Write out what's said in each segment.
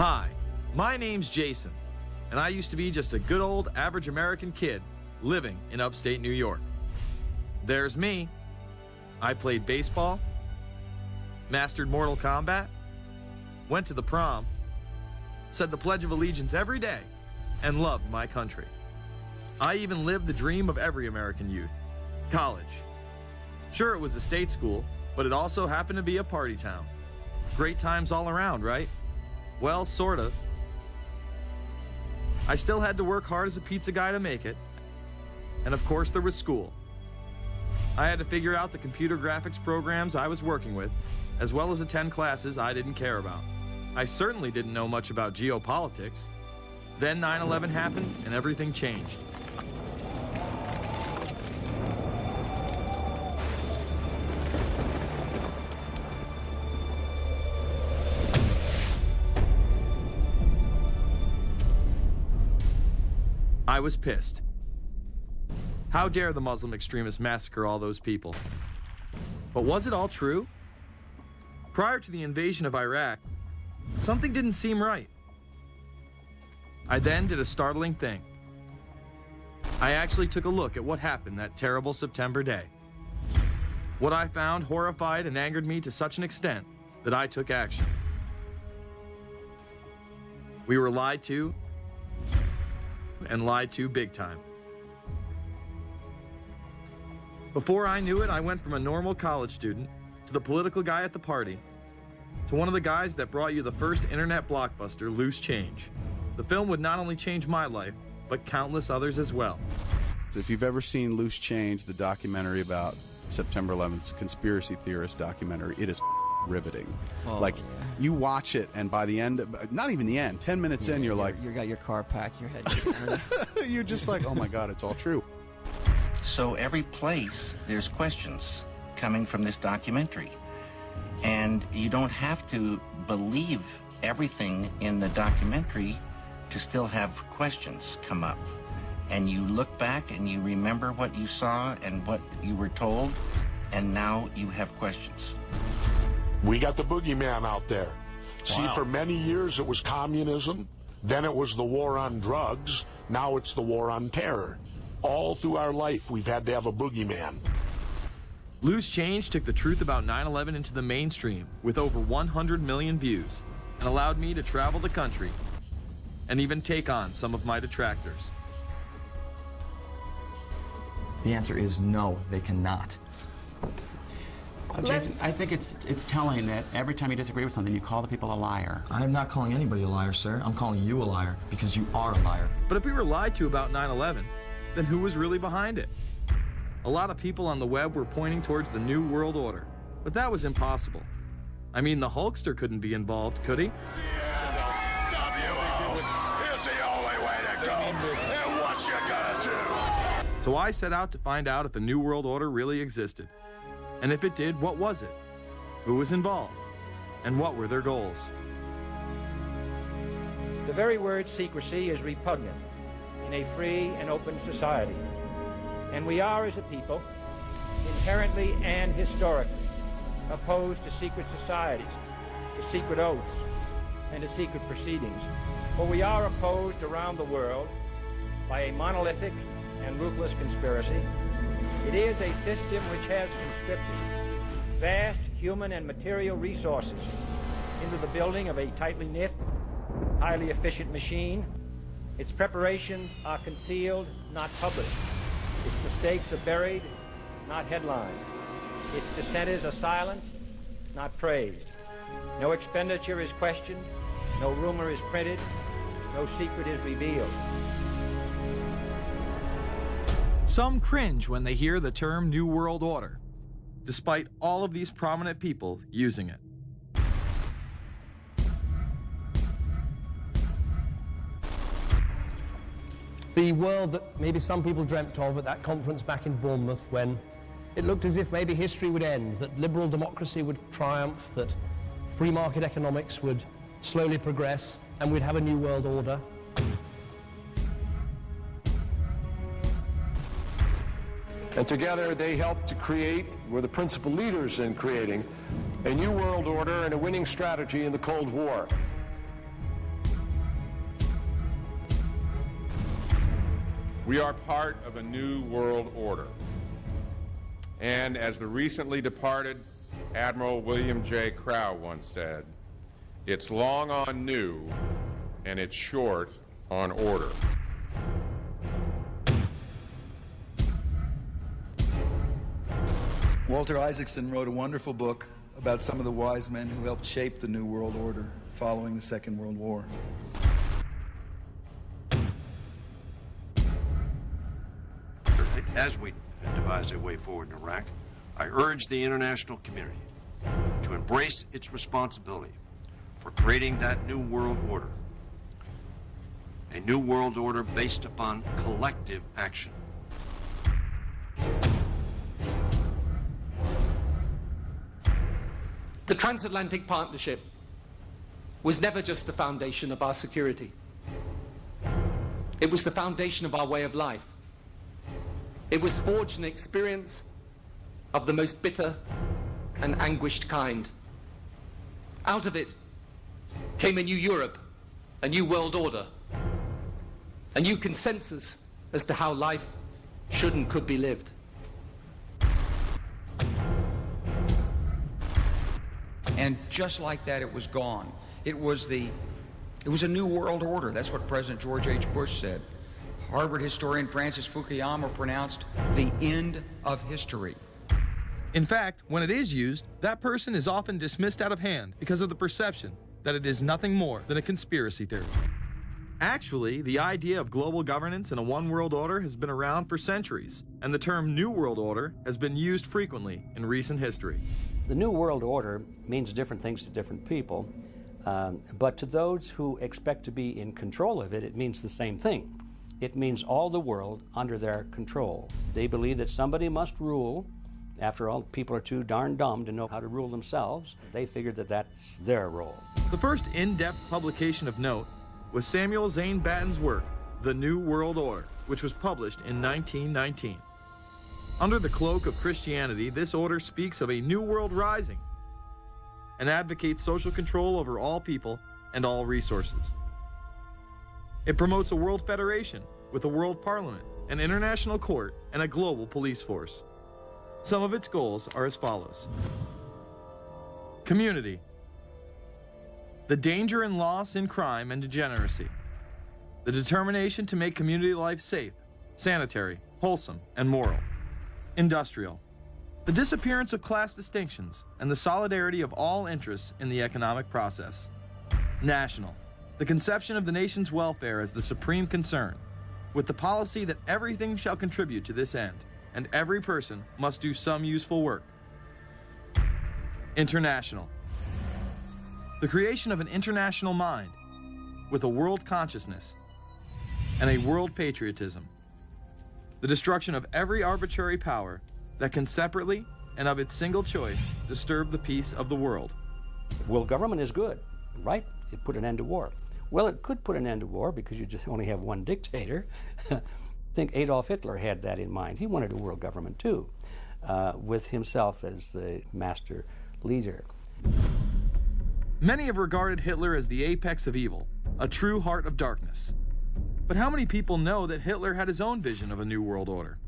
Hi, my name's Jason, and I used to be just a good old average American kid living in upstate New York. There's me. I played baseball, mastered Mortal Kombat, went to the prom, said the Pledge of Allegiance every day, and loved my country. I even lived the dream of every American youth, college. Sure, it was a state school, but it also happened to be a party town. Great times all around, right? Well, sort of. I still had to work hard as a pizza guy to make it. And of course, there was school. I had to figure out the computer graphics programs I was working with, as well as attend classes I didn't care about. I certainly didn't know much about geopolitics. Then 9/11 happened and everything changed. I was pissed. How dare the Muslim extremists massacre all those people? But was it all true? Prior to the invasion of Iraq, something didn't seem right. I then did a startling thing. I actually took a look at what happened that terrible September day. What I found horrified and angered me to such an extent that I took action. We were lied to, and lied to big time. Before I knew it, I went from a normal college student to the political guy at the party to one of the guys that brought you the first internet blockbuster, Loose Change. The film would not only change my life, but countless others as well. If you've ever seen Loose Change, the documentary about September 11th, conspiracy theorist documentary, it is riveting. Oh, like, yeah. you watch it, and by the end, not even the end, 10 minutes in, you're like... You got your car packed, your head... You're just like, oh my God, it's all true. So every place, there's questions coming from this documentary. And you don't have to believe everything in the documentary to still have questions come up. And you look back and you remember what you saw and what you were told, and now you have questions. We got the boogeyman out there. Wow. See, for many years it was communism, then it was the war on drugs, now it's the war on terror. All through our life, we've had to have a boogeyman. Loose Change took the truth about 9/11 into the mainstream with over 100 million views and allowed me to travel the country and even take on some of my detractors. The answer is no, they cannot. Jason, I think it's telling that every time you disagree with something, you call the people a liar. I'm not calling anybody a liar, sir. I'm calling you a liar because you are a liar. But if we were lied to about 9/11, then who was really behind it? A lot of people on the web were pointing towards the New World Order, but that was impossible. I mean, the Hulkster couldn't be involved, could he? The NWO is the only way to go, and what you gonna do? So I set out to find out if a New World Order really existed. And if it did, what was it? Who was involved? And what were their goals? The very word secrecy is repugnant in a free and open society. And we are, as a people, inherently and historically opposed to secret societies, to secret oaths, and to secret proceedings. For we are opposed around the world by a monolithic and ruthless conspiracy. It is a system which has conscripted vast human and material resources into the building of a tightly knit, highly efficient machine. Its preparations are concealed, not published. Its mistakes are buried, not headlined. Its dissenters are silenced, not praised. No expenditure is questioned, no rumor is printed, no secret is revealed. Some cringe when they hear the term New World Order, despite all of these prominent people using it. The world that maybe some people dreamt of at that conference back in Bournemouth, when it looked as if maybe history would end, that liberal democracy would triumph, that free market economics would slowly progress, and we'd have a new world order. And together they helped to create, were the principal leaders in creating, a new world order and a winning strategy in the Cold War. We are part of a new world order. And as the recently departed Admiral William J. Crowe once said, it's long on new and it's short on order. Walter Isaacson wrote a wonderful book about some of the wise men who helped shape the New World Order following the Second World War. As we devise a way forward in Iraq, I urge the international community to embrace its responsibility for creating that new world order. A new world order based upon collective action. The transatlantic partnership was never just the foundation of our security. It was the foundation of our way of life. It was forged an experience of the most bitter and anguished kind. Out of it came a new Europe, a new world order, a new consensus as to how life should and could be lived. And just like that, it was gone. It was a new world order. That's what President George H. Bush said. Harvard historian Francis Fukuyama pronounced the end of history. In fact, when it is used, that person is often dismissed out of hand because of the perception that it is nothing more than a conspiracy theory. Actually, the idea of global governance and a one world order has been around for centuries, and the term New World Order has been used frequently in recent history. The New World Order means different things to different people, but to those who expect to be in control of it, it means the same thing. It means all the world under their control. They believe that somebody must rule. After all, people are too darn dumb to know how to rule themselves. They figured that that's their role. The first in-depth publication of note was Samuel Zane Batten's work, The New World Order, which was published in 1919. Under the cloak of Christianity, this order speaks of a new world rising and advocates social control over all people and all resources. It promotes a world federation with a world parliament, an international court, and a global police force. Some of its goals are as follows. Community. The danger and loss in crime and degeneracy. The determination to make community life safe, sanitary, wholesome, and moral. Industrial. The disappearance of class distinctions and the solidarity of all interests in the economic process. National. The conception of the nation's welfare as the supreme concern, with the policy that everything shall contribute to this end, and every person must do some useful work. International. The creation of an international mind, with a world consciousness and a world patriotism. The destruction of every arbitrary power that can separately and of its single choice disturb the peace of the world. World government is good, right? It put an end to war. Well, it could put an end to war because you just only have one dictator. I think Adolf Hitler had that in mind. He wanted a world government too, with himself as the master leader. Many have regarded Hitler as the apex of evil, a true heart of darkness. But how many people know that Hitler had his own vision of a new world order?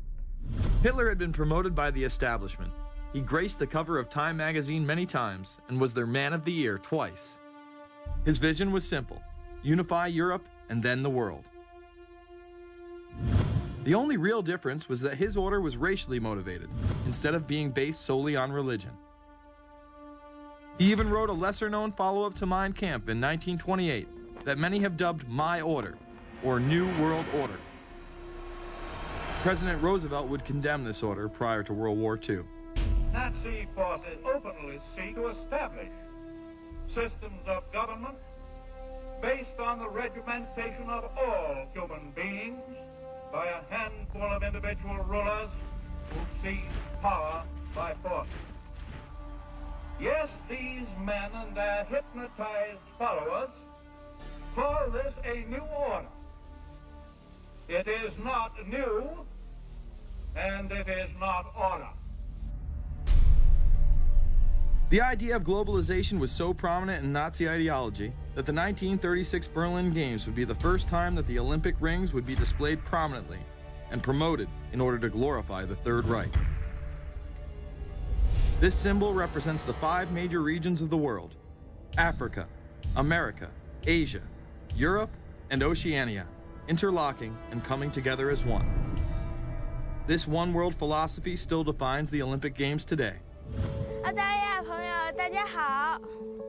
Hitler had been promoted by the establishment. He graced the cover of Time magazine many times and was their Man of the Year twice. His vision was simple: unify Europe and then the world. The only real difference was that his order was racially motivated, instead of being based solely on religion. He even wrote a lesser-known follow-up to Mein Kampf in 1928 that many have dubbed My Order, or New World Order. President Roosevelt would condemn this order prior to World War II. Nazi forces openly seek to establish systems of government based on the regimentation of all human beings by a handful of individual rulers who seize power by force. Yes, these men and their hypnotized followers call this a new order. It is not new, and it is not order. The idea of globalization was so prominent in Nazi ideology that the 1936 Berlin Games would be the first time that the Olympic rings would be displayed prominently and promoted in order to glorify the Third Reich. This symbol represents the 5 major regions of the world: Africa, America, Asia, Europe, and Oceania, interlocking and coming together as one. This one world philosophy still defines the Olympic Games today.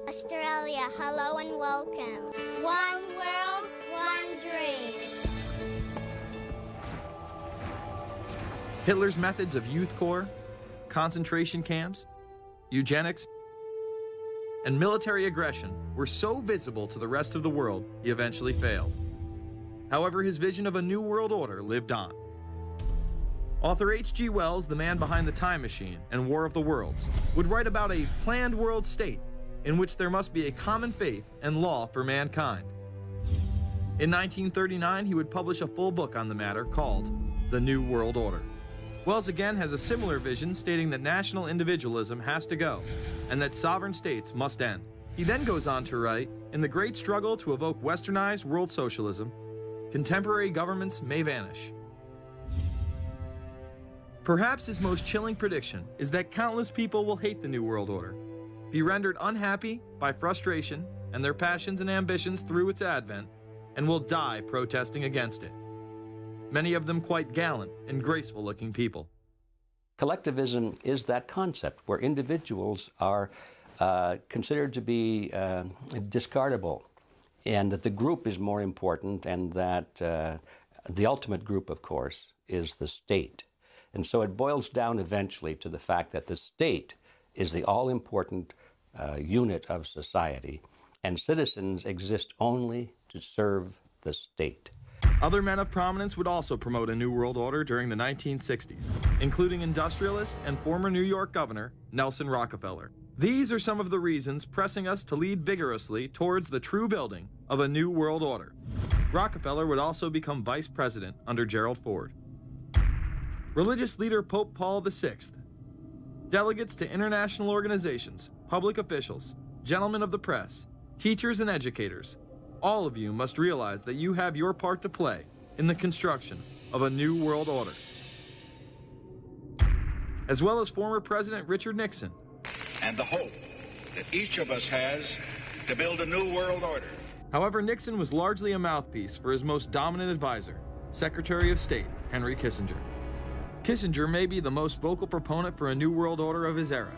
Australia, hello and welcome. One world, one dream. Hitler's methods of youth corps, concentration camps, eugenics, and military aggression were so visible to the rest of the world, he eventually failed. However, his vision of a new world order lived on. Author H.G. Wells, the man behind The Time Machine and War of the Worlds, would write about a planned world state in which there must be a common faith and law for mankind. In 1939, he would publish a full book on the matter called The New World Order. Wells again has a similar vision, stating that national individualism has to go and that sovereign states must end. He then goes on to write, in the great struggle to evoke westernized world socialism, contemporary governments may vanish. Perhaps his most chilling prediction is that countless people will hate the New World Order, be rendered unhappy by frustration and their passions and ambitions through its advent, and will die protesting against it. Many of them quite gallant and graceful-looking people. Collectivism is that concept where individuals are considered to be discardable, and that the group is more important, and that the ultimate group, of course, is the state. And so it boils down eventually to the fact that the state is the all-important unit of society, and citizens exist only to serve the state. Other men of prominence would also promote a New World Order during the 1960s, including industrialist and former New York Governor Nelson Rockefeller. These are some of the reasons pressing us to lead vigorously towards the true building of a New World Order. Rockefeller would also become vice president under Gerald Ford. Religious leader Pope Paul VI, delegates to international organizations, public officials, gentlemen of the press, teachers and educators, all of you must realize that you have your part to play in the construction of a new world order. As well as former President Richard Nixon. And the hope that each of us has to build a new world order. However, Nixon was largely a mouthpiece for his most dominant advisor, Secretary of State Henry Kissinger. Kissinger may be the most vocal proponent for a new world order of his era.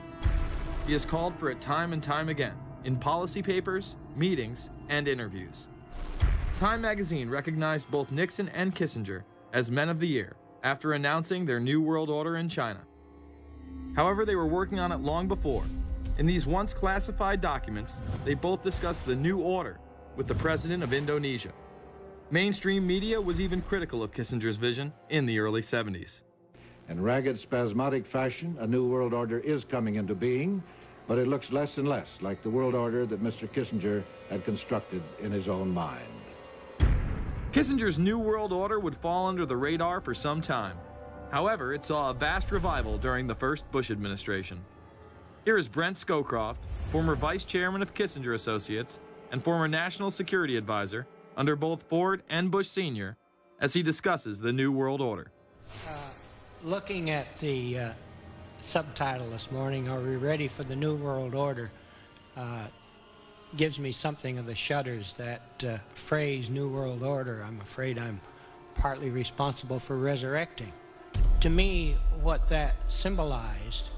He has called for it time and time again, in policy papers, meetings, and interviews. Time magazine recognized both Nixon and Kissinger as Men of the Year after announcing their New World Order in China. However, they were working on it long before. In these once classified documents, they both discussed the New Order with the President of Indonesia. Mainstream media was even critical of Kissinger's vision in the early 70s. In ragged, spasmodic fashion, a new world order is coming into being, but it looks less and less like the world order that Mr. Kissinger had constructed in his own mind. Kissinger's New World Order would fall under the radar for some time. However, it saw a vast revival during the first Bush administration. Here is Brent Scowcroft, former vice chairman of Kissinger Associates and former national security advisor under both Ford and Bush Sr., as he discusses the New World Order. Looking at the subtitle this morning, Are We Ready for the New World Order? Gives me something of the shudders. That phrase, New World Order, I'm afraid I'm partly responsible for resurrecting. To me, what that symbolized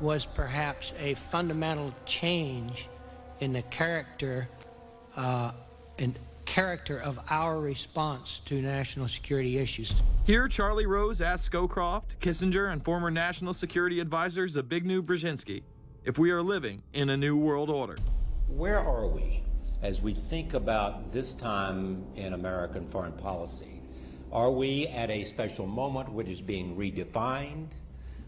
was perhaps a fundamental change in the character of our response to national security issues. Here, Charlie Rose asked Scowcroft, Kissinger, and former national security advisor Zbigniew Brzezinski if we are living in a new world order. Where are we as we think about this time in American foreign policy? Are we at a special moment which is being redefined?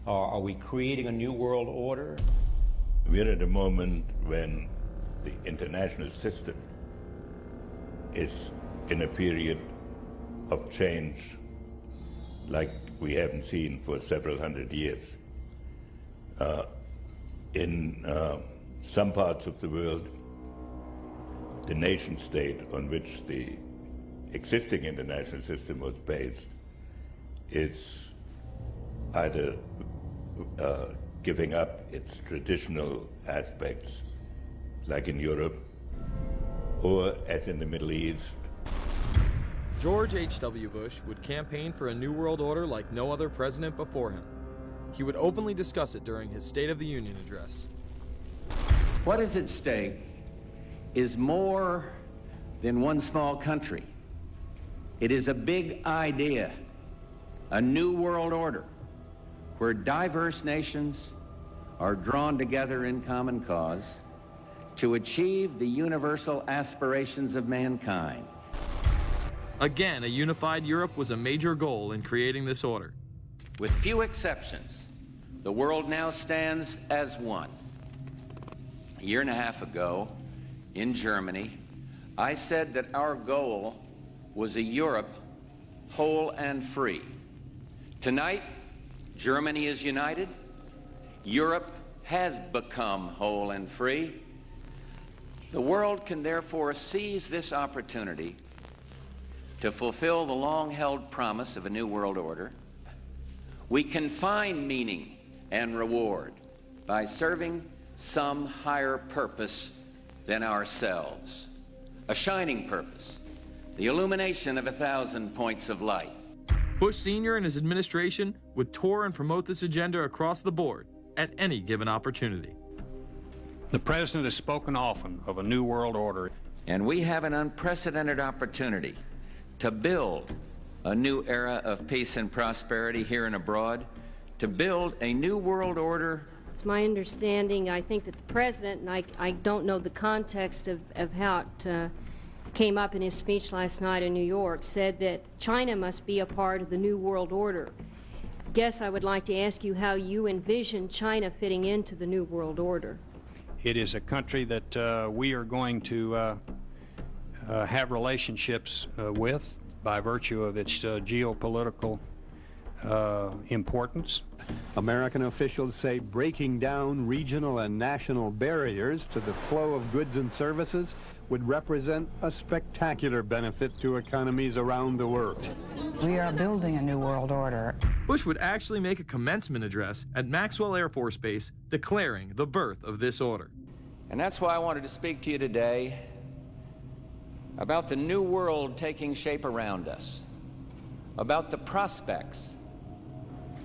Or are we creating a new world order? We're at a moment when the international system is in a period of change like we haven't seen for several hundred years. In some parts of the world, the nation state on which the existing international system was based is either giving up its traditional aspects, like in Europe, or as in the Middle East. George H.W. Bush would campaign for a new world order like no other president before him. He would openly discuss it during his State of the Union address. What is at stake is more than one small country. It is a big idea, a new world order, where diverse nations are drawn together in common cause to achieve the universal aspirations of mankind. Again, a unified Europe was a major goal in creating this order. With few exceptions, the world now stands as one. A year and a half ago, in Germany, I said that our goal was a Europe whole and free. Tonight, Germany is united. Europe has become whole and free. The world can therefore seize this opportunity to fulfill the long-held promise of a new world order. We can find meaning and reward by serving some higher purpose than ourselves. A shining purpose, the illumination of 1,000 points of light. Bush Sr. and his administration would tour and promote this agenda across the board at any given opportunity. The President has spoken often of a new world order. And we have an unprecedented opportunity to build a new era of peace and prosperity here and abroad, to build a new world order. It's my understanding, I think, that the President, and I don't know the context of how it came up in his speech last night in New York, said that China must be a part of the new world order. Guess I would like to ask you how you envision China fitting into the new world order. It is a country that we are going to have relationships with by virtue of its geopolitical importance. American officials say breaking down regional and national barriers to the flow of goods and services would represent a spectacular benefit to economies around the world. We are building a new world order. Bush would actually make a commencement address at Maxwell Air Force Base declaring the birth of this order. And that's why I wanted to speak to you today about the new world taking shape around us, about the prospects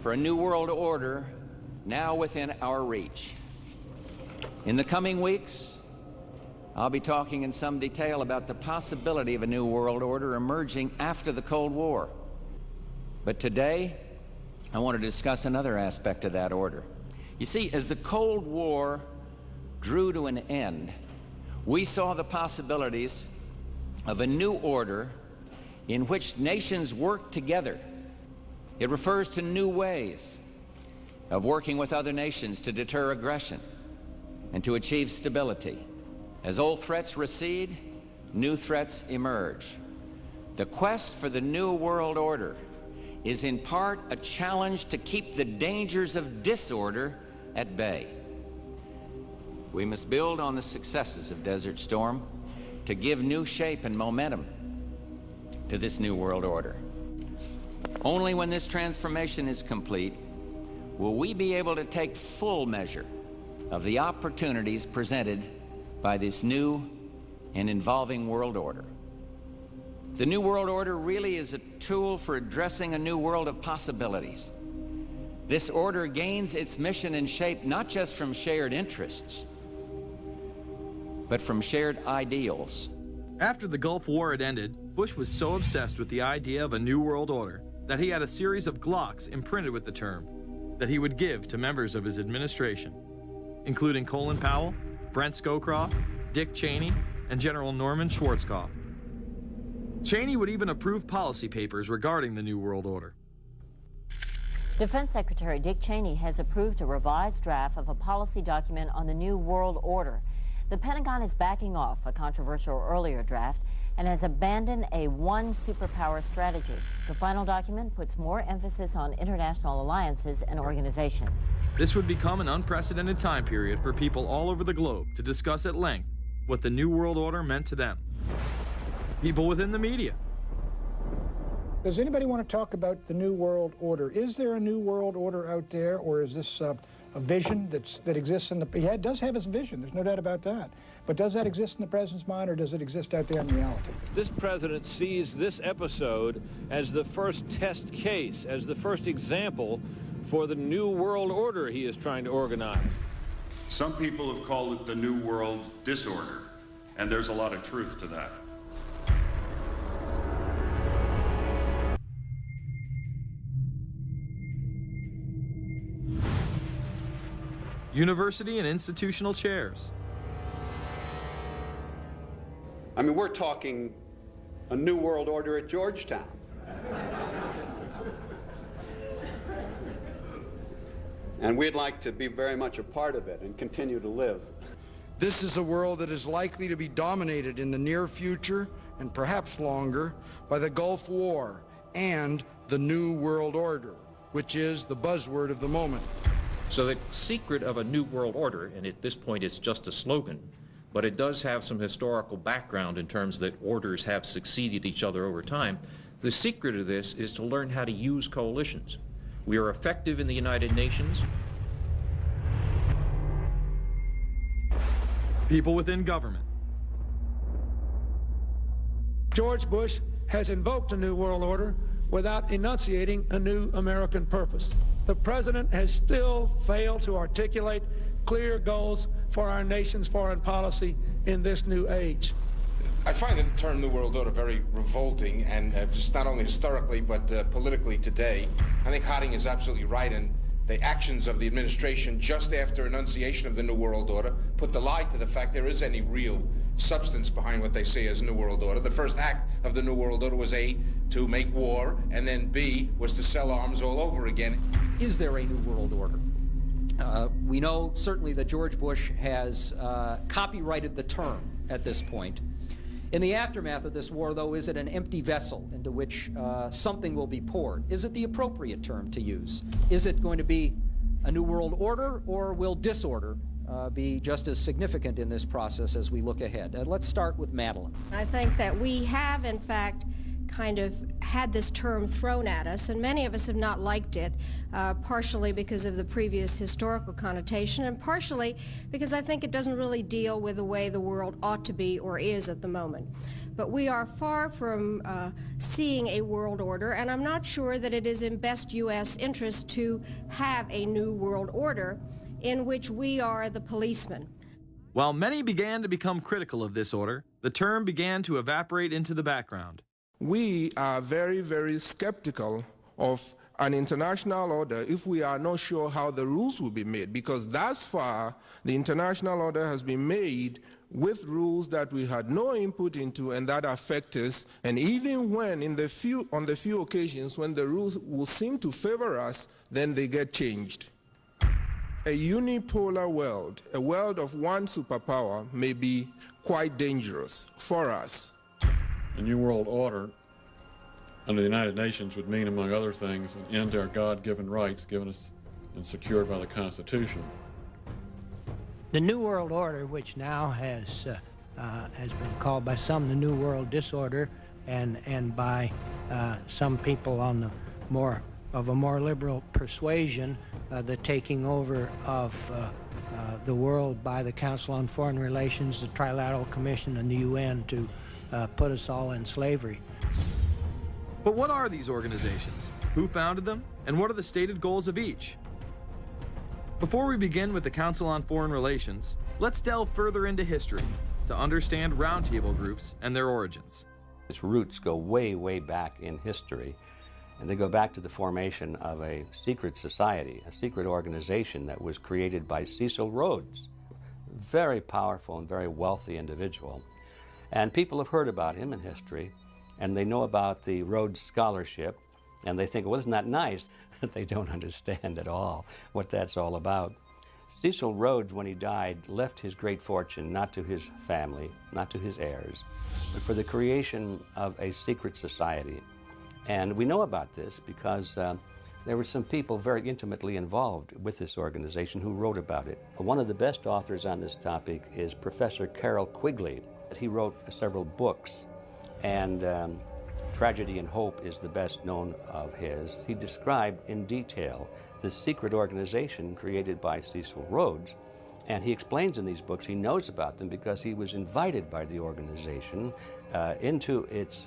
for a new world order now within our reach. In the coming weeks, I'll be talking in some detail about the possibility of a new world order emerging after the Cold War. But today, I want to discuss another aspect of that order. You see, as the Cold War drew to an end, we saw the possibilities of a new order in which nations work together. It refers to new ways of working with other nations to deter aggression and to achieve stability. As old threats recede, new threats emerge. The quest for the new world order is in part a challenge to keep the dangers of disorder at bay. We must build on the successes of Desert Storm to give new shape and momentum to this new world order. Only when this transformation is complete will we be able to take full measure of the opportunities presented by this new and evolving world order. The new world order really is a tool for addressing a new world of possibilities. This order gains its mission and shape not just from shared interests, but from shared ideals. After the Gulf War had ended, Bush was so obsessed with the idea of a new world order that he had a series of Glocks imprinted with the term that he would give to members of his administration, including Colin Powell, Brent Scowcroft, Dick Cheney, and General Norman Schwarzkopf. Cheney would even approve policy papers regarding the New World Order. Defense Secretary Dick Cheney has approved a revised draft of a policy document on the New World Order. The Pentagon is backing off a controversial earlier draft and has abandoned a one superpower strategy. The final document puts more emphasis on international alliances and organizations. This would become an unprecedented time period for people all over the globe to discuss at length what the New World Order meant to them. People within the media. Does anybody want to talk about the New World Order? Is there a New World Order out there, or is this a vision that exists in the... He does have his vision, there's no doubt about that. But does that exist in the president's mind, or does it exist out there in reality? This president sees this episode as the first test case, as the first example for the New World Order he is trying to organize. Some people have called it the New World Disorder, and there's a lot of truth to that. University and institutional chairs. I mean, we're talking a New World Order at Georgetown. And we'd like to be very much a part of it and continue to live. This is a world that is likely to be dominated in the near future, and perhaps longer, by the Gulf War and the New World Order, which is the buzzword of the moment. So the secret of a New World Order, and at this point it's just a slogan, but it does have some historical background in terms that orders have succeeded each other over time. The secret of this is to learn how to use coalitions. We are effective in the United Nations. People within government. George Bush has invoked a New World Order without enunciating a new American purpose. The president has still failed to articulate clear goals for our nation's foreign policy in this new age. I find the term New World Order very revolting, and just not only historically but politically today. I think Harding is absolutely right, and the actions of the administration just after enunciation of the New World Order put the lie to the fact there is any real substance behind what they say as New World Order. The first act of the New World Order was A, to make war, and then B, was to sell arms all over again. Is there a New World Order? We know certainly that George Bush has copyrighted the term at this point. In the aftermath of this war, though, is it an empty vessel into which something will be poured? Is it the appropriate term to use? Is it going to be a New World Order, or will disorder be just as significant in this process as we look ahead? Let's start with Madeline. I think that we have, in fact, kind of had this term thrown at us, and many of us have not liked it, partially because of the previous historical connotation, and partially because I think it doesn't really deal with the way the world ought to be or is at the moment. But we are far from seeing a world order, and I'm not sure that it is in best U.S. interest to have a new world order in which we are the policeman. While many began to become critical of this order, the term began to evaporate into the background. We are very, very skeptical of an international order if we are not sure how the rules will be made, because thus far the international order has been made with rules that we had no input into and that affect us, and even when on the few occasions when the rules will seem to favor us, then they get changed. A unipolar world, a world of one superpower, may be quite dangerous for us. The New World Order under the United Nations would mean, among other things, an end to our God-given rights given us and secured by the Constitution. The New World Order, which now has been called by some the New World Disorder, and by some people on the more liberal persuasion, the taking over of the world by the Council on Foreign Relations, the Trilateral Commission, and the UN to put us all in slavery. But what are these organizations? Who founded them? And what are the stated goals of each? Before we begin with the Council on Foreign Relations, let's delve further into history to understand roundtable groups and their origins. Its roots go way, way back in history, and they go back to the formation of a secret society, a secret organization that was created by Cecil Rhodes, a very powerful and very wealthy individual. And people have heard about him in history, and they know about the Rhodes Scholarship, and they think, well, isn't that nice? That they don't understand at all what that's all about. Cecil Rhodes, when he died, left his great fortune not to his family, not to his heirs, but for the creation of a secret society. And we know about this because there were some people very intimately involved with this organization who wrote about it. One of the best authors on this topic is Professor Carroll Quigley. He wrote several books and Tragedy and Hope is the best known of his. He described in detail this secret organization created by Cecil Rhodes, and he explains in these books he knows about them because he was invited by the organization into its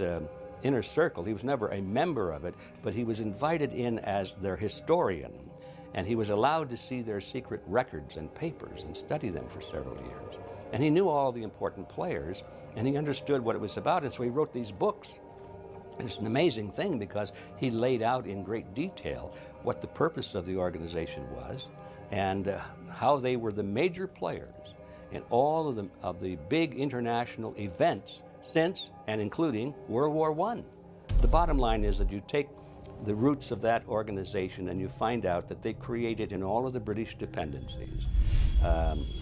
inner circle. He was never a member of it, but he was invited in as their historian, and he was allowed to see their secret records and papers and study them for several years. And he knew all the important players, and he understood what it was about, and so he wrote these books. It's an amazing thing because he laid out in great detail what the purpose of the organization was and how they were the major players in all of the big international events since and including World War I. The bottom line is that you take the roots of that organization and you find out that they created in all of the British dependencies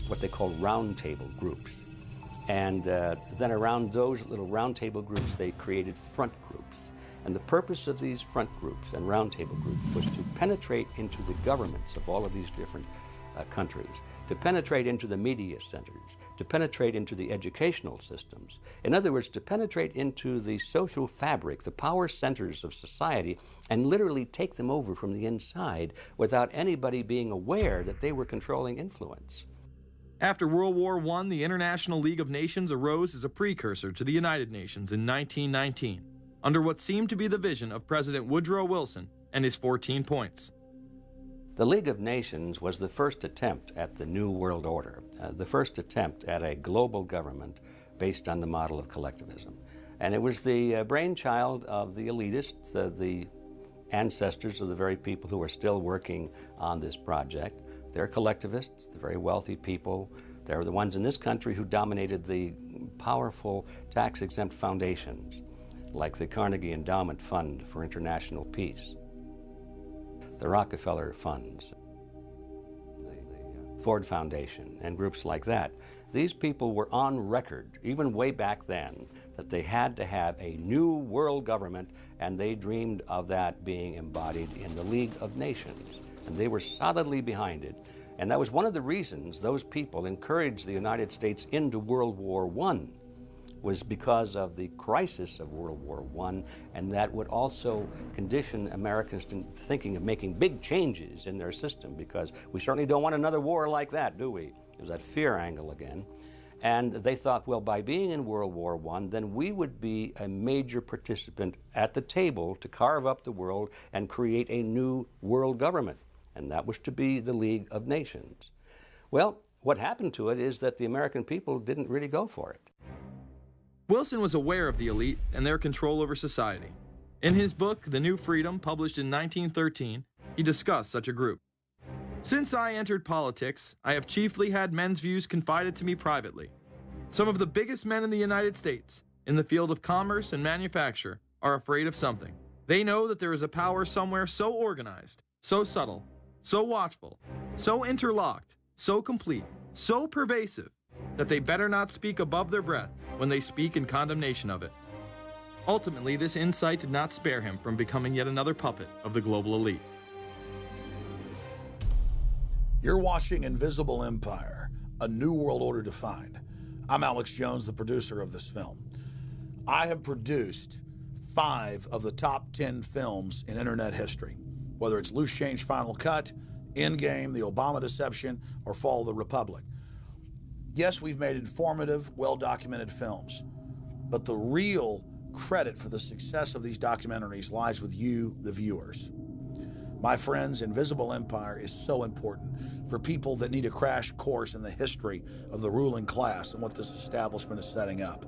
what they call roundtable groups. And then around those little roundtable groups, they created front groups. And the purpose of these front groups and roundtable groups was to penetrate into the governments of all of these different countries, to penetrate into the media centers, to penetrate into the educational systems. In other words, to penetrate into the social fabric, the power centers of society, and literally take them over from the inside without anybody being aware that they were controlling influence. After World War I, the International League of Nations arose as a precursor to the United Nations in 1919, under what seemed to be the vision of President Woodrow Wilson and his 14 points. The League of Nations was the first attempt at the New World Order, the first attempt at a global government based on the model of collectivism. And it was the brainchild of the elitists, the ancestors of the very people who are still working on this project. They're collectivists, they're very wealthy people. They're the ones in this country who dominated the powerful tax-exempt foundations, like the Carnegie Endowment Fund for International Peace, the Rockefeller Funds, the Ford Foundation, and groups like that. These people were on record, even way back then, that they had to have a new world government, and they dreamed of that being embodied in the League of Nations. And they were solidly behind it. And that was one of the reasons those people encouraged the United States into World War I, was because of the crisis of World War I, and that would also condition Americans to thinking of making big changes in their system, because we certainly don't want another war like that, do we? There's that fear angle again. And they thought, well, by being in World War I, then we would be a major participant at the table to carve up the world and create a new world government. And that was to be the League of Nations. Well, what happened to it is that the American people didn't really go for it. Wilson was aware of the elite and their control over society. In his book, The New Freedom, published in 1913, he discussed such a group. Since I entered politics, I have chiefly had men's views confided to me privately. Some of the biggest men in the United States, in the field of commerce and manufacture, are afraid of something. They know that there is a power somewhere so organized, so subtle, so watchful, so interlocked, so complete, so pervasive, that they better not speak above their breath when they speak in condemnation of it. Ultimately, this insight did not spare him from becoming yet another puppet of the global elite. You're watching Invisible Empire, A New World Order Defined. I'm Alex Jones, the producer of this film. I have produced 5 of the top 10 films in internet history, whether it's Loose Change Final Cut, Endgame, The Obama Deception, or Fall of the Republic. Yes, we've made informative, well-documented films, but the real credit for the success of these documentaries lies with you, the viewers. My friends, Invisible Empire is so important for people that need a crash course in the history of the ruling class and what this establishment is setting up.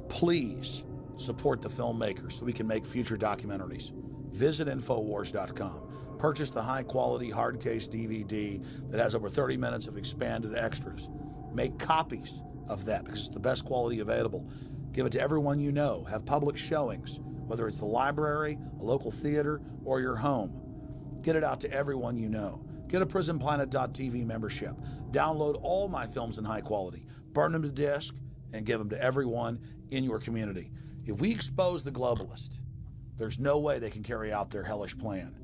Please support the filmmakers so we can make future documentaries. Visit Infowars.com. Purchase the high-quality hard case DVD that has over 30 minutes of expanded extras. Make copies of that because it's the best quality available. Give it to everyone you know. Have public showings, whether it's the library, a local theater, or your home. Get it out to everyone you know. Get a PrisonPlanet.tv membership. Download all my films in high quality. Burn them to disk and give them to everyone in your community. If we expose the globalist, there's no way they can carry out their hellish plan.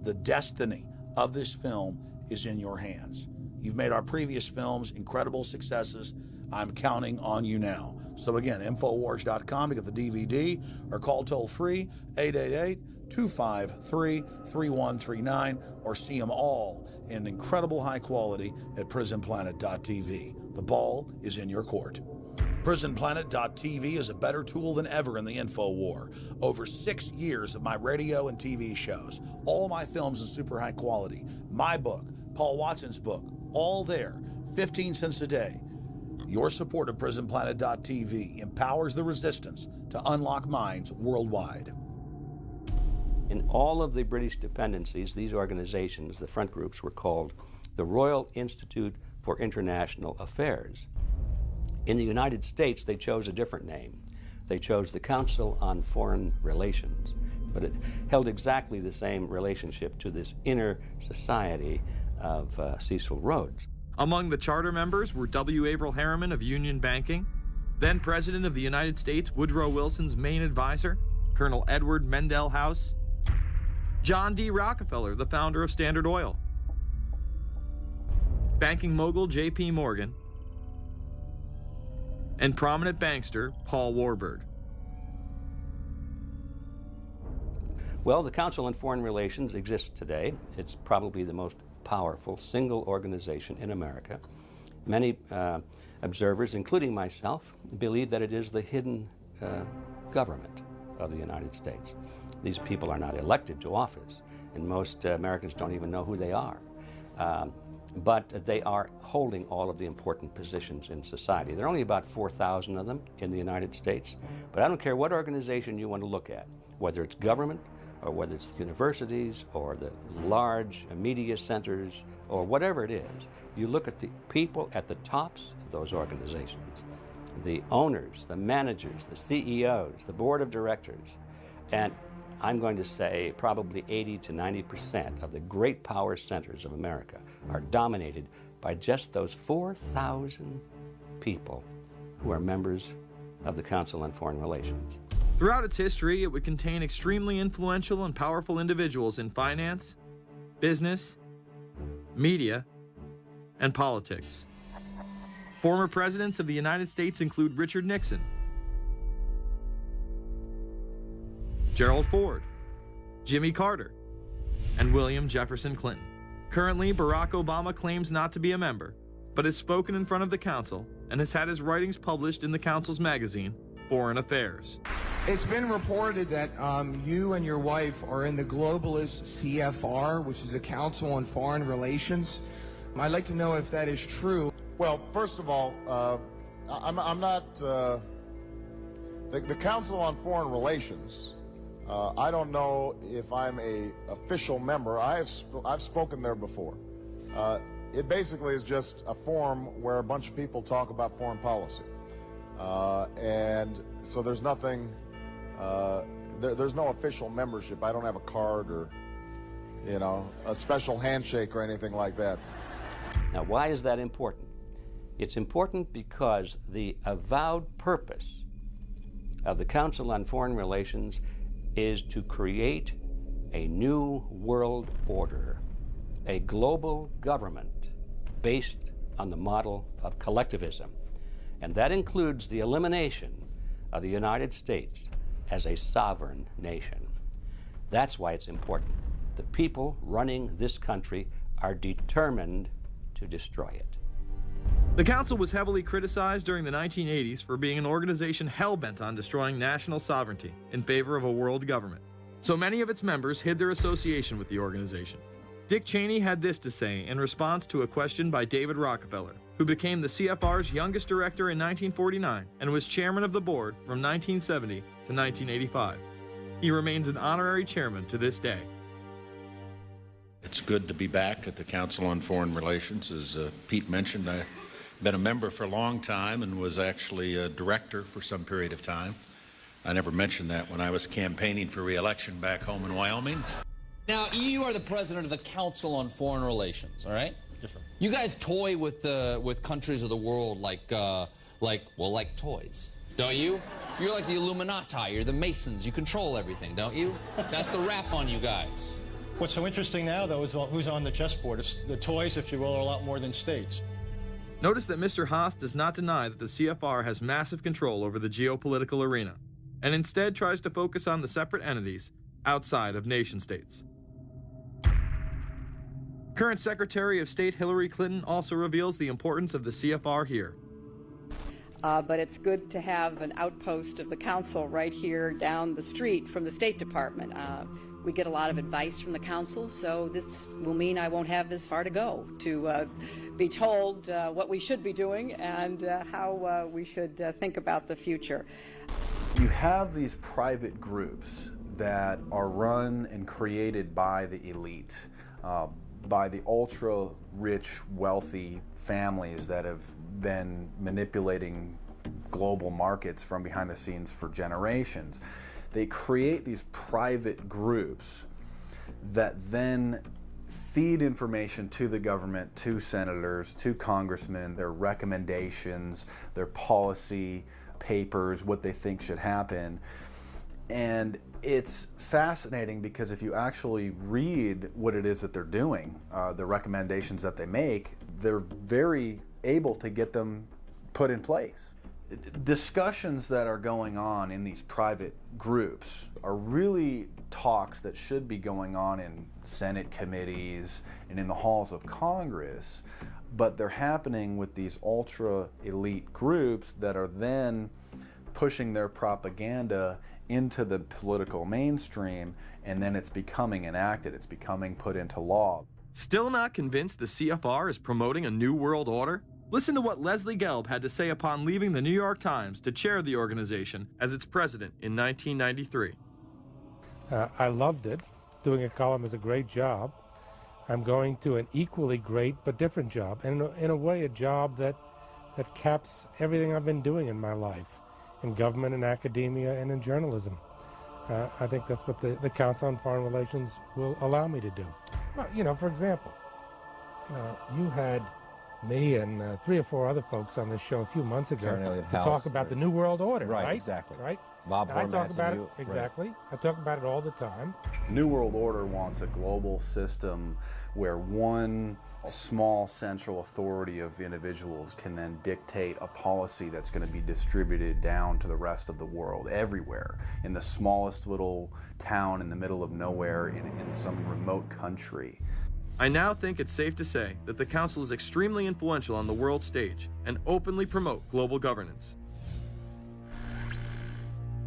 The destiny of this film is in your hands. You've made our previous films incredible successes. I'm counting on you now. So again, Infowars.com to get the DVD, or call toll-free 888-253-3139, or see them all in incredible high quality at prisonplanet.tv. The ball is in your court. PrisonPlanet.tv is a better tool than ever in the info war. Over 6 years of my radio and TV shows, all my films in super high quality, my book, Paul Watson's book, all there, 15 cents a day. Your support of PrisonPlanet.tv empowers the resistance to unlock minds worldwide. In all of the British dependencies, these organizations, the front groups, were called the Royal Institute for International Affairs. In the United States, they chose a different name. They chose the Council on Foreign Relations, but it held exactly the same relationship to this inner society of Cecil Rhodes. Among the charter members were W. Averill Harriman of Union Banking, then President of the United States Woodrow Wilson's main advisor, Colonel Edward Mendell House, John D. Rockefeller, the founder of Standard Oil, banking mogul J.P. Morgan, and prominent bankster Paul Warburg. Well, the Council on Foreign Relations exists today. It's probably the most powerful single organization in America. Many observers, including myself, believe that it is the hidden government of the United States. These people are not elected to office, and most Americans don't even know who they are. But they are holding all of the important positions in society. There are only about 4,000 of them in the United States, but I don't care what organization you want to look at, whether it's government, or whether it's the universities, or the large media centers, or whatever it is. You look at the people at the tops of those organizations, the owners, the managers, the CEOs, the board of directors, and I'm going to say probably 80 to 90% of the great power centers of America are dominated by just those 4,000 people who are members of the Council on Foreign Relations. Throughout its history, it would contain extremely influential and powerful individuals in finance, business, media, and politics. Former presidents of the United States include Richard Nixon, Gerald Ford, Jimmy Carter, and William Jefferson Clinton. Currently, Barack Obama claims not to be a member, but has spoken in front of the Council and has had his writings published in the Council's magazine, Foreign Affairs. It's been reported that you and your wife are in the globalist CFR, which is the Council on Foreign Relations. I'd like to know if that is true. Well, first of all, I'm not the Council on Foreign Relations. I don't know if I'm a official member. I've spoken there before. It basically is just a forum where a bunch of people talk about foreign policy, and so there's nothing. There's no official membership. I don't have a card or, you know, a special handshake or anything like that. Now, why is that important? It's important because the avowed purpose of the Council on Foreign Relations is to create a new world order, a global government based on the model of collectivism. And that includes the elimination of the United States as a sovereign nation. That's why it's important. The people running this country are determined to destroy it. The Council was heavily criticized during the 1980s for being an organization hell-bent on destroying national sovereignty in favor of a world government. So many of its members hid their association with the organization. Dick Cheney had this to say in response to a question by David Rockefeller, who became the CFR's youngest director in 1949 and was chairman of the board from 1970 to 1985. He remains an honorary chairman to this day. It's good to be back at the Council on Foreign Relations. As Pete mentioned, I've been a member for a long time and was actually a director for some period of time. I never mentioned that when I was campaigning for re-election back home in Wyoming. Now, you are the president of the Council on Foreign Relations, all right? Yes, sir. You guys toy with countries of the world like toys, don't you? You're like the Illuminati, you're the Masons, you control everything, don't you? That's the rap on you guys. What's so interesting now, though, is who's on the chessboard. The toys, if you will, are a lot more than states. Notice that Mr. Haas does not deny that the CFR has massive control over the geopolitical arena, and instead tries to focus on the separate entities outside of nation-states. Current Secretary of State Hillary Clinton also reveals the importance of the CFR here. But it's good to have an outpost of the council right here down the street from the State Department. We get a lot of advice from the council, so this will mean I won't have as far to go to be told what we should be doing and how we should think about the future. You have these private groups that are run and created by the elite, by the ultra-rich, wealthy families that have been manipulating global markets from behind the scenes for generations. They create these private groups that then feed information to the government, to senators, to congressmen, their recommendations, their policy papers, what they think should happen. And it's fascinating because if you actually read what it is that they're doing, the recommendations that they make, they're very able to get them put in place. Discussions that are going on in these private groups are really talks that should be going on in Senate committees and in the halls of Congress, but they're happening with these ultra-elite groups that are then pushing their propaganda into the political mainstream, and then it's becoming enacted, it's becoming put into law. Still not convinced the CFR is promoting a new world order? Listen to what Leslie Gelb had to say upon leaving the New York Times to chair the organization as its president in 1993. I loved it. Doing a column is a great job. I'm going to an equally great but different job, and in a way a job that caps everything I've been doing in my life, in government and academia and in journalism. I think that's what the Council on Foreign Relations will allow me to do. Well, you know, for example, you had me and 3 or 4 other folks on this show a few months ago to talk about the New World Order, right? Exactly. Right? Bob I talk Hormats about and it, you, exactly. right. I talk about it all the time. New World Order wants a global system where one small central authority of individuals can then dictate a policy that's going to be distributed down to the rest of the world, everywhere, in the smallest little town in the middle of nowhere in some remote country. I now think it's safe to say that the Council is extremely influential on the world stage and openly promote global governance.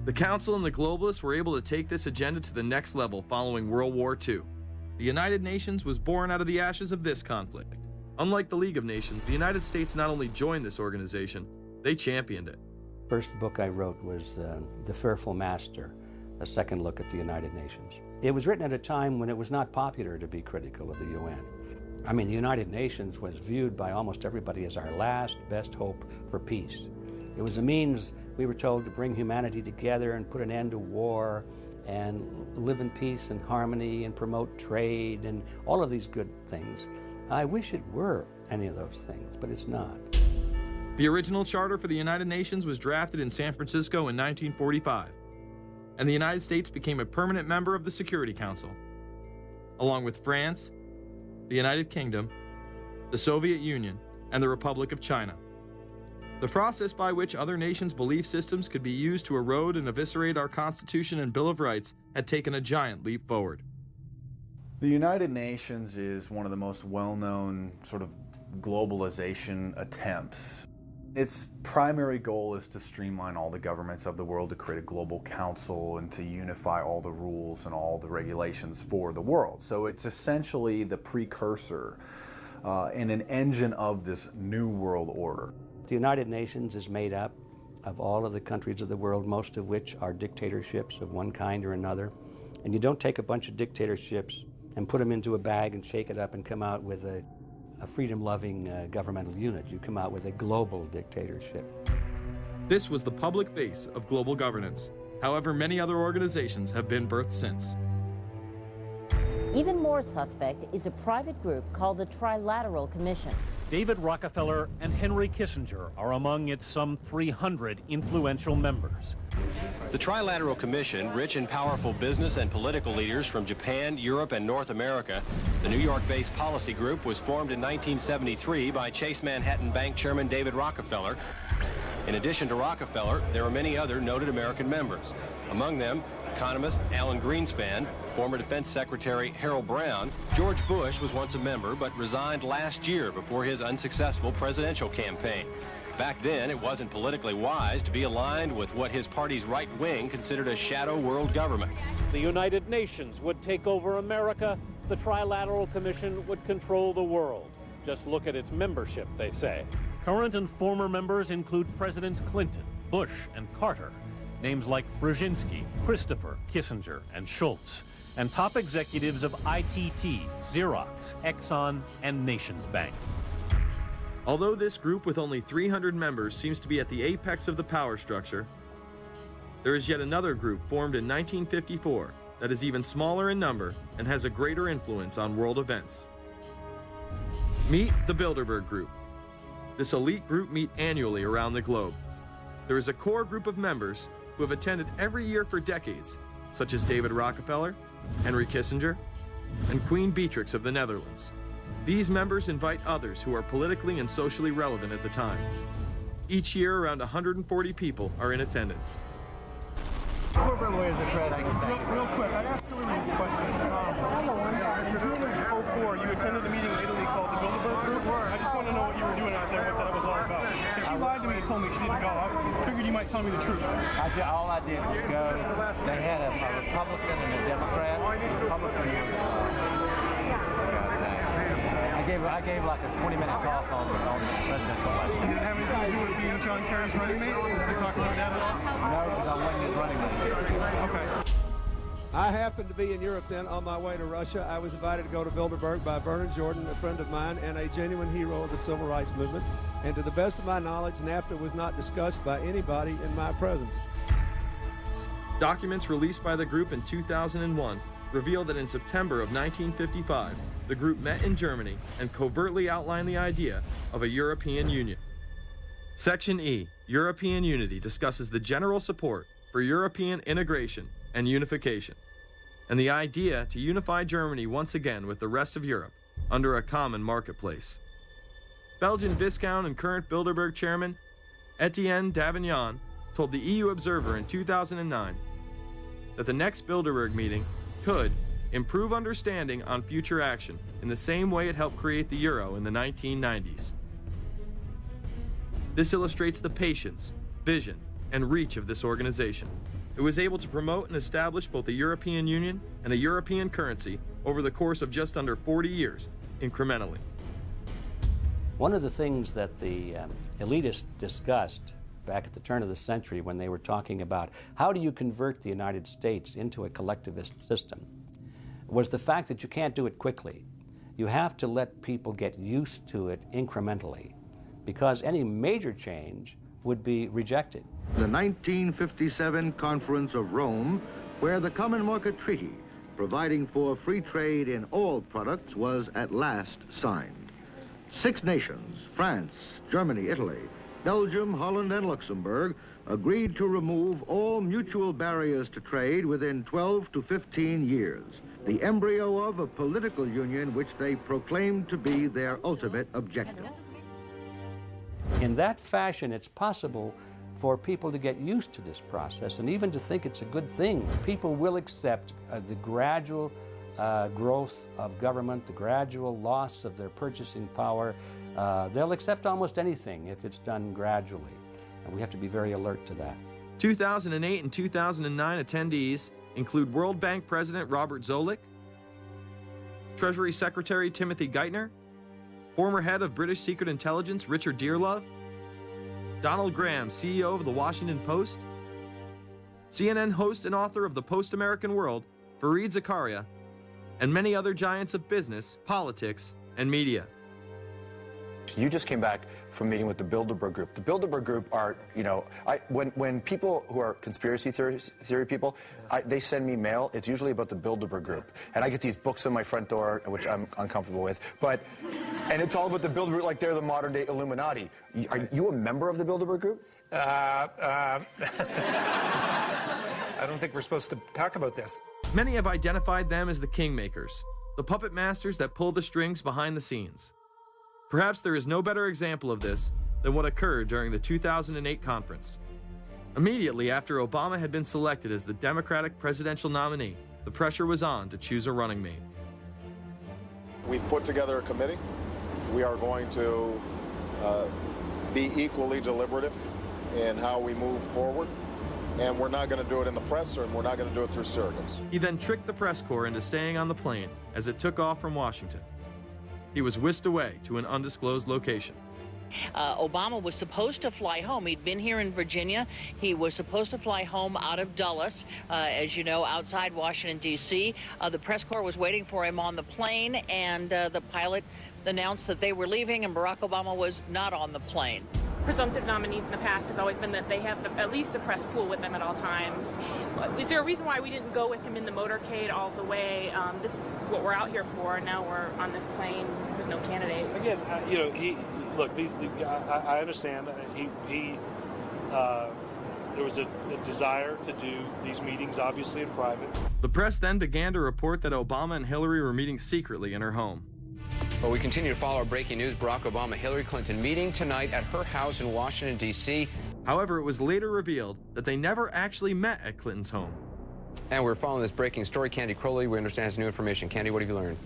The Council and the globalists were able to take this agenda to the next level following World War II. The United Nations was born out of the ashes of this conflict. Unlike the League of Nations, the United States not only joined this organization, they championed it. First book I wrote was The Fearful Master, a second look at the United Nations. It was written at a time when it was not popular to be critical of the UN. I mean, the United Nations was viewed by almost everybody as our last best hope for peace. It was a means, we were told, to bring humanity together and put an end to war and live in peace and harmony and promote trade and all of these good things. I wish it were any of those things, but it's not. The original charter for the United Nations was drafted in San Francisco in 1945, and the United States became a permanent member of the Security Council, along with France, the United Kingdom, the Soviet Union, and the Republic of China. The process by which other nations' belief systems could be used to erode and eviscerate our Constitution and Bill of Rights had taken a giant leap forward. The United Nations is one of the most well-known sort of globalization attempts. Its primary goal is to streamline all the governments of the world, to create a global council and to unify all the rules and all the regulations for the world. So it's essentially the precursor and an engine of this new world order. The United Nations is made up of all of the countries of the world, most of which are dictatorships of one kind or another. And you don't take a bunch of dictatorships and put them into a bag and shake it up and come out with a freedom-loving governmental unit. You come out with a global dictatorship. This was the public face of global governance. However, many other organizations have been birthed since. Even more suspect is a private group called the Trilateral Commission. David Rockefeller and Henry Kissinger are among its some 300 influential members. The Trilateral Commission, rich and powerful business and political leaders from Japan, Europe, and North America. The New York-based policy group was formed in 1973 by Chase Manhattan Bank Chairman David Rockefeller. In addition to Rockefeller, there are many other noted American members. Among them, economist Alan Greenspan, former Defense Secretary Harold Brown. George Bush was once a member, but resigned last year before his unsuccessful presidential campaign. Back then, it wasn't politically wise to be aligned with what his party's right wing considered a shadow world government. The United Nations would take over America. The Trilateral Commission would control the world. Just look at its membership, they say. Current and former members include Presidents Clinton, Bush, and Carter. Names like Brzezinski, Christopher, Kissinger, and Schultz. And top executives of ITT, Xerox, Exxon, and Nations Bank. Although this group with only 300 members seems to be at the apex of the power structure, there is yet another group formed in 1954 that is even smaller in number and has a greater influence on world events. Meet the Bilderberg Group. This elite group meet annually around the globe. There is a core group of members who have attended every year for decades, such as David Rockefeller, Henry Kissinger, and Queen Beatrix of the Netherlands. These members invite others who are politically and socially relevant at the time. Each year, around 140 people are in attendance. Real quick, I asked you this question. In 2004, you attended a meeting in Italy called the Bilderberg Group. I just want to know what you were doing out there, what that was all about. Because she lied to me and told me she didn't go. I figured you might tell me the truth. All I did was go. They had a Republican and a Democrat. I gave like a 20-minute talk on the presidential election. And did it have anything to do with being John Kerry's running mate? Did you talk about that at all? No, because I wasn't his running mate. Okay. I happened to be in Europe then on my way to Russia. I was invited to go to Bilderberg by Vernon Jordan, a friend of mine and a genuine hero of the civil rights movement. And to the best of my knowledge, NAFTA was not discussed by anybody in my presence. Documents released by the group in 2001 reveal that in September of 1955, the group met in Germany and covertly outlined the idea of a European Union. Section E, European Unity, discusses the general support for European integration and unification, and the idea to unify Germany once again with the rest of Europe under a common marketplace. Belgian Viscount and current Bilderberg chairman Etienne Davignon told the EU Observer in 2009 that the next Bilderberg meeting could improve understanding on future action in the same way it helped create the euro in the 1990s. This illustrates the patience, vision, and reach of this organization. It was able to promote and establish both a European Union and a European currency over the course of just under 40 years, incrementally. One of the things that the elitists discussed back at the turn of the century when they were talking about how do you convert the United States into a collectivist system was the fact that you can't do it quickly. You have to let people get used to it incrementally, because any major change would be rejected. The 1957 Conference of Rome, where the Common Market Treaty, providing for free trade in all products, was at last signed. 6 nations, France, Germany, Italy, Belgium, Holland, and Luxembourg, agreed to remove all mutual barriers to trade within 12 to 15 years, the embryo of a political union which they proclaimed to be their ultimate objective. In that fashion, it's possible for people to get used to this process and even to think it's a good thing. People will accept the gradual growth of government, the gradual loss of their purchasing power. They'll accept almost anything if it's done gradually, and we have to be very alert to that. 2008 and 2009 attendees include World Bank President Robert Zoellick, Treasury Secretary Timothy Geithner, former head of British Secret Intelligence Richard Dearlove, Donald Graham, CEO of the Washington Post, CNN host and author of The Post-American World, Fareed Zakaria, and many other giants of business, politics, and media. You just came back from meeting with the Bilderberg Group. The Bilderberg Group are, you know, when people who are conspiracy theory people, they send me mail, it's usually about the Bilderberg Group. And I get these books on my front door, which I'm uncomfortable with, and it's all about the Bilderberg, like they're the modern day Illuminati. Are you a member of the Bilderberg Group? I don't think we're supposed to talk about this. Many have identified them as the kingmakers, the puppet masters that pull the strings behind the scenes. Perhaps there is no better example of this than what occurred during the 2008 conference. Immediately after Obama had been selected as the Democratic presidential nominee, the pressure was on to choose a running mate. We've put together a committee. We are going to be equally deliberative in how we move forward. And we're not going to do it in the presser, and we're not going to do it through surrogates. He then tricked the press corps into staying on the plane as it took off from Washington. He was whisked away to an undisclosed location. Obama was supposed to fly home. He'd been here in Virginia. He was supposed to fly home out of Dulles, as you know, outside Washington, D.C. The press corps was waiting for him on the plane, and the pilot announced that they were leaving, and Barack Obama was not on the plane. Presumptive nominees in the past has always been that they have at least a press pool with them at all times. Is there a reason why we didn't go with him in the motorcade all the way? This is what we're out here for, and now we're on this plane with no candidate. Again, you know, look, I understand. There was a desire to do these meetings, obviously, in private. The press then began to report that Obama and Hillary were meeting secretly in her home. Well, we continue to follow our breaking news. Barack Obama, Hillary Clinton meeting tonight at her house in Washington, D.C. However, it was later revealed that they never actually met at Clinton's home. And we're following this breaking story. Candy Crowley, we understand, has new information. Candy, what have you learned?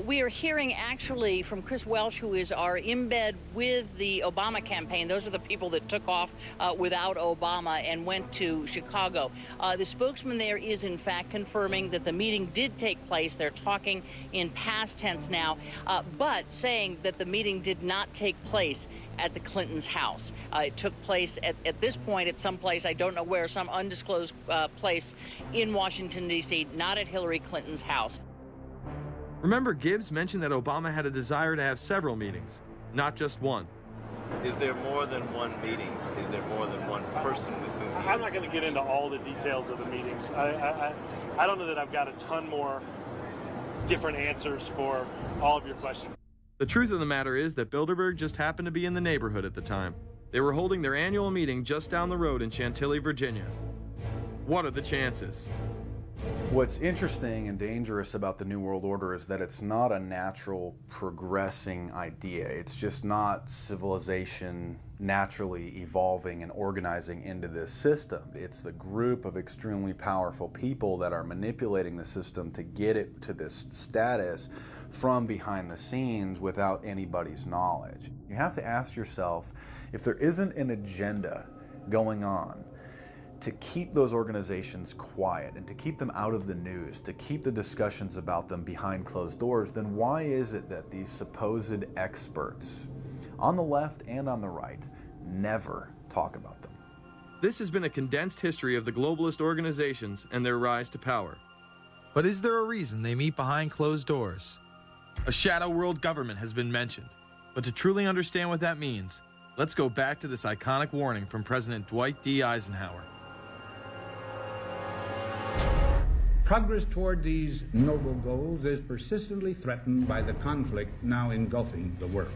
We are hearing actually from Chris Welsh, who is our embed with the Obama campaign. Those are the people that took off without Obama and went to Chicago. The spokesman there is in fact confirming that the meeting did take place. They're talking in past tense now, but saying that the meeting did not take place at the Clintons' house. It took place at this point at some place, I don't know where, some undisclosed place in Washington, D.C., not at Hillary Clinton's house. Remember, Gibbs mentioned that Obama had a desire to have several meetings, not just one. Is there more than one meeting? Is there more than one person with whom you... I'm not going to get into all the details of the meetings. I don't know that I've got a ton more different answers for all of your questions. The truth of the matter is that Bilderberg just happened to be in the neighborhood at the time. They were holding their annual meeting just down the road in Chantilly, Virginia. What are the chances? What's interesting and dangerous about the New World Order is that it's not a natural progressing idea. It's just not civilization naturally evolving and organizing into this system. It's the group of extremely powerful people that are manipulating the system to get it to this status from behind the scenes without anybody's knowledge. You have to ask yourself, if there isn't an agenda going on to keep those organizations quiet and to keep them out of the news, to keep the discussions about them behind closed doors, then why is it that these supposed experts on the left and on the right never talk about them? This has been a condensed history of the globalist organizations and their rise to power. But is there a reason they meet behind closed doors? A shadow world government has been mentioned, but to truly understand what that means, let's go back to this iconic warning from President Dwight D. Eisenhower. Progress toward these noble goals is persistently threatened by the conflict now engulfing the world.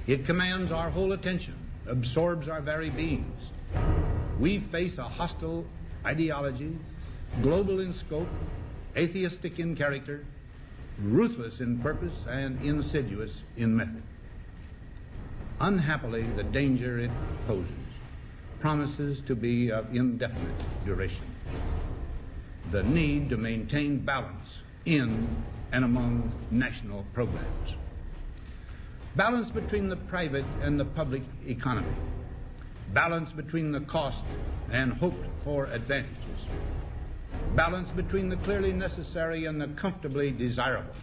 It commands our whole attention, absorbs our very beings. We face a hostile ideology, global in scope, atheistic in character, ruthless in purpose, and insidious in method. Unhappily, the danger it poses promises to be of indefinite duration. The need to maintain balance in and among national programs. Balance between the private and the public economy. Balance between the cost and hoped for advantages. Balance between the clearly necessary and the comfortably desirable.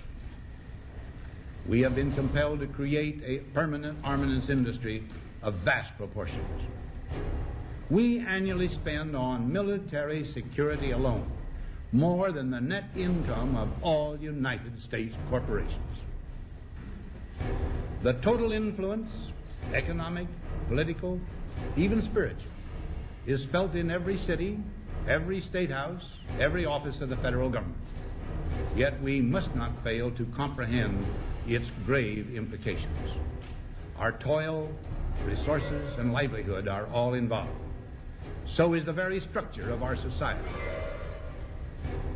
We have been compelled to create a permanent armaments industry of vast proportions. We annually spend on military security alone more than the net income of all United States corporations. The total influence, economic, political, even spiritual, is felt in every city, every state house, every office of the federal government. Yet we must not fail to comprehend its grave implications. Our toil, resources, and livelihood are all involved. So is the very structure of our society.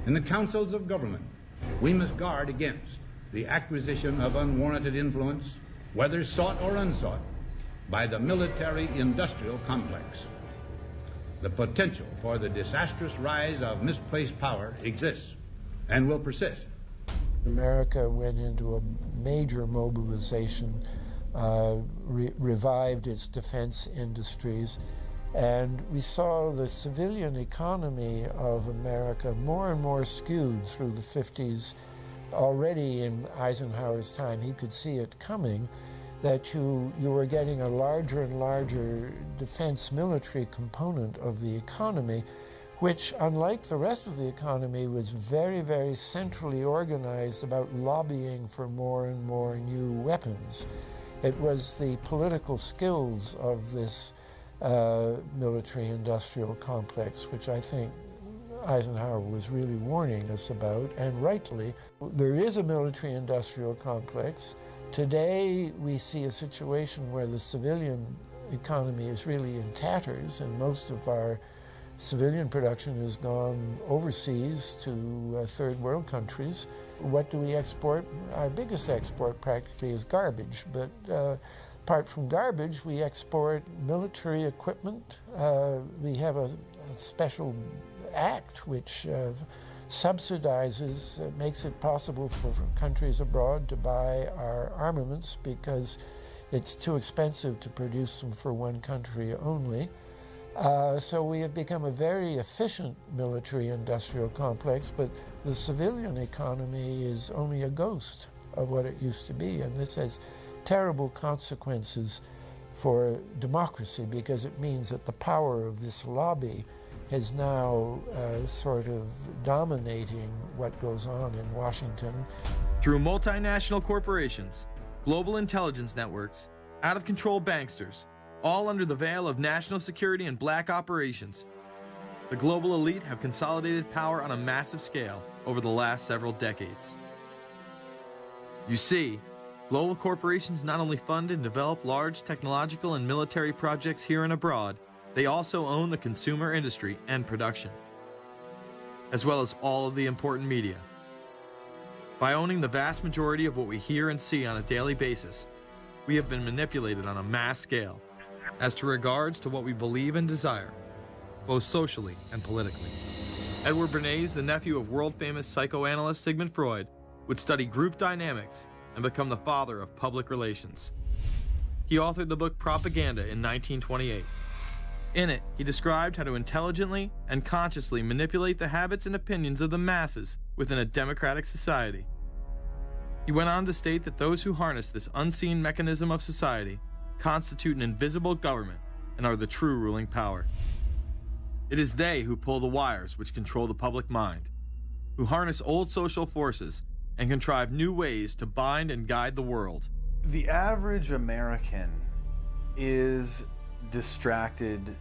In the councils of government, we must guard against the acquisition of unwarranted influence, whether sought or unsought, by the military-industrial complex. The potential for the disastrous rise of misplaced power exists and will persist. America went into a major mobilization, revived its defense industries, and we saw the civilian economy of America more and more skewed through the 50s. Already in Eisenhower's time, he could see it coming, that you were getting a larger and larger defense military component of the economy, which, unlike the rest of the economy, was very, very centrally organized about lobbying for more and more new weapons. It was the political skills of this military-industrial complex, which I think Eisenhower was really warning us about, and rightly. There is a military-industrial complex. Today, we see a situation where the civilian economy is really in tatters, and most of our civilian production has gone overseas to third world countries. What do we export? Our biggest export practically is garbage, but apart from garbage, we export military equipment. We have a special act which subsidizes, makes it possible for countries abroad to buy our armaments because it's too expensive to produce them for one country only. So we have become a very efficient military-industrial complex, but the civilian economy is only a ghost of what it used to be, and this has terrible consequences for democracy because it means that the power of this lobby is now sort of dominating what goes on in Washington. Through multinational corporations, global intelligence networks, out-of-control banksters, all under the veil of national security and black operations, the global elite have consolidated power on a massive scale over the last several decades. You see, global corporations not only fund and develop large technological and military projects here and abroad, they also own the consumer industry and production, as well as all of the important media. By owning the vast majority of what we hear and see on a daily basis, we have been manipulated on a mass scale as to regards to what we believe and desire, both socially and politically. Edward Bernays, the nephew of world-famous psychoanalyst Sigmund Freud, would study group dynamics and become the father of public relations. He authored the book Propaganda in 1928. In it, he described how to intelligently and consciously manipulate the habits and opinions of the masses within a democratic society. He went on to state that those who harness this unseen mechanism of society constitute an invisible government and are the true ruling power. It is they who pull the wires which control the public mind, who harness old social forces and contrive new ways to bind and guide the world. The average American is distracted,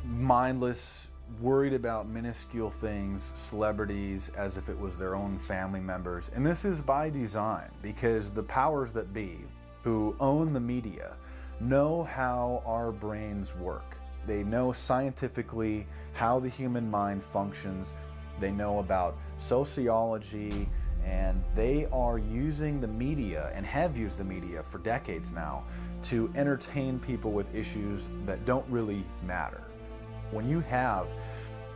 mindless, worried about minuscule things, celebrities, as if it was their own family members. And this is by design, because the powers that be, who own the media, know how our brains work. They know scientifically how the human mind functions. They know about sociology, and they are using the media, and have used the media for decades now, to entertain people with issues that don't really matter. When you have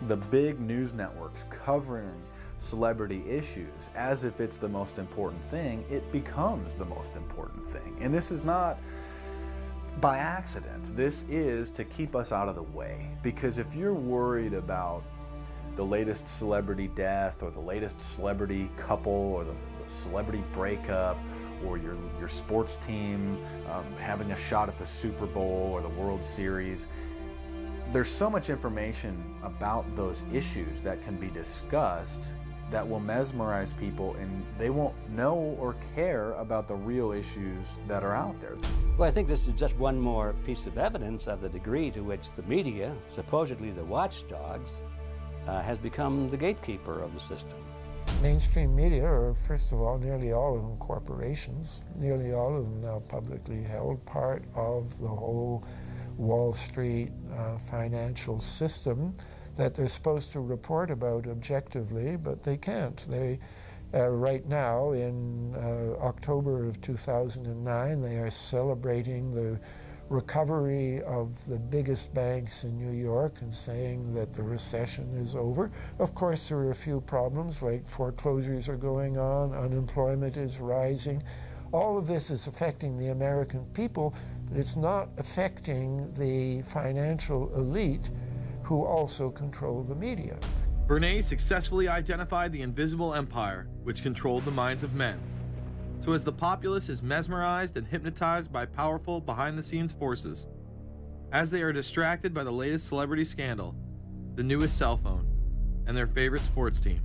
the big news networks covering celebrity issues as if it's the most important thing, it becomes the most important thing. And this is not by accident. This is to keep us out of the way. Because if you're worried about the latest celebrity death, or the latest celebrity couple, or the celebrity breakup, or your sports team having a shot at the Super Bowl or the World Series, there's so much information about those issues that can be discussed that will mesmerize people, and they won't know or care about the real issues that are out there. Well, I think this is just one more piece of evidence of the degree to which the media, supposedly the watchdogs, has become the gatekeeper of the system. Mainstream media are, first of all, nearly all of them corporations, nearly all of them now publicly held, part of the whole Wall Street financial system that they're supposed to report about objectively, but they can't. They, right now, in October of 2009, they are celebrating the recovery of the biggest banks in New York and saying that the recession is over. Of course, there are a few problems, like foreclosures are going on, unemployment is rising. All of this is affecting the American people, but it's not affecting the financial elite who also control the media. Bernays successfully identified the invisible empire which controlled the minds of men. So as the populace is mesmerized and hypnotized by powerful behind-the-scenes forces, as they are distracted by the latest celebrity scandal, the newest cell phone, and their favorite sports team,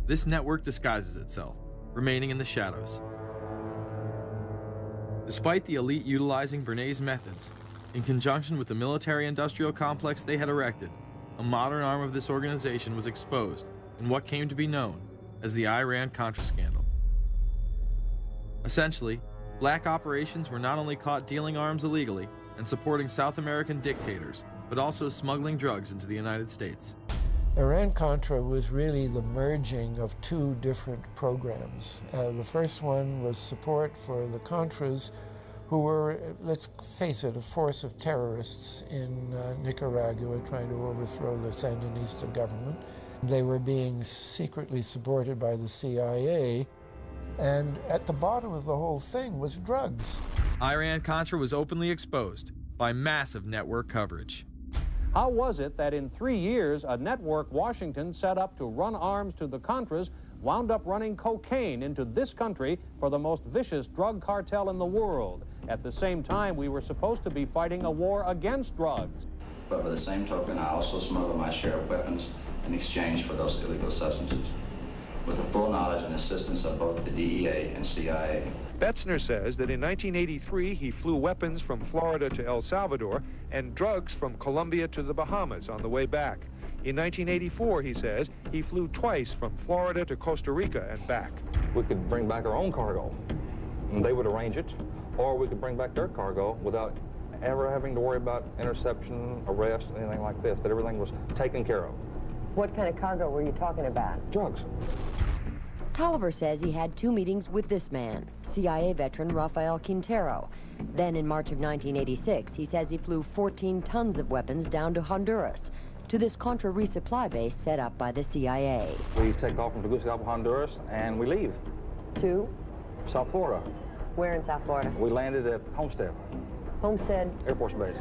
this network disguises itself, remaining in the shadows. Despite the elite utilizing Bernays' methods, in conjunction with the military-industrial complex they had erected, a modern arm of this organization was exposed in what came to be known as the Iran-Contra scandal. Essentially, black operations were not only caught dealing arms illegally and supporting South American dictators, but also smuggling drugs into the United States. Iran-Contra was really the merging of two different programs. The first one was support for the Contras, who were, let's face it, a force of terrorists in Nicaragua trying to overthrow the Sandinista government. They were being secretly supported by the CIA, and at the bottom of the whole thing was drugs. Iran-Contra was openly exposed by massive network coverage. How was it that in 3 years, a network Washington set up to run arms to the Contras wound up running cocaine into this country for the most vicious drug cartel in the world? At the same time, we were supposed to be fighting a war against drugs. But by the same token, I also smuggled my share of weapons in exchange for those illegal substances, with the full knowledge and assistance of both the DEA and CIA. Betzner says that in 1983, he flew weapons from Florida to El Salvador and drugs from Colombia to the Bahamas on the way back. In 1984, he says, he flew twice from Florida to Costa Rica and back. We could bring back our own cargo, and they would arrange it, or we could bring back their cargo without ever having to worry about interception, arrest, anything like this, that everything was taken care of. What kind of cargo were you talking about? Drugs. Tolliver says he had 2 meetings with this man, CIA veteran Rafael Quintero. Then in March of 1986, he says he flew 14 tons of weapons down to Honduras, to this Contra resupply base set up by the CIA. We take off from Tegucigalpa, Honduras, and we leave. To? South Florida. Where in South Florida? We landed at Homestead. Homestead? Air Force Base.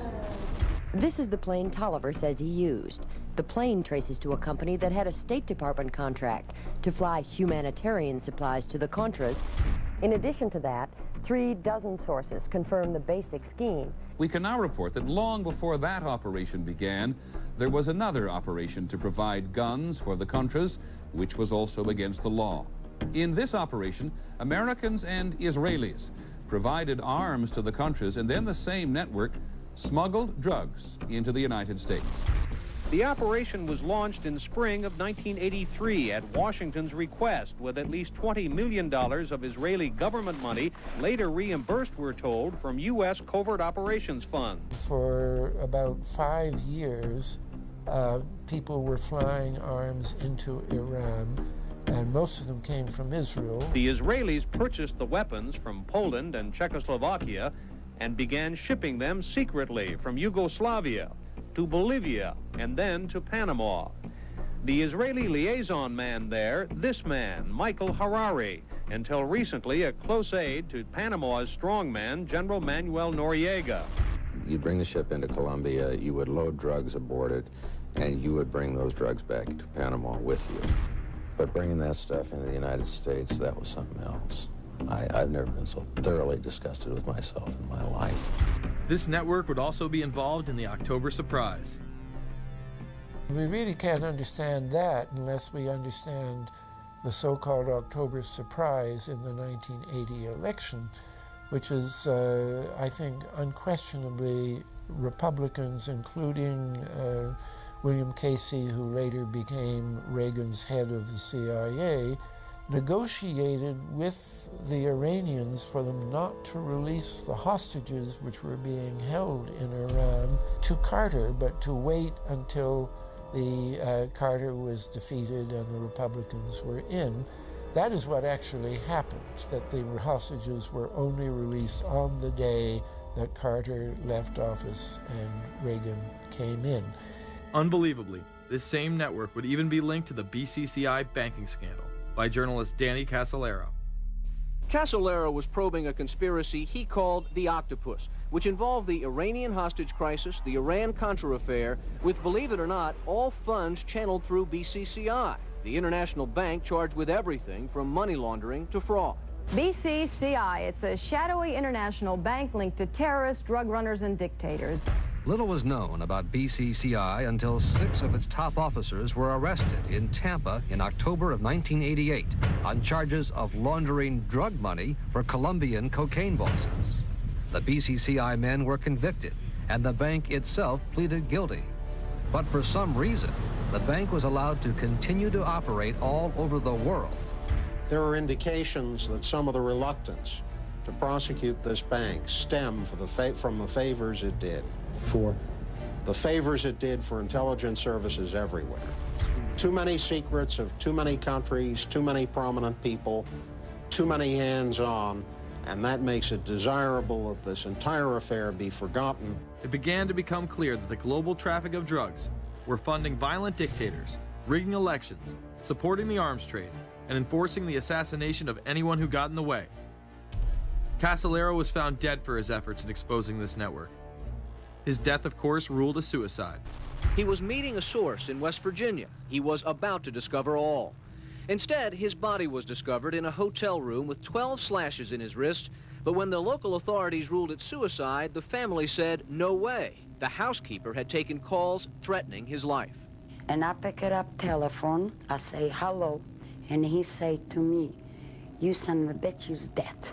This is the plane Tolliver says he used. The plane traces to a company that had a State Department contract to fly humanitarian supplies to the Contras. In addition to that, 3 dozen sources confirm the basic scheme. We can now report that long before that operation began, there was another operation to provide guns for the Contras, which was also against the law. In this operation, Americans and Israelis provided arms to the Contras, and then the same network smuggled drugs into the United States. The operation was launched in spring of 1983 at Washington's request, with at least $20 million of Israeli government money later reimbursed, we're told, from U.S. covert operations funds. For about 5 years, people were flying arms into Iran, and most of them came from Israel. The Israelis purchased the weapons from Poland and Czechoslovakia and began shipping them secretly from Yugoslavia to Bolivia, and then to Panama. The Israeli liaison man there, this man, Michael Harari, until recently a close aide to Panama's strongman, General Manuel Noriega. You'd bring the ship into Colombia, you would load drugs aboard it, and you would bring those drugs back to Panama with you. But bringing that stuff into the United States, that was something else. I've never been so thoroughly disgusted with myself in my life. This network would also be involved in the October surprise. We really can't understand that unless we understand the so-called October surprise in the 1980 election, which is, I think, unquestionably Republicans, including William Casey, who later became Reagan's head of the CIA, negotiated with the Iranians for them not to release the hostages which were being held in Iran to Carter, but to wait until the Carter was defeated and the Republicans were in. That is what actually happened, that the hostages were only released on the day that Carter left office and Reagan came in. Unbelievably, this same network would even be linked to the BCCI banking scandal by journalist Danny Casolaro. Casolaro was probing a conspiracy he called the Octopus, which involved the Iranian hostage crisis, the Iran-Contra affair, with, believe it or not, all funds channeled through BCCI, the international bank charged with everything from money laundering to fraud. BCCI, it's a shadowy international bank linked to terrorists, drug runners, and dictators. Little was known about BCCI until 6 of its top officers were arrested in Tampa in October of 1988 on charges of laundering drug money for Colombian cocaine bosses. The BCCI men were convicted, and the bank itself pleaded guilty. But for some reason, the bank was allowed to continue to operate all over the world. There are indications that some of the reluctance to prosecute this bank stem from the favors it did. For? The favors it did for intelligence services everywhere. Too many secrets of too many countries, too many prominent people, too many hands-on, and that makes it desirable that this entire affair be forgotten. It began to become clear that the global traffic of drugs were funding violent dictators, rigging elections, supporting the arms trade, and enforcing the assassination of anyone who got in the way. Casolaro was found dead for his efforts in exposing this network. His death, of course, ruled a suicide. He was meeting a source in West Virginia. He was about to discover all. Instead, his body was discovered in a hotel room with 12 slashes in his wrist, but when the local authorities ruled it suicide, the family said, no way. The housekeeper had taken calls threatening his life. And I pick it up telephone, I say hello, and he say to me, you son of a bitch, you's dead.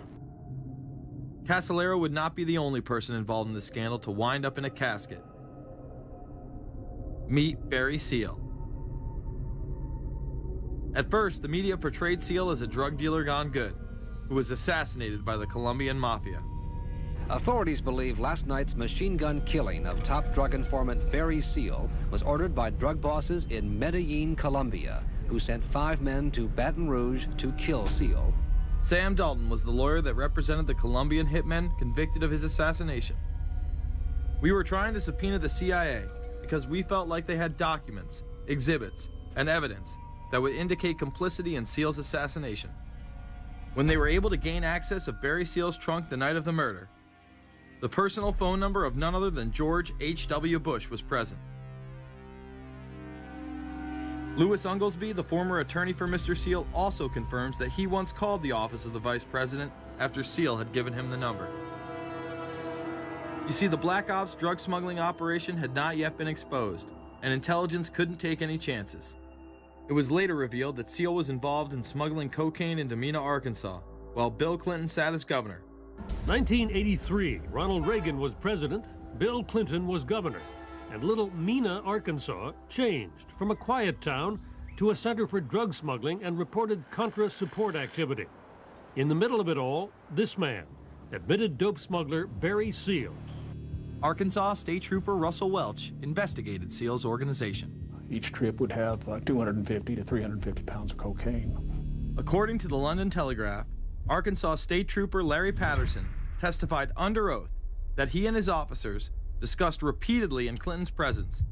Casolaro would not be the only person involved in the scandal to wind up in a casket. Meet Barry Seal. At first, the media portrayed Seal as a drug dealer gone good, who was assassinated by the Colombian mafia. Authorities believe last night's machine gun killing of top drug informant Barry Seal was ordered by drug bosses in Medellin, Colombia, who sent 5 men to Baton Rouge to kill Seal. Sam Dalton was the lawyer that represented the Colombian hitmen convicted of his assassination. We were trying to subpoena the CIA because we felt like they had documents, exhibits, and evidence that would indicate complicity in Seal's assassination. When they were able to gain access of Barry Seal's trunk the night of the murder, the personal phone number of none other than George H.W. Bush was present. Louis Unglesby, the former attorney for Mr. Seal, also confirms that he once called the office of the vice president after Seal had given him the number. You see, the Black Ops drug smuggling operation had not yet been exposed, and intelligence couldn't take any chances. It was later revealed that Seal was involved in smuggling cocaine into Mena, Arkansas, while Bill Clinton sat as governor. 1983, Ronald Reagan was president, Bill Clinton was governor. And little Mena, Arkansas, changed from a quiet town to a center for drug smuggling and reported Contra support activity. In the middle of it all, this man, admitted dope smuggler Barry Seal. Arkansas State Trooper Russell Welch investigated Seal's organization. Each trip would have 250 to 350 pounds of cocaine. According to the London Telegraph, Arkansas State Trooper Larry Patterson testified under oath that he and his officers discussed repeatedly in Clinton's presence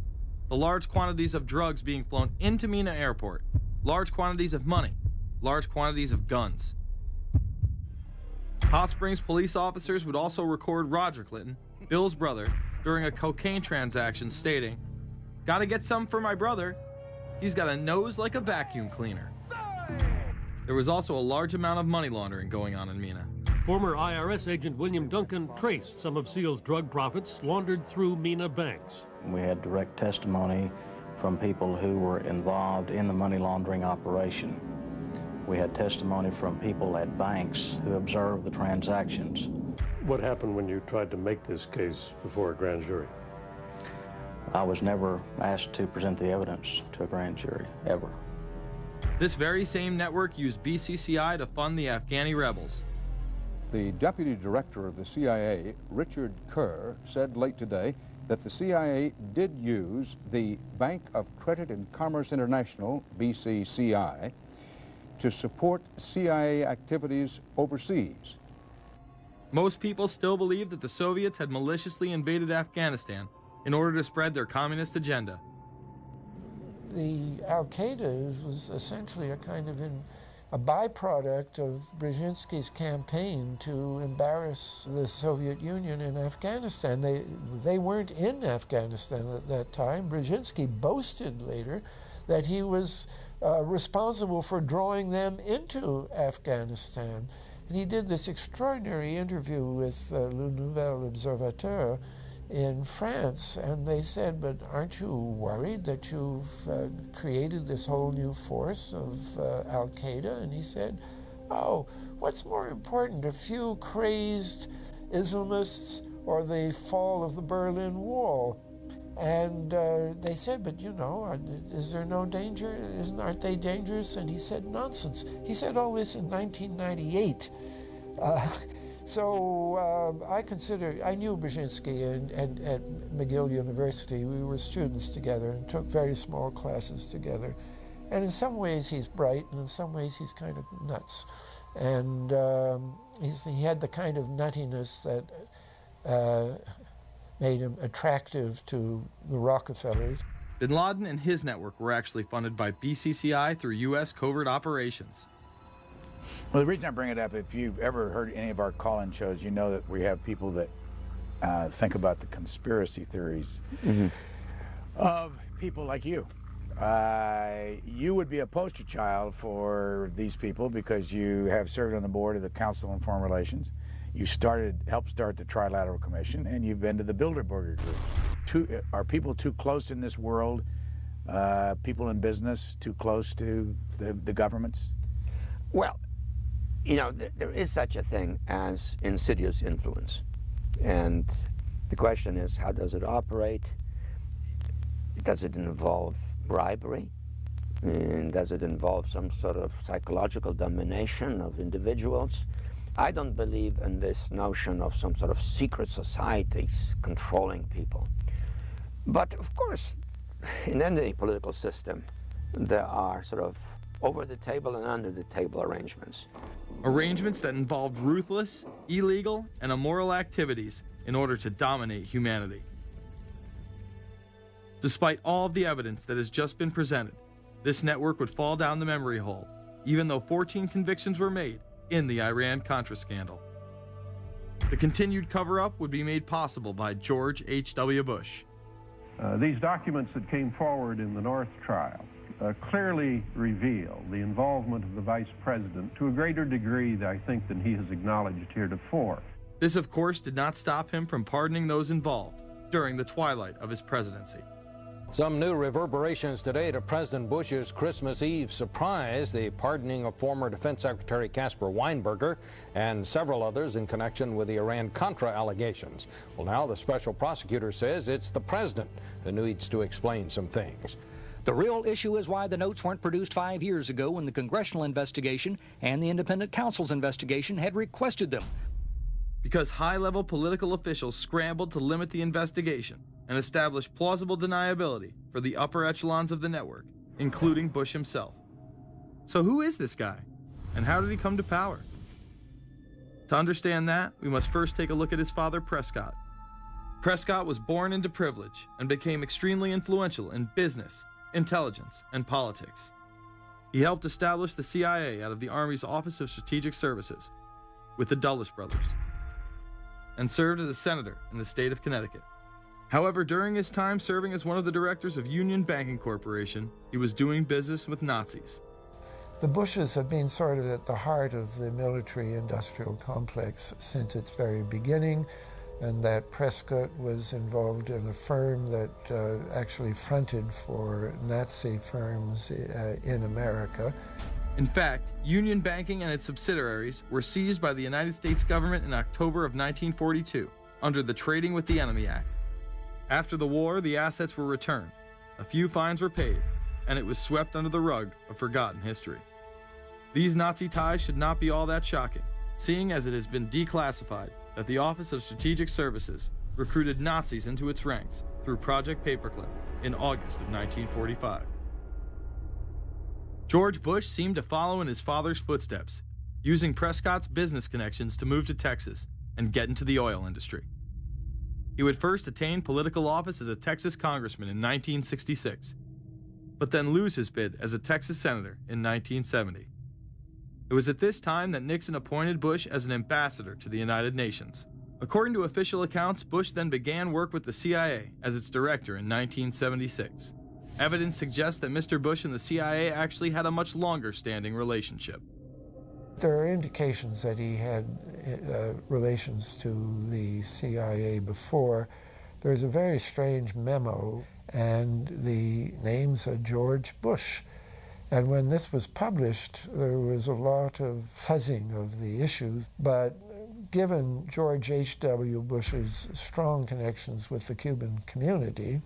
the large quantities of drugs being flown into Mena Airport, large quantities of money, large quantities of guns. Hot Springs police officers would also record Roger Clinton, Bill's brother, during a cocaine transaction stating, "Gotta get some for my brother. He's got a nose like a vacuum cleaner." There was also a large amount of money laundering going on in Mena. Former IRS agent William Duncan traced some of Seal's drug profits laundered through Mena banks. We had direct testimony from people who were involved in the money laundering operation. We had testimony from people at banks who observed the transactions. What happened when you tried to make this case before a grand jury? I was never asked to present the evidence to a grand jury, ever. This very same network used BCCI to fund the Afghani rebels. The deputy director of the CIA, Richard Kerr, said late today that the CIA did use the Bank of Credit and Commerce International, BCCI, to support CIA activities overseas. Most people still believe that the Soviets had maliciously invaded Afghanistan in order to spread their communist agenda. The Al-Qaeda was essentially a kind of a byproduct of Brzezinski's campaign to embarrass the Soviet Union in Afghanistan. They weren't in Afghanistan at that time. Brzezinski boasted later that he was responsible for drawing them into Afghanistan. And he did this extraordinary interview with Le Nouvel Observateur in France, and they said, but aren't you worried that you've created this whole new force of Al-Qaeda? And he said, oh, what's more important, a few crazed Islamists or the fall of the Berlin Wall? And they said, but you know, is there no danger? Aren't they dangerous? And he said, nonsense. He said all this in 1998. So I knew Brzezinski at McGill University. We were students together and took very small classes together. And in some ways he's bright, and in some ways he's kind of nuts. And he had the kind of nuttiness that made him attractive to the Rockefellers. Bin Laden and his network were actually funded by BCCI through U.S. covert operations. Well, the reason I bring it up, if you've ever heard any of our call-in shows, you know that we have people that think about the conspiracy theories of people like you. You would be a poster child for these people because you have served on the board of the Council on Foreign Relations. You helped start the Trilateral Commission, and you've been to the Bilderberger groups. Are people too close in this world, people in business, too close to the governments? Well, you know, there is such a thing as insidious influence. And the question is, how does it operate? Does it involve bribery? And does it involve some sort of psychological domination of individuals? I don't believe in this notion of some sort of secret societies controlling people. But of course, in any political system, there are sort of over-the-table and under-the-table arrangements. Arrangements that involved ruthless, illegal, and immoral activities in order to dominate humanity. Despite all of the evidence that has just been presented, this network would fall down the memory hole, even though 14 convictions were made in the Iran-Contra scandal. The continued cover-up would be made possible by George H.W. Bush. These documents that came forward in the North trial clearly reveal the involvement of the Vice President to a greater degree, I think, than he has acknowledged heretofore. This, of course, did not stop him from pardoning those involved during the twilight of his presidency. Some new reverberations today to President Bush's Christmas Eve surprise, the pardoning of former Defense Secretary Caspar Weinberger and several others in connection with the Iran-Contra allegations. Well, now the special prosecutor says it's the president who needs to explain some things. The real issue is why the notes weren't produced 5 years ago when the congressional investigation and the independent counsel's investigation had requested them. Because high-level political officials scrambled to limit the investigation and establish plausible deniability for the upper echelons of the network, including Bush himself. So who is this guy, and how did he come to power? To understand that, we must first take a look at his father, Prescott. Prescott was born into privilege and became extremely influential in business, intelligence, and politics. He helped establish the CIA out of the Army's Office of Strategic Services with the Dulles brothers, and served as a senator in the state of Connecticut. However, during his time serving as one of the directors of Union Banking Corporation, he was doing business with Nazis. The Bushes have been sort of at the heart of the military-industrial complex since its very beginning, and that Prescott was involved in a firm that actually fronted for Nazi firms in America. In fact, Union Banking and its subsidiaries were seized by the United States government in October of 1942 under the Trading with the Enemy Act. After the war, the assets were returned, a few fines were paid, and it was swept under the rug of forgotten history. These Nazi ties should not be all that shocking, seeing as it has been declassified that the Office of Strategic Services recruited Nazis into its ranks through Project Paperclip in August of 1945. George Bush seemed to follow in his father's footsteps, using Prescott's business connections to move to Texas and get into the oil industry. He would first attain political office as a Texas congressman in 1966, but then lose his bid as a Texas senator in 1970. It was at this time that Nixon appointed Bush as an ambassador to the United Nations. According to official accounts, Bush then began work with the CIA as its director in 1976. Evidence suggests that Mr. Bush and the CIA actually had a much longer-standing relationship. There are indications that he had relations to the CIA before. There's a very strange memo, and the name's George Bush. And when this was published, there was a lot of fuzzing of the issues, but given George H.W. Bush's strong connections with the Cuban community,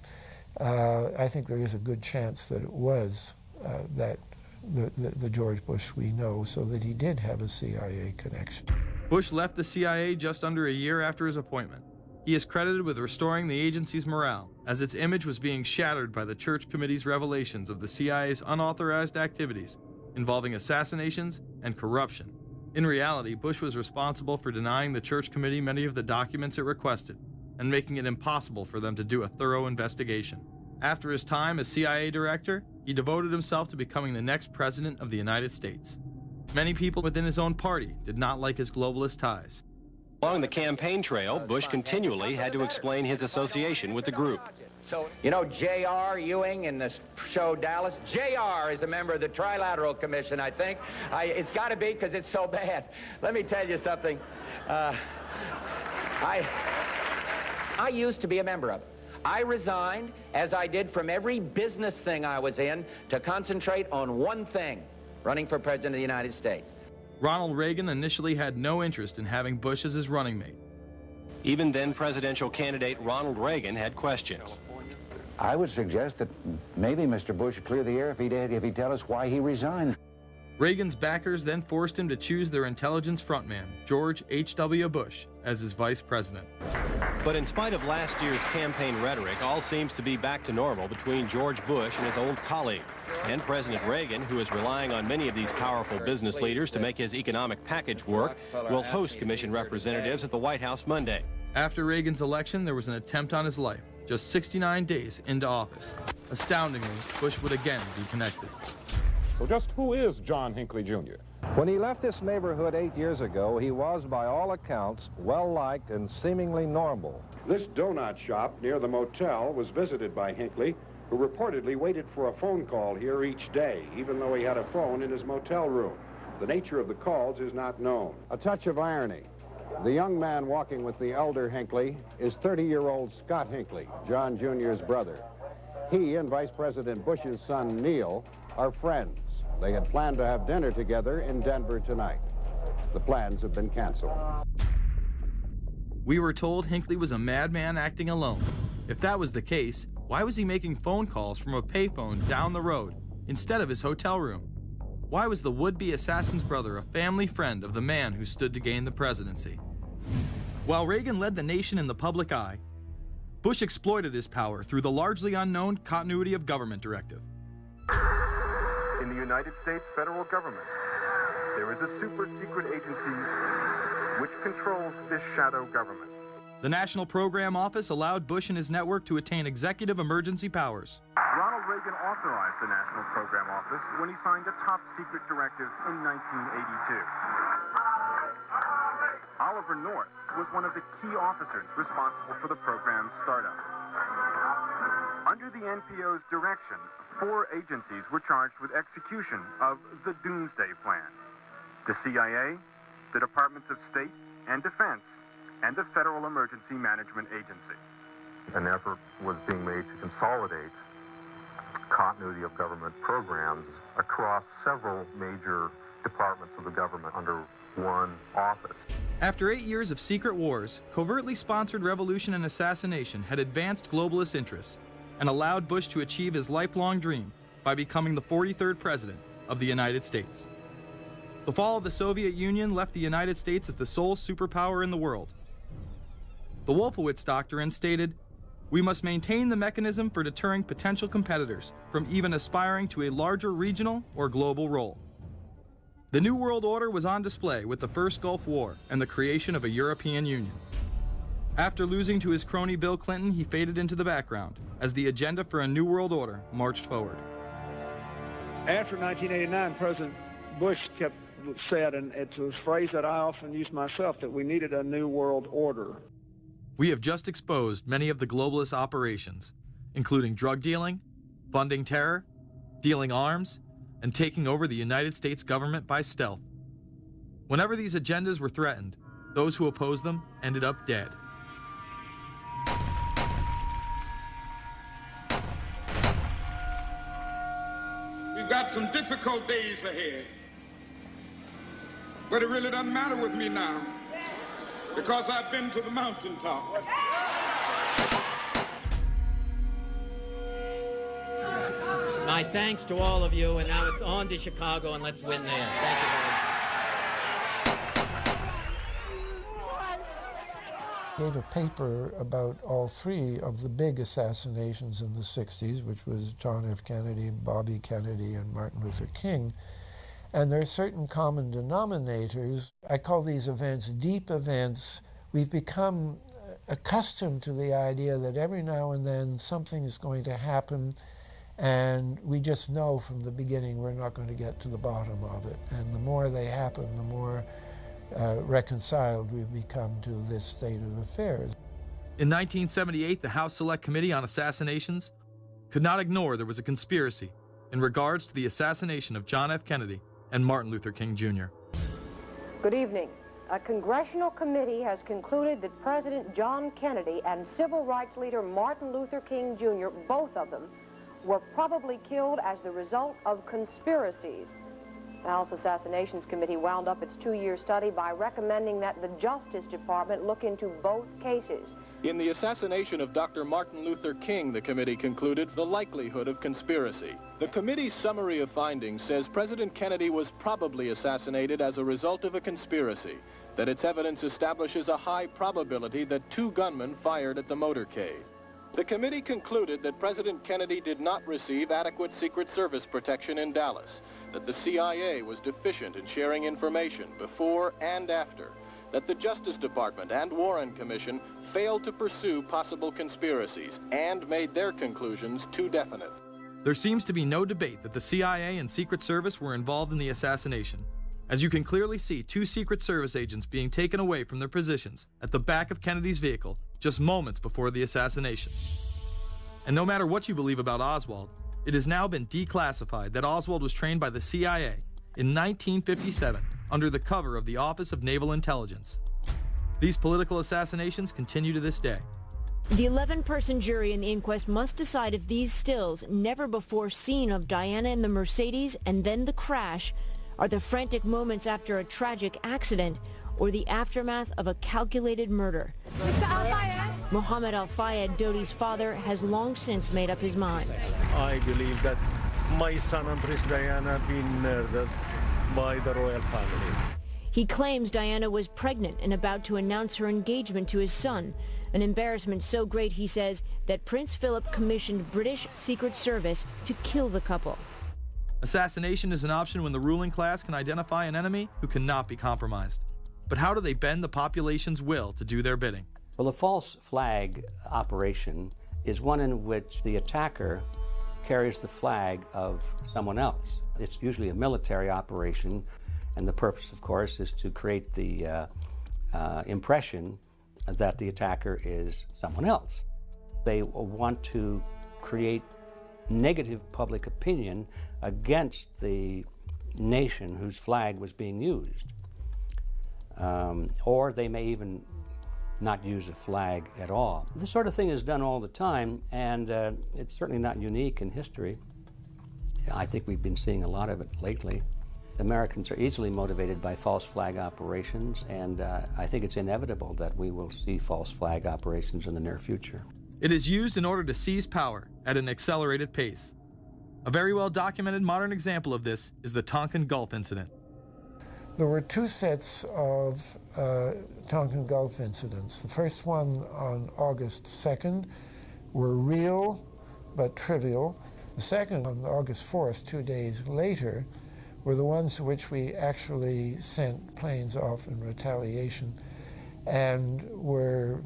I think there is a good chance that it was the George Bush we know, so that he did have a CIA connection. Bush left the CIA just under a year after his appointment. He is credited with restoring the agency's morale, as its image was being shattered by the Church Committee's revelations of the CIA's unauthorized activities involving assassinations and corruption. In reality, Bush was responsible for denying the Church Committee many of the documents it requested, and making it impossible for them to do a thorough investigation. After his time as CIA director, he devoted himself to becoming the next president of the United States. Many people within his own party did not like his globalist ties. Along the campaign trail, Bush continually had to explain his association with the group. You know J.R. Ewing in the show Dallas? J.R. is a member of the Trilateral Commission, I think. It's got to be because it's so bad. Let me tell you something. I used to be a member of it. I resigned, as I did from every business thing I was in, to concentrate on one thing, running for President of the United States. Ronald Reagan initially had no interest in having Bush as his running mate. Even then presidential candidate Ronald Reagan had questions. I would suggest that maybe Mr. Bush would clear the air if he'd tell us why he resigned. Reagan's backers then forced him to choose their intelligence frontman, George H.W. Bush, as his vice president. But in spite of last year's campaign rhetoric, all seems to be back to normal between George Bush and his old colleagues. And President Reagan, who is relying on many of these powerful business leaders to make his economic package work, will host commission representatives at the White House Monday. After Reagan's election, there was an attempt on his life, just 69 days into office. Astoundingly, Bush would again be connected. So just who is John Hinckley, Jr.? When he left this neighborhood 8 years ago, he was, by all accounts, well-liked and seemingly normal. This donut shop near the motel was visited by Hinckley, who reportedly waited for a phone call here each day, even though he had a phone in his motel room. The nature of the calls is not known. A touch of irony. The young man walking with the elder Hinckley is 30-year-old Scott Hinckley, John Jr.'s brother. He and Vice President Bush's son, Neil, are friends. They had planned to have dinner together in Denver tonight. The plans have been canceled. We were told Hinckley was a madman acting alone. If that was the case, why was he making phone calls from a payphone down the road instead of his hotel room? Why was the would-be assassin's brother a family friend of the man who stood to gain the presidency? While Reagan led the nation in the public eye, Bush exploited his power through the largely unknown Continuity of Government Directive. In the United States federal government, there is a super-secret agency which controls this shadow government. The National Program Office allowed Bush and his network to attain executive emergency powers. Ronald Reagan authorized the National Program Office when he signed a top-secret directive in 1982. Oliver North was one of the key officers responsible for the program's startup. Under the NPO's direction, 4 agencies were charged with execution of the Doomsday Plan: the CIA, the Departments of State and Defense, and the Federal Emergency Management Agency. An effort was being made to consolidate continuity of government programs across several major departments of the government under one office. After 8 years of secret wars, covertly sponsored revolution and assassination had advanced globalist interests and allowed Bush to achieve his lifelong dream by becoming the 43rd president of the United States. The fall of the Soviet Union left the United States as the sole superpower in the world. The Wolfowitz Doctrine stated, "We must maintain the mechanism for deterring potential competitors from even aspiring to a larger regional or global role." The New World Order was on display with the first Gulf War and the creation of a European Union. After losing to his crony Bill Clinton, he faded into the background as the agenda for a New World Order marched forward. After 1989, President Bush said, and it's a phrase that I often use myself, that we needed a New World Order. We have just exposed many of the globalist operations, including drug dealing, funding terror, dealing arms, and taking over the United States government by stealth. Whenever these agendas were threatened, those who opposed them ended up dead. We've got some difficult days ahead, but it really doesn't matter with me now, because I've been to the mountaintop. My thanks to all of you, and now it's on to Chicago, and let's win there. Thank you very much. Gave a paper about all three of the big assassinations in the 60s, which was John F. Kennedy, Bobby Kennedy, and Martin Luther King. And there are certain common denominators. I call these events deep events. We've become accustomed to the idea that every now and then something is going to happen, and we just know from the beginning we're not going to get to the bottom of it. And the more they happen, the more reconciled we've become to this state of affairs. In 1978, the House Select Committee on Assassinations could not ignore there was a conspiracy in regards to the assassination of John F. Kennedy and Martin Luther King Jr. Good evening. A congressional committee has concluded that President John Kennedy and civil rights leader Martin Luther King Jr., both of them, were probably killed as the result of conspiracies. The House Assassinations Committee wound up its 2-year study by recommending that the Justice Department look into both cases. In the assassination of Dr. Martin Luther King, the committee concluded the likelihood of conspiracy. The committee's summary of findings says President Kennedy was probably assassinated as a result of a conspiracy, that its evidence establishes a high probability that 2 gunmen fired at the motorcade. The committee concluded that President Kennedy did not receive adequate Secret Service protection in Dallas, that the CIA was deficient in sharing information before and after, that the Justice Department and Warren Commission failed to pursue possible conspiracies and made their conclusions too definite. There seems to be no debate that the CIA and Secret Service were involved in the assassination, as you can clearly see 2 Secret Service agents being taken away from their positions at the back of Kennedy's vehicle just moments before the assassination. And no matter what you believe about Oswald, it has now been declassified that Oswald was trained by the CIA in 1957 under the cover of the Office of Naval Intelligence. These political assassinations continue to this day. The 11-person jury in the inquest must decide if these stills, never before seen of Diana in the Mercedes and then the crash, are the frantic moments after a tragic accident or the aftermath of a calculated murder. Mr. Al-Fayed? Mohammed Al-Fayed, Dodi's father, has long since made up his mind. I believe that my son and Princess Diana have been murdered by the royal family. He claims Diana was pregnant and about to announce her engagement to his son, an embarrassment so great, he says, that Prince Philip commissioned British Secret Service to kill the couple. Assassination is an option when the ruling class can identify an enemy who cannot be compromised. But how do they bend the population's will to do their bidding? Well, the false flag operation is one in which the attacker carries the flag of someone else. It's usually a military operation, and the purpose, of course, is to create the impression that the attacker is someone else. They want to create negative public opinion against the nation whose flag was being used. Or they may even not use a flag at all. This sort of thing is done all the time, and it's certainly not unique in history. I think we've been seeing a lot of it lately. Americans are easily motivated by false flag operations, and I think it's inevitable that we will see false flag operations in the near future. It is used in order to seize power at an accelerated pace. A very well documented modern example of this is the Tonkin Gulf incident. There were two sets of Tonkin Gulf incidents. The first one on August 2nd were real but trivial. The second on August 4th, 2 days later, were the ones to which we actually sent planes off in retaliation and were,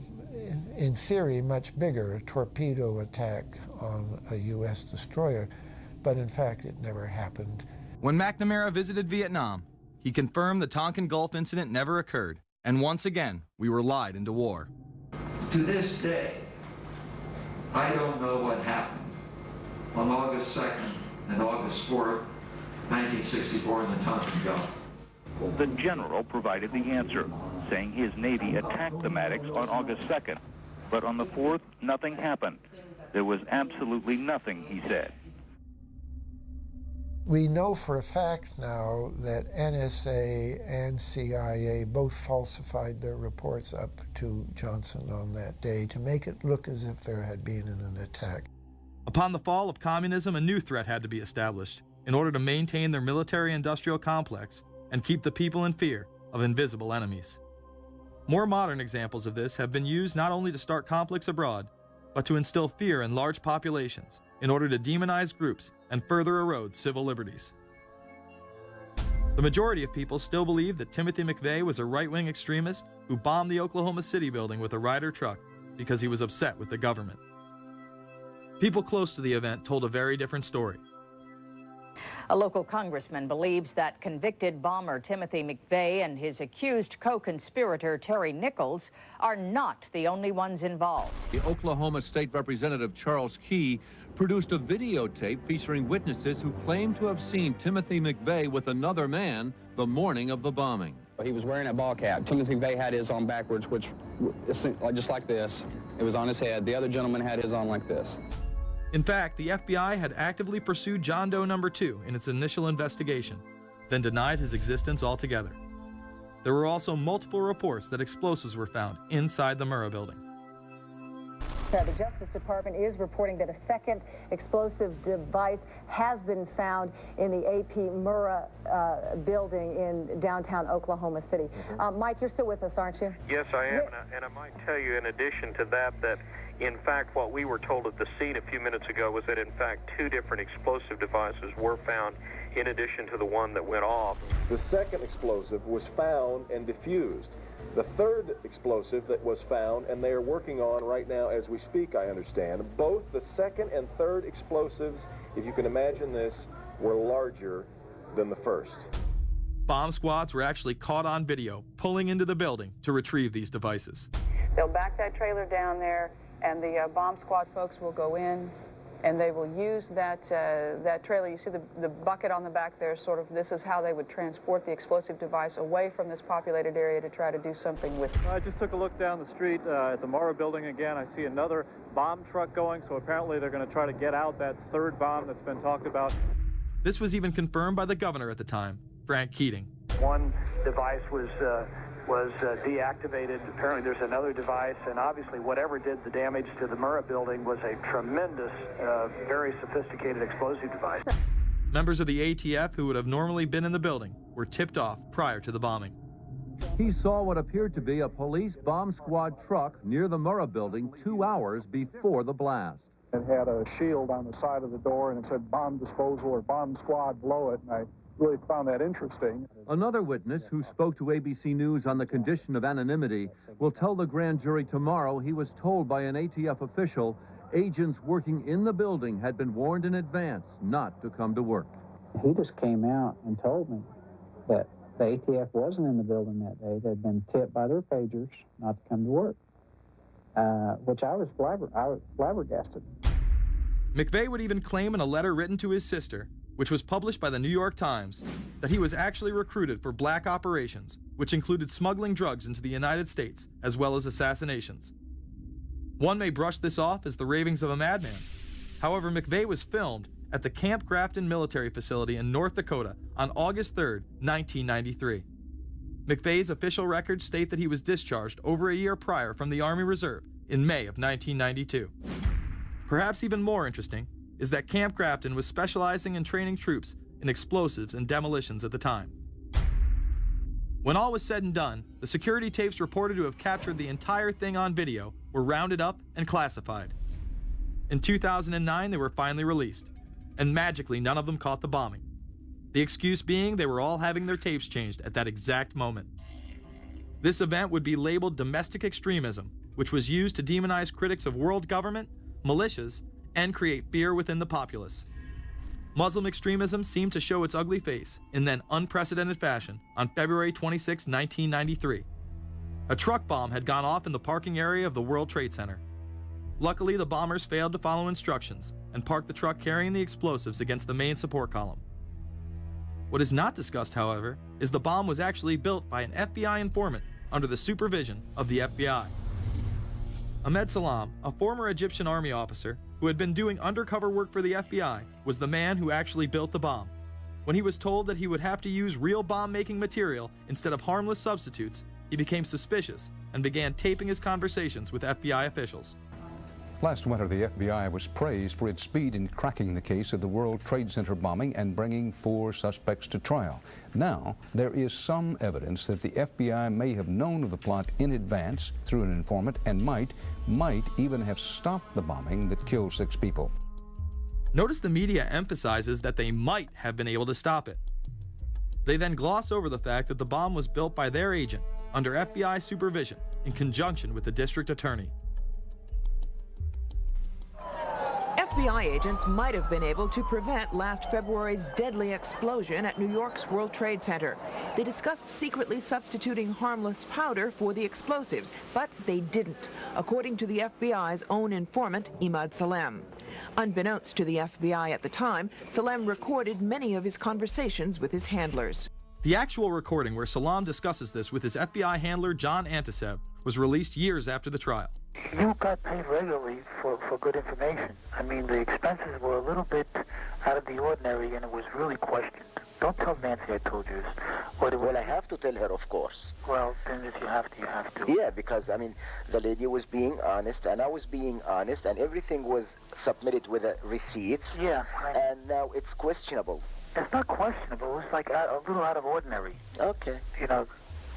in theory, much bigger, a torpedo attack on a U.S. destroyer, but in fact it never happened. When McNamara visited Vietnam, he confirmed the Tonkin Gulf incident never occurred, and once again, we were lied into war. To this day, I don't know what happened on August 2nd and August 4th, 1964 in the Tonkin Gulf. The general provided the answer, saying his Navy attacked the Maddox on August 2nd. But on the 4th, nothing happened. There was absolutely nothing, he said. We know for a fact now that NSA and CIA both falsified their reports up to Johnson on that day to make it look as if there had been an attack. Upon the fall of communism, a new threat had to be established in order to maintain their military-industrial complex and keep the people in fear of invisible enemies. More modern examples of this have been used not only to start conflicts abroad, but to instill fear in large populations in order to demonize groups and further erode civil liberties. The majority of people still believe that Timothy McVeigh was a right-wing extremist who bombed the Oklahoma City building with a Ryder truck because he was upset with the government. People close to the event told a very different story. A local congressman believes that convicted bomber Timothy McVeigh and his accused co-conspirator Terry Nichols are not the only ones involved. The Oklahoma State Representative Charles Key produced a videotape featuring witnesses who claim to have seen Timothy McVeigh with another man the morning of the bombing. He was wearing a ball cap. Timothy McVeigh had his on backwards, which just like this. It was on his head. The other gentleman had his on like this. In fact, the FBI had actively pursued John Doe No. 2 in its initial investigation, then denied his existence altogether. There were also multiple reports that explosives were found inside the Murrah building. The Justice Department is reporting that a second explosive device has been found in the AP Murrah building in downtown Oklahoma City. Mike, you're still with us, aren't you? Yes, I am, and I might tell you in addition to that, in fact, what we were told at the scene a few minutes ago was that, in fact, 2 different explosive devices were found in addition to the one that went off. The second explosive was found and diffused. The third explosive that was found, and they are working on right now as we speak, I understand, both the second and third explosives, if you can imagine this, were larger than the first. Bomb squads were actually caught on video pulling into the building to retrieve these devices. They'll back that trailer down there, and the bomb squad folks will go in, and they will use that trailer. You see the bucket on the back there, sort of, this is how they would transport the explosive device away from this populated area to try to do something with it. I just took a look down the street at the Murrah building again. I see another bomb truck going, so apparently they're going to try to get out that third bomb that's been talked about. This was even confirmed by the governor at the time, Frank Keating. One device was deactivated. Apparently there's another device, and obviously whatever did the damage to the Murrah building was a tremendous, very sophisticated explosive device. Members of the ATF who would have normally been in the building were tipped off prior to the bombing. He saw what appeared to be a police bomb squad truck near the Murrah building 2 hours before the blast. It had a shield on the side of the door, and it said bomb disposal or bomb squad below it, and I really found that interesting. Another witness who spoke to ABC News on the condition of anonymity will tell the grand jury tomorrow he was told by an ATF official agents working in the building had been warned in advance not to come to work. He just came out and told me that the ATF wasn't in the building that day. They'd been tipped by their pagers not to come to work, which I was flabbergasted. McVeigh would even claim in a letter written to his sister, which was published by the New York Times, that he was actually recruited for black operations, which included smuggling drugs into the United States, as well as assassinations. One may brush this off as the ravings of a madman. However, McVeigh was filmed at the Camp Grafton military facility in North Dakota on August 3, 1993. McVeigh's official records state that he was discharged over a year prior from the Army Reserve in May of 1992. Perhaps even more interesting is that Camp Grafton was specializing in training troops in explosives and demolitions at the time. When all was said and done, the security tapes reported to have captured the entire thing on video were rounded up and classified. In 2009, they were finally released, and magically none of them caught the bombing. The excuse being they were all having their tapes changed at that exact moment. This event would be labeled domestic extremism, which was used to demonize critics of world government, militias, and create fear within the populace. Muslim extremism seemed to show its ugly face in then unprecedented fashion on February 26, 1993. A truck bomb had gone off in the parking area of the World Trade Center. Luckily, the bombers failed to follow instructions and parked the truck carrying the explosives against the main support column. What is not discussed, however, is the bomb was actually built by an FBI informant under the supervision of the FBI. Ahmed Salam, a former Egyptian army officer who had been doing undercover work for the FBI, was the man who actually built the bomb. When he was told that he would have to use real bomb-making material instead of harmless substitutes, he became suspicious and began taping his conversations with FBI officials. Last winter, the FBI was praised for its speed in cracking the case of the World Trade Center bombing and bringing 4 suspects to trial. Now, there is some evidence that the FBI may have known of the plot in advance through an informant and might even have stopped the bombing that killed 6 people. Notice the media emphasizes that they might have been able to stop it. They then gloss over the fact that the bomb was built by their agent under FBI supervision in conjunction with the district attorney. FBI agents might have been able to prevent last February's deadly explosion at New York's World Trade Center. They discussed secretly substituting harmless powder for the explosives, but they didn't, according to the FBI's own informant, Ahmed Salem. Unbeknownst to the FBI at the time, Salem recorded many of his conversations with his handlers. The actual recording where Salam discusses this with his FBI handler, John Antisev, was released years after the trial. You got paid regularly for good information. I mean, the expenses were a little bit out of the ordinary, and it was really questioned. Don't tell Nancy I told you this. Well, I have to tell her, of course. Well, then if you have to, you have to. Yeah, because, I mean, the lady was being honest, and I was being honest, and everything was submitted with a receipt. Yeah. And now it's questionable. It's not questionable. It's like a little out of ordinary. Okay. You know.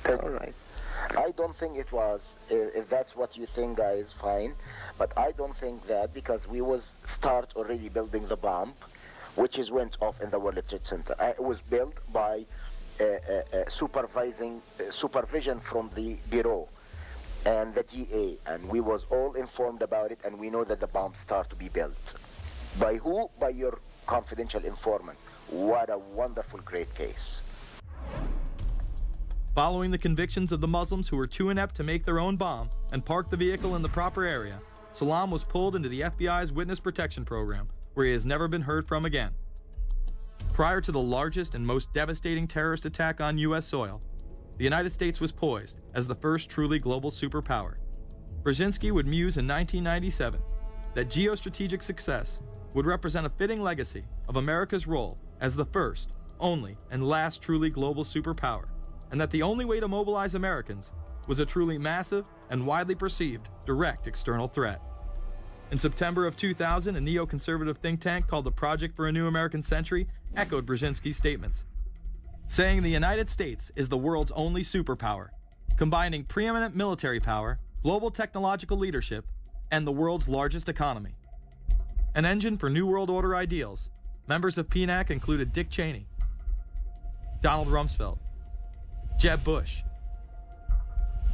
All right. I don't think it was. If that's what you think, guys, fine. But I don't think that, because we was start already building the bomb, which is went off in the World Trade Center. It was built by supervision from the Bureau and the GA, and we was all informed about it, and we know that the bomb start to be built. By who? By your confidential informant. What a wonderful, great case. Following the convictions of the Muslims who were too inept to make their own bomb and park the vehicle in the proper area, Salam was pulled into the FBI's witness protection program, where he has never been heard from again. Prior to the largest and most devastating terrorist attack on U.S. soil, the United States was poised as the first truly global superpower. Brzezinski would muse in 1997 that geostrategic success would represent a fitting legacy of America's role as the first, only, and last truly global superpower, and that the only way to mobilize Americans was a truly massive and widely perceived direct external threat. In September of 2000, a neoconservative think tank called the Project for a New American Century echoed Brzezinski's statements, saying the United States is the world's only superpower, combining preeminent military power, global technological leadership, and the world's largest economy. An engine for New World Order ideals, members of PNAC included Dick Cheney, Donald Rumsfeld, Jeb Bush,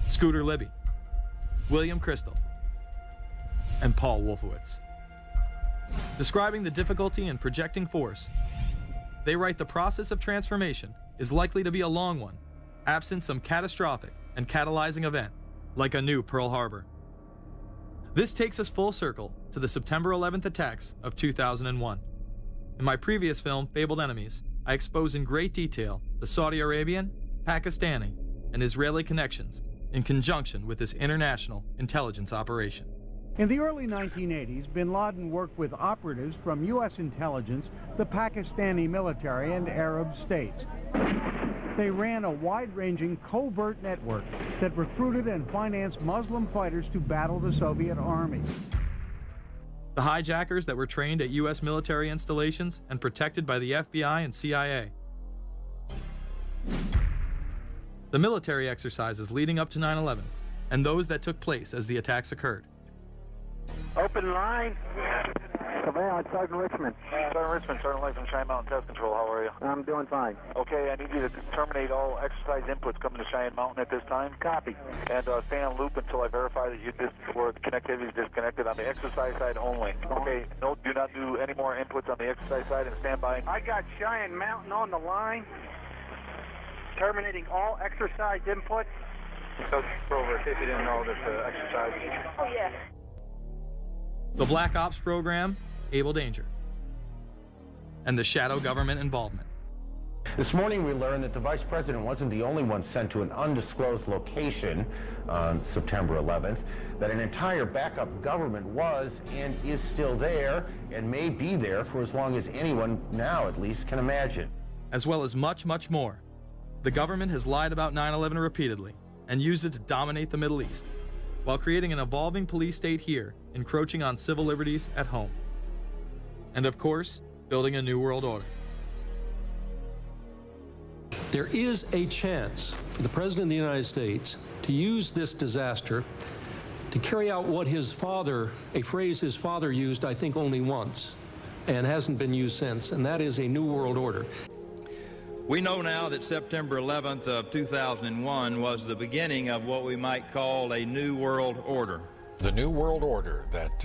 Scooter Libby, William Kristol, and Paul Wolfowitz. Describing the difficulty in projecting force, they write the process of transformation is likely to be a long one, absent some catastrophic and catalyzing event, like a new Pearl Harbor. This takes us full circle to the September 11th attacks of 2001. In my previous film, Fabled Enemies, I expose in great detail the Saudi Arabian, Pakistani, and Israeli connections in conjunction with this international intelligence operation. In the early 1980s, bin Laden worked with operatives from U.S. intelligence, the Pakistani military, and Arab states. They ran a wide-ranging covert network that recruited and financed Muslim fighters to battle the Soviet army. The hijackers that were trained at U.S. military installations and protected by the FBI and CIA. The military exercises leading up to 9/11, and those that took place as the attacks occurred. Open line. Surveillance, Sergeant Richmond. Sergeant Richmond, Sergeant Life from Cheyenne Mountain Test Control. How are you? I'm doing fine. Okay, I need you to terminate all exercise inputs coming to Cheyenne Mountain at this time. Copy. And stay on loop until I verify that the connectivity is disconnected on the exercise side only. Okay, no, do not do any more inputs on the exercise side and stand by. I got Cheyenne Mountain on the line. Terminating all exercise inputs. So, over if you didn't know that exercise. Oh, yeah. The Black Ops program, Able Danger, and the shadow government involvement. This morning we learned that the Vice President wasn't the only one sent to an undisclosed location on September 11th, that an entire backup government was and is still there and may be there for as long as anyone now at least can imagine. As well as much, much more. The government has lied about 9/11 repeatedly and used it to dominate the Middle East, while creating an evolving police state here, encroaching on civil liberties at home. And of course, building a new world order. There is a chance for the President of the United States to use this disaster to carry out what his father, a phrase his father used, I think, only once, and hasn't been used since, and that is a new world order. We know now that September 11th of 2001 was the beginning of what we might call a new world order. The New World Order that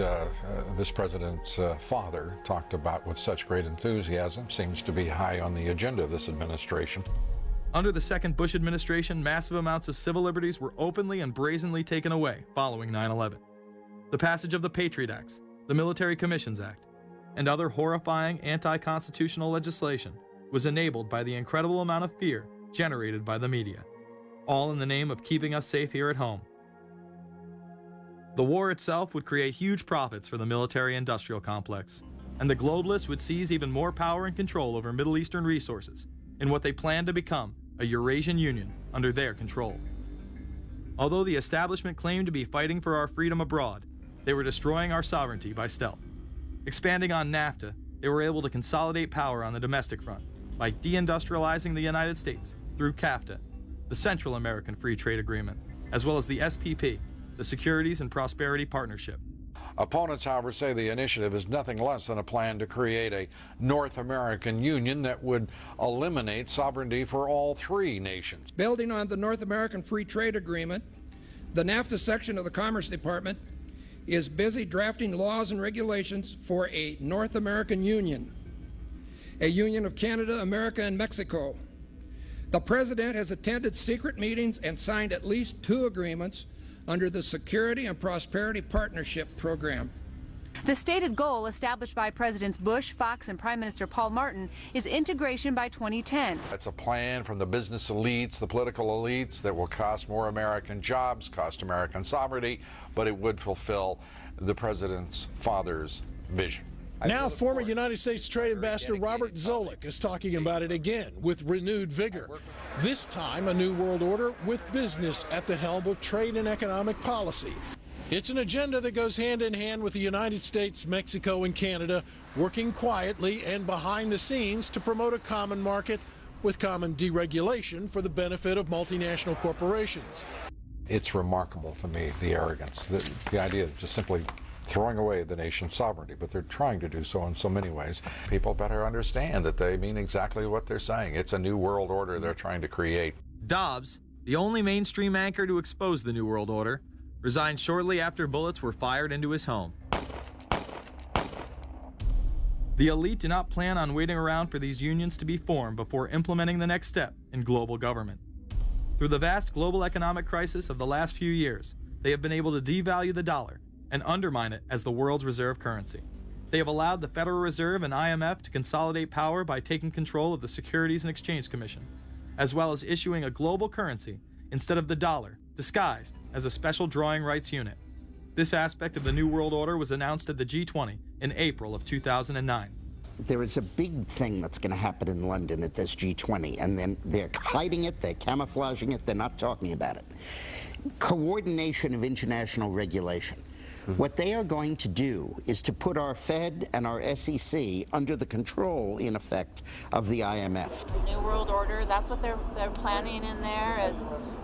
this president's father talked about with such great enthusiasm seems to be high on the agenda of this administration. Under the second Bush administration, massive amounts of civil liberties were openly and brazenly taken away following 9/11. The passage of the Patriot Acts, the Military Commissions Act, and other horrifying anti-constitutional legislation was enabled by the incredible amount of fear generated by the media, all in the name of keeping us safe here at home. The war itself would create huge profits for the military-industrial complex, and the globalists would seize even more power and control over Middle Eastern resources in what they planned to become a Eurasian Union under their control. Although the establishment claimed to be fighting for our freedom abroad, they were destroying our sovereignty by stealth. Expanding on NAFTA, they were able to consolidate power on the domestic front by deindustrializing the United States through CAFTA, the Central American Free Trade Agreement, as well as the SPP, the Securities and Prosperity Partnership. Opponents, however, say the initiative is nothing less than a plan to create a North American Union that would eliminate sovereignty for all three nations. Building on the North American Free Trade Agreement, the NAFTA section of the Commerce Department is busy drafting laws and regulations for a North American Union, a union of Canada, America, and Mexico. The President has attended secret meetings and signed at least 2 agreements under the Security and Prosperity Partnership Program. The stated goal established by Presidents Bush, Fox, and Prime Minister Paul Martin is integration by 2010. It's a plan from the business elites, the political elites, that will cost more American jobs, cost American sovereignty, but it would fulfill the President's father's vision. Now, former United States Trade Ambassador Robert Zoellick is talking about it again with renewed vigor. This time, a new world order with business at the helm of trade and economic policy. It's an agenda that goes hand in hand with the United States, Mexico, and Canada working quietly and behind the scenes to promote a common market with common deregulation for the benefit of multinational corporations. It's remarkable to me, the arrogance, the idea of just simply throwing away the nation's sovereignty, but they're trying to do so in so many ways. People better understand that they mean exactly what they're saying. It's a new world order they're trying to create. Dobbs, the only mainstream anchor to expose the New World Order, resigned shortly after bullets were fired into his home. The elite do not plan on waiting around for these unions to be formed before implementing the next step in global government. Through the vast global economic crisis of the last few years, they have been able to devalue the dollar and undermine it as the world's reserve currency. They have allowed the Federal Reserve and IMF to consolidate power by taking control of the Securities and Exchange Commission, as well as issuing a global currency instead of the dollar, disguised as a special drawing rights unit. This aspect of the New World Order was announced at the G20 in April of 2009. There is a big thing that's going to happen in London at this G20, and then they're hiding it, they're camouflaging it, they're not talking about it. Coordination of international regulation. What they are going to do is to put our Fed and our SEC under the control, in effect, of the IMF. New World Order, that's what they're planning in there,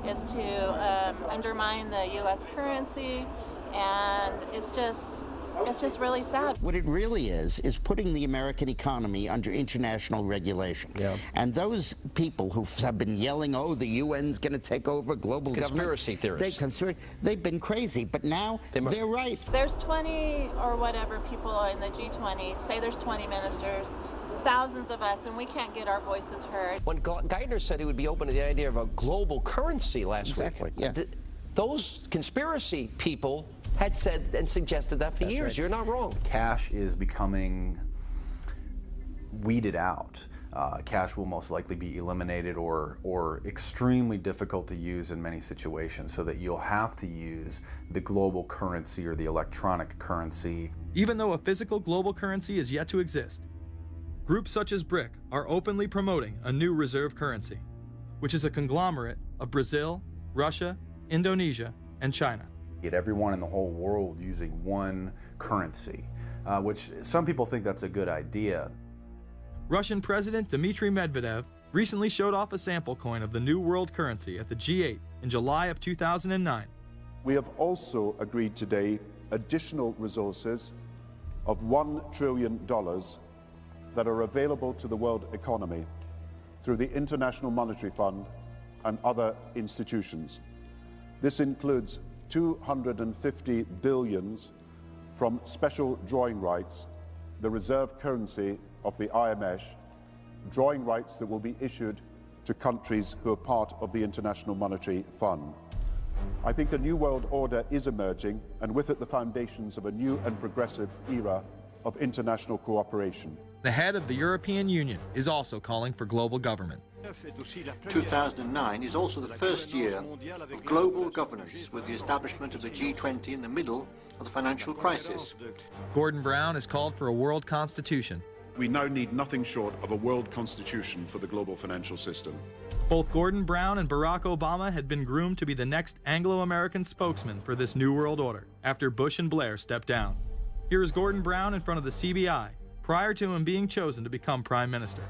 is to undermine the U.S. currency, and it's just really sad. What it really is putting the American economy under international regulation. Yeah. And those people who have been yelling, oh, the UN's going to take over global conspiracy government. Theorists. They've been crazy, but now they're right. There's 20 or whatever people in the G20, say there's 20 ministers, thousands of us, and we can't get our voices heard. When Geithner said he would be open to the idea of a global currency last exactly, week, yeah. Those conspiracy people had said and suggested that for years. Right. You're not wrong. Cash is becoming weeded out. Cash will most likely be eliminated or extremely difficult to use in many situations, so that you'll have to use the global currency or the electronic currency. Even though a physical global currency is yet to exist, groups such as BRIC are openly promoting a new reserve currency, which is a conglomerate of Brazil, Russia, Indonesia, and China. Get everyone in the whole world using one currency, which some people think that's a good idea. Russian President Dmitry Medvedev recently showed off a sample coin of the new world currency at the G8 in July of 2009. We have also agreed today additional resources of $1 trillion that are available to the world economy through the International Monetary Fund and other institutions. This includes 250 billion from special drawing rights, the reserve currency of the IMF, drawing rights that will be issued to countries who are part of the International Monetary Fund. I think a new world order is emerging, and with it the foundations of a new and progressive era of international cooperation. The head of the European Union is also calling for global government. 2009 is also the first year of global governance, with the establishment of the G20 in the middle of the financial crisis. Gordon Brown has called for a world constitution. We now need nothing short of a world constitution for the global financial system. Both Gordon Brown and Barack Obama had been groomed to be the next Anglo-American spokesman for this new world order after Bush and Blair stepped down. Here is Gordon Brown in front of the CBI prior to him being chosen to become Prime Minister.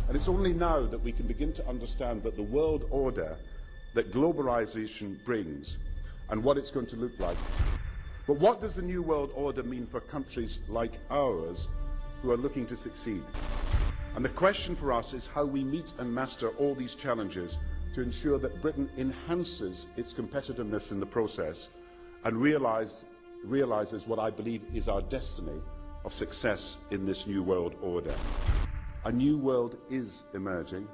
And it's only now that we can begin to understand that the world order that globalization brings and what it's going to look like. But what does the new world order mean for countries like ours who are looking to succeed? And the question for us is how we meet and master all these challenges to ensure that Britain enhances its competitiveness in the process and realizes what I believe is our destiny of success in this new world order. A new world is emerging.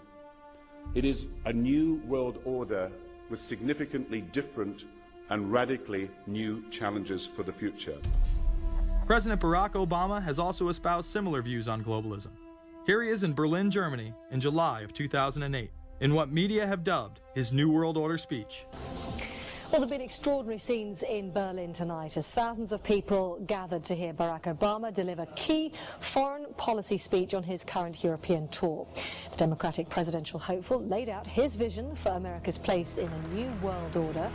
It is a new world order with significantly different and radically new challenges for the future. President Barack Obama has also espoused similar views on globalism. Here he is in Berlin, Germany, in July of 2008, in what media have dubbed his New World Order speech. Well, there have been extraordinary scenes in Berlin tonight as thousands of people gathered to hear Barack Obama deliver key foreign policy speech on his current European tour. The Democratic presidential hopeful laid out his vision for America's place in a new world order.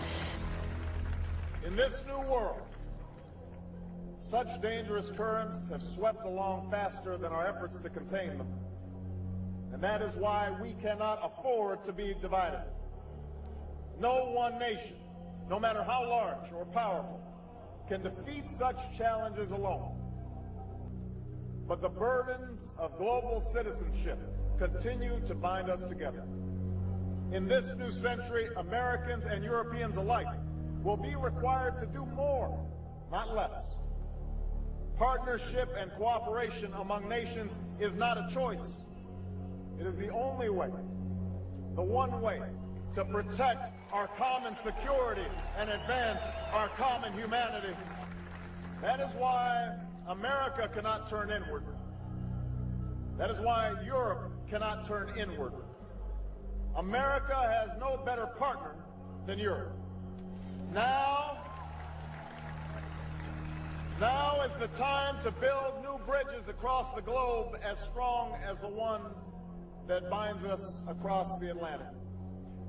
In this new world, such dangerous currents have swept along faster than our efforts to contain them. And that is why we cannot afford to be divided. No one nation, no matter how large or powerful, can defeat such challenges alone. But the burdens of global citizenship continue to bind us together. In this new century, Americans and Europeans alike will be required to do more, not less. Partnership and cooperation among nations is not a choice. It is the only way, the one way, to protect our common security and advance our common humanity. That is why America cannot turn inward. That is why Europe cannot turn inward. America has no better partner than Europe. Now Now is the time to build new bridges across the globe as strong as the one that binds us across the Atlantic.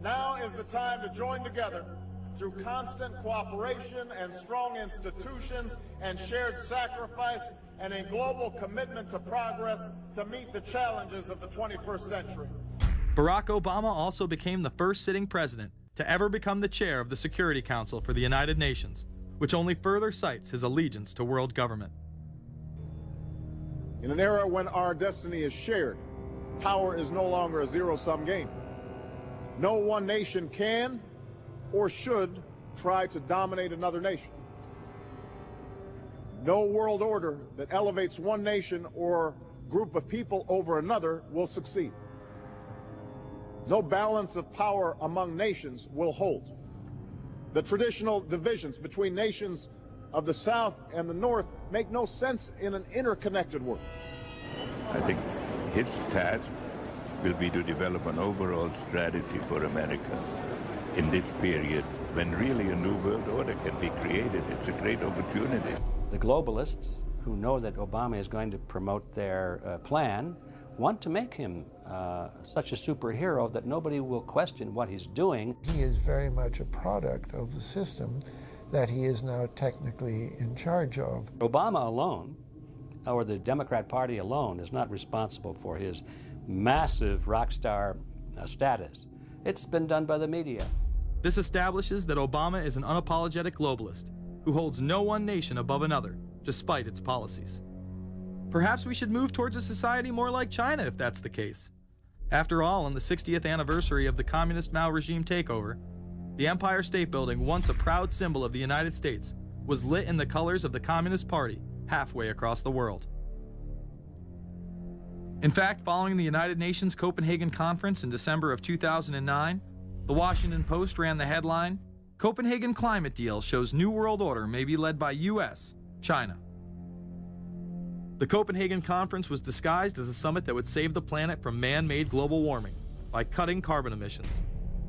Now is the time to join together through constant cooperation and strong institutions and shared sacrifice and a global commitment to progress to meet the challenges of the 21st century. Barack Obama also became the first sitting president to ever become the chair of the Security Council for the United Nations, which only further cites his allegiance to world government. In an era when our destiny is shared, power is no longer a zero-sum game. No one nation can or should try to dominate another nation. No world order that elevates one nation or group of people over another will succeed. No balance of power among nations will hold. The traditional divisions between nations of the South and the North make no sense in an interconnected world. I think his task will be to develop an overall strategy for America in this period when really a new world order can be created. It's a great opportunity. The globalists, who know that Obama is going to promote their plan, want to make him such a superhero that nobody will question what he's doing. He is very much a product of the system that he is now technically in charge of. Obama alone, or the Democrat Party alone, is not responsible for his massive rock star status. It's been done by the media. This establishes that Obama is an unapologetic globalist who holds no one nation above another, despite its policies. Perhaps we should move towards a society more like China if that's the case. After all, on the 60th anniversary of the communist Mao regime takeover, the Empire State Building, once a proud symbol of the United States, was lit in the colors of the Communist Party halfway across the world. In fact, following the United Nations Copenhagen Conference in December of 2009, the Washington Post ran the headline, "Copenhagen Climate Deal Shows New World Order May Be Led by US, China." The Copenhagen Conference was disguised as a summit that would save the planet from man-made global warming by cutting carbon emissions.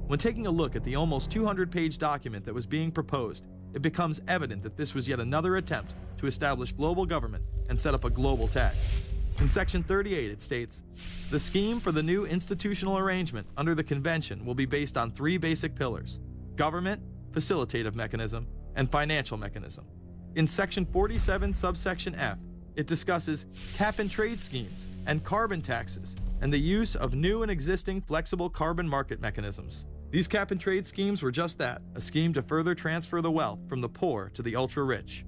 When taking a look at the almost 200-page document that was being proposed, it becomes evident that this was yet another attempt to establish global government and set up a global tax. In Section 38, it states, "The scheme for the new institutional arrangement under the Convention will be based on three basic pillars: government, facilitative mechanism, and financial mechanism." In Section 47, subsection F, it discusses cap-and-trade schemes and carbon taxes and the use of new and existing flexible carbon market mechanisms. These cap-and-trade schemes were just that, a scheme to further transfer the wealth from the poor to the ultra-rich.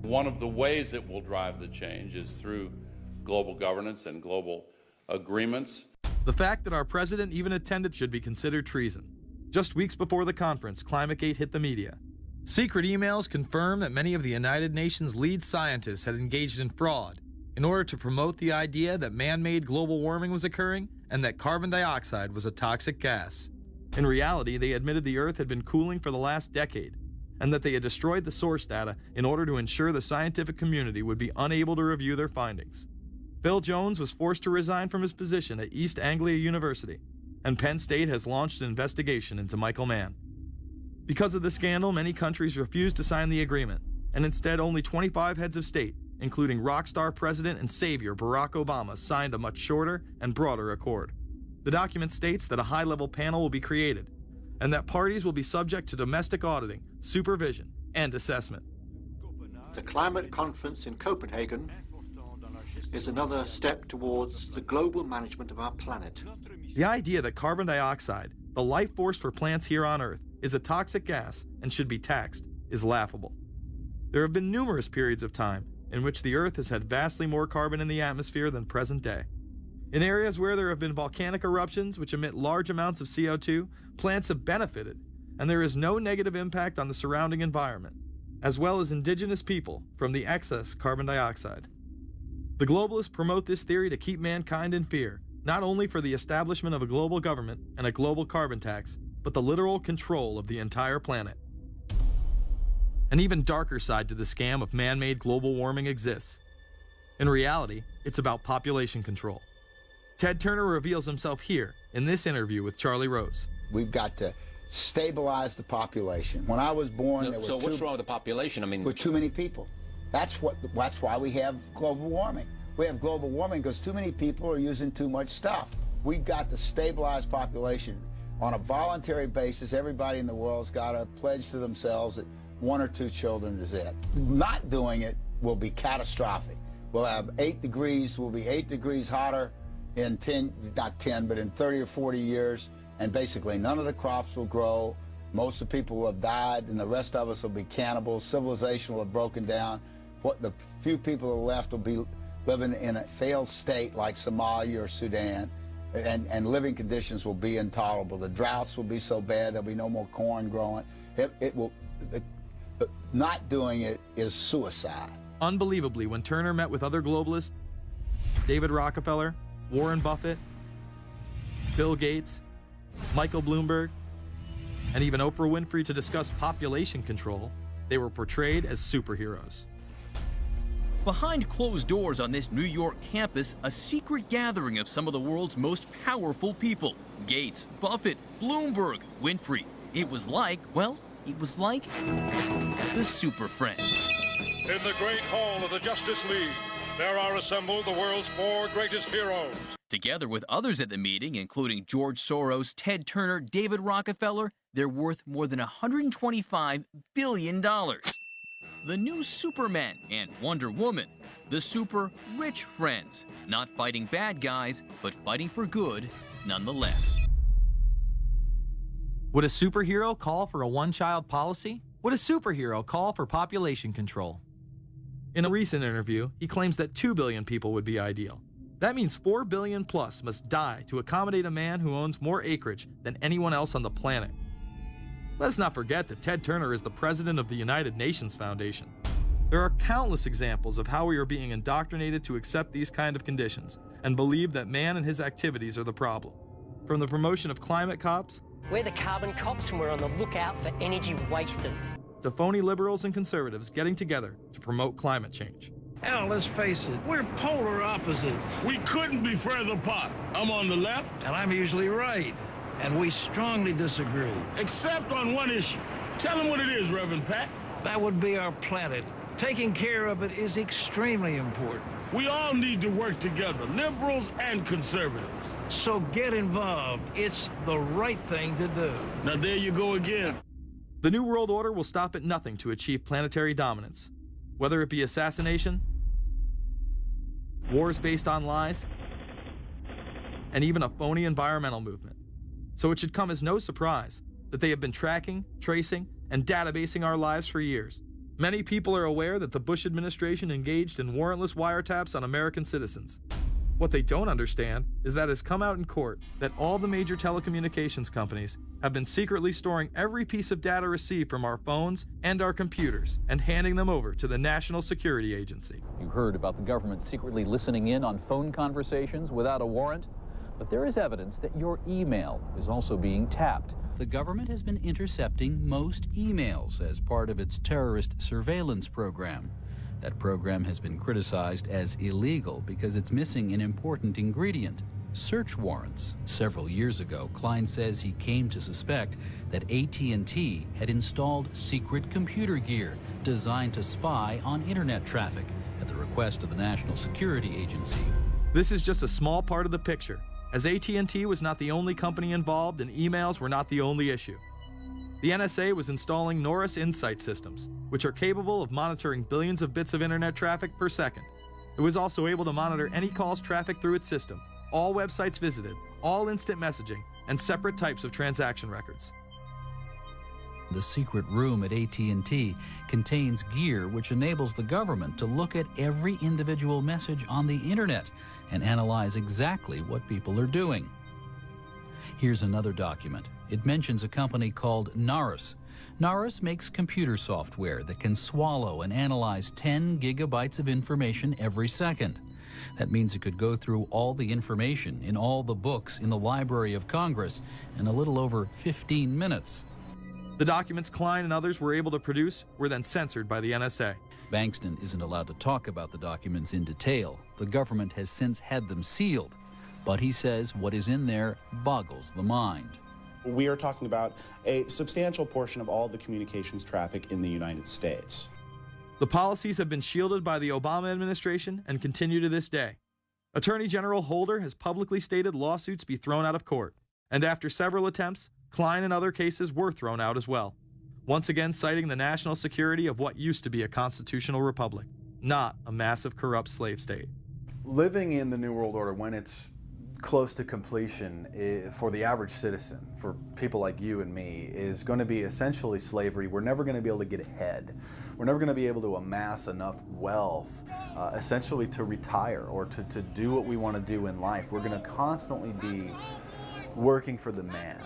One of the ways it will drive the change is through global governance and global agreements. The fact that our president even attended should be considered treason. Just weeks before the conference, ClimateGate hit the media. Secret emails confirm that many of the United Nations lead scientists had engaged in fraud in order to promote the idea that man-made global warming was occurring and that carbon dioxide was a toxic gas. In reality, they admitted the Earth had been cooling for the last decade and that they had destroyed the source data in order to ensure the scientific community would be unable to review their findings. Bill Jones was forced to resign from his position at East Anglia University, and Penn State has launched an investigation into Michael Mann. Because of the scandal, many countries refused to sign the agreement, and instead only 25 heads of state, including rock star president and savior Barack Obama, signed a much shorter and broader accord. The document states that a high-level panel will be created, and that parties will be subject to domestic auditing, supervision, and assessment. The climate conference in Copenhagen is another step towards the global management of our planet. The idea that carbon dioxide, the life force for plants here on Earth, is a toxic gas and should be taxed is laughable. There have been numerous periods of time in which the Earth has had vastly more carbon in the atmosphere than present day. In areas where there have been volcanic eruptions which emit large amounts of CO2, plants have benefited, and there is no negative impact on the surrounding environment, as well as indigenous people, from the excess carbon dioxide. The globalists promote this theory to keep mankind in fear, not only for the establishment of a global government and a global carbon tax, but the literal control of the entire planet. An even darker side to the scam of man-made global warming exists. In reality, it's about population control. Ted Turner reveals himself here in this interview with Charlie Rose. We've got to stabilize the population. When I was born, there were what's wrong with the population? I mean, were too many people. That's why we have global warming. We have global warming because too many people are using too much stuff. We've got to stabilize population on a voluntary basis. Everybody in the world's got to pledge to themselves that 1 or 2 children is it. Not doing it will be catastrophic. We'll have 8 degrees, we'll be 8 degrees hotter in 30 or 40 years, and basically none of the crops will grow. Most of the people will have died, and the rest of us will be cannibals. Civilization will have broken down. What the few people who are left will be living in a failed state like Somalia or Sudan, and living conditions will be intolerable. The droughts will be so bad there'll be no more corn growing. Not doing it is suicide. Unbelievably, when Turner met with other globalists, David Rockefeller, Warren Buffett, Bill Gates, Michael Bloomberg, and even Oprah Winfrey to discuss population control, they were portrayed as superheroes. Behind closed doors on this New York campus, a secret gathering of some of the world's most powerful people. Gates, Buffett, Bloomberg, Winfrey. It was like, well, it was like the Super Friends. In the great hall of the Justice League, there are assembled the world's 4 greatest heroes. Together with others at the meeting, including George Soros, Ted Turner, David Rockefeller, they're worth more than $125 billion. The new Superman and Wonder Woman, the super rich friends, not fighting bad guys, but fighting for good nonetheless. Would a superhero call for a one-child policy? Would a superhero call for population control? In a recent interview, he claims that 2 billion people would be ideal. That means 4 billion plus must die to accommodate a man who owns more acreage than anyone else on the planet. Let's not forget that Ted Turner is the president of the United Nations Foundation. There are countless examples of how we are being indoctrinated to accept these kind of conditions and believe that man and his activities are the problem. From the promotion of climate cops, we're the carbon cops and we're on the lookout for energy wasters, to phony liberals and conservatives getting together to promote climate change. Hell, let's face it, we're polar opposites. We couldn't be further apart. I'm on the left, and I'm usually right. And we strongly disagree. Except on one issue. Tell them what it is, Reverend Pat. That would be our planet. Taking care of it is extremely important. We all need to work together, liberals and conservatives. So get involved. It's the right thing to do. Now there you go again. The New World Order will stop at nothing to achieve planetary dominance, whether it be assassination, wars based on lies, and even a phony environmental movement. So it should come as no surprise that they have been tracking, tracing, and databasing our lives for years. Many people are aware that the Bush administration engaged in warrantless wiretaps on American citizens. What they don't understand is that it has come out in court that all the major telecommunications companies have been secretly storing every piece of data received from our phones and our computers and handing them over to the National Security Agency. You heard about the government secretly listening in on phone conversations without a warrant, but there is evidence that your email is also being tapped. The government has been intercepting most emails as part of its terrorist surveillance program. That program has been criticized as illegal because it's missing an important ingredient: search warrants. Several years ago, Klein says he came to suspect that AT&T had installed secret computer gear designed to spy on internet traffic at the request of the National Security Agency. This is just a small part of the picture, as AT&T was not the only company involved and emails were not the only issue. The NSA was installing Norris Insight systems, which are capable of monitoring billions of bits of internet traffic per second. It was also able to monitor any calls trafficked through its system, all websites visited, all instant messaging, and separate types of transaction records. The secret room at AT&T contains gear which enables the government to look at every individual message on the internet and analyze exactly what people are doing. Here's another document. It mentions a company called Norris. Norris makes computer software that can swallow and analyze 10 gigabytes of information every second. That means it could go through all the information in all the books in the Library of Congress in a little over 15 minutes. The documents Klein and others were able to produce were then censored by the NSA. Bankston isn't allowed to talk about the documents in detail. The government has since had them sealed. But he says what is in there boggles the mind. We are talking about a substantial portion of all the communications traffic in the United States. The policies have been shielded by the Obama administration and continue to this day. Attorney General Holder has publicly stated lawsuits be thrown out of court, and after several attempts, Klein and other cases were thrown out as well, once again citing the national security of what used to be a constitutional republic, not a massive corrupt slave state. Living in the New World Order, when it's close to completion, for the average citizen, for people like you and me, is going to be essentially slavery. We're never going to be able to get ahead. We're never going to be able to amass enough wealth, essentially to retire or to do what we want to do in life. We're going to constantly be working for the man.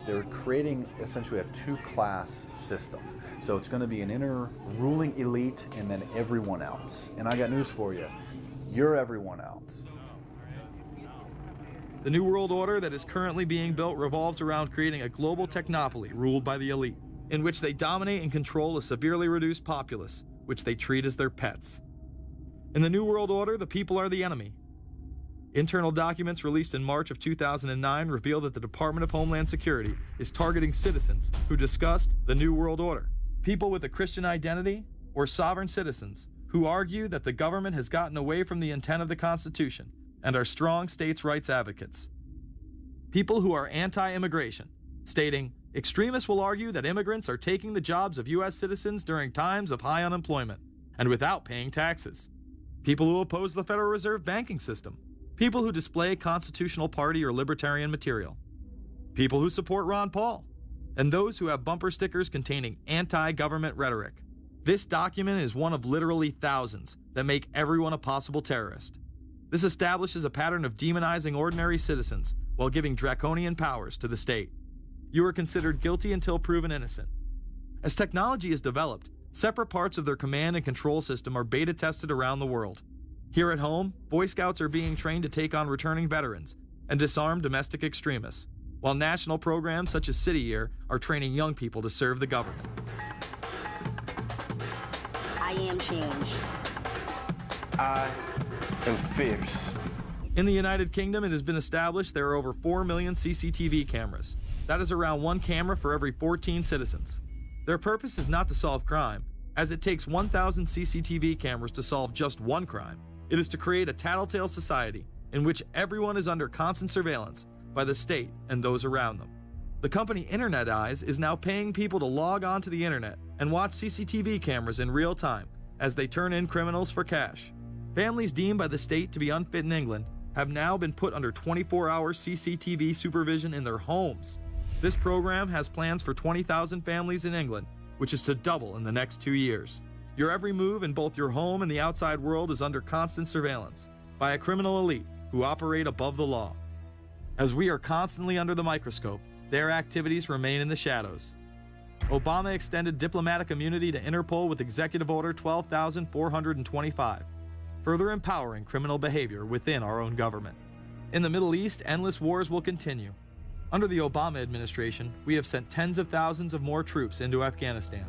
They're creating essentially a two-class system. So it's going to be an inner ruling elite and then everyone else. And I got news for you. You're everyone else. The New World Order that is currently being built revolves around creating a global technopoly ruled by the elite, in which they dominate and control a severely reduced populace, which they treat as their pets. In the New World Order, the people are the enemy. Internal documents released in March of 2009 reveal that the Department of Homeland Security is targeting citizens who discussed the New World Order, people with a Christian identity or sovereign citizens who argue that the government has gotten away from the intent of the Constitution and are strong states' rights advocates. People who are anti-immigration, stating, extremists will argue that immigrants are taking the jobs of U.S. citizens during times of high unemployment and without paying taxes. People who oppose the Federal Reserve banking system. People who display constitutional party or libertarian material. People who support Ron Paul. And those who have bumper stickers containing anti-government rhetoric. This document is one of literally thousands that make everyone a possible terrorist. This establishes a pattern of demonizing ordinary citizens while giving draconian powers to the state. You are considered guilty until proven innocent. As technology is developed, separate parts of their command and control system are beta tested around the world. Here at home, Boy Scouts are being trained to take on returning veterans and disarm domestic extremists, while national programs such as City Year are training young people to serve the government. I am change. I am fierce. In the United Kingdom, it has been established there are over 4 million CCTV cameras. That is around 1 camera for every 14 citizens. Their purpose is not to solve crime, as it takes 1,000 CCTV cameras to solve just one crime. It is to create a tattletale society in which everyone is under constant surveillance by the state and those around them. The company Internet Eyes is now paying people to log on to the internet and watch CCTV cameras in real time as they turn in criminals for cash. Families deemed by the state to be unfit in England have now been put under 24-hour CCTV supervision in their homes. This program has plans for 20,000 families in England, which is to double in the next 2 years. Your every move in both your home and the outside world is under constant surveillance by a criminal elite who operate above the law. As we are constantly under the microscope, their activities remain in the shadows. Obama extended diplomatic immunity to Interpol with Executive Order 12,425, further empowering criminal behavior within our own government. In the Middle East, endless wars will continue. Under the Obama administration, we have sent tens of thousands of more troops into Afghanistan,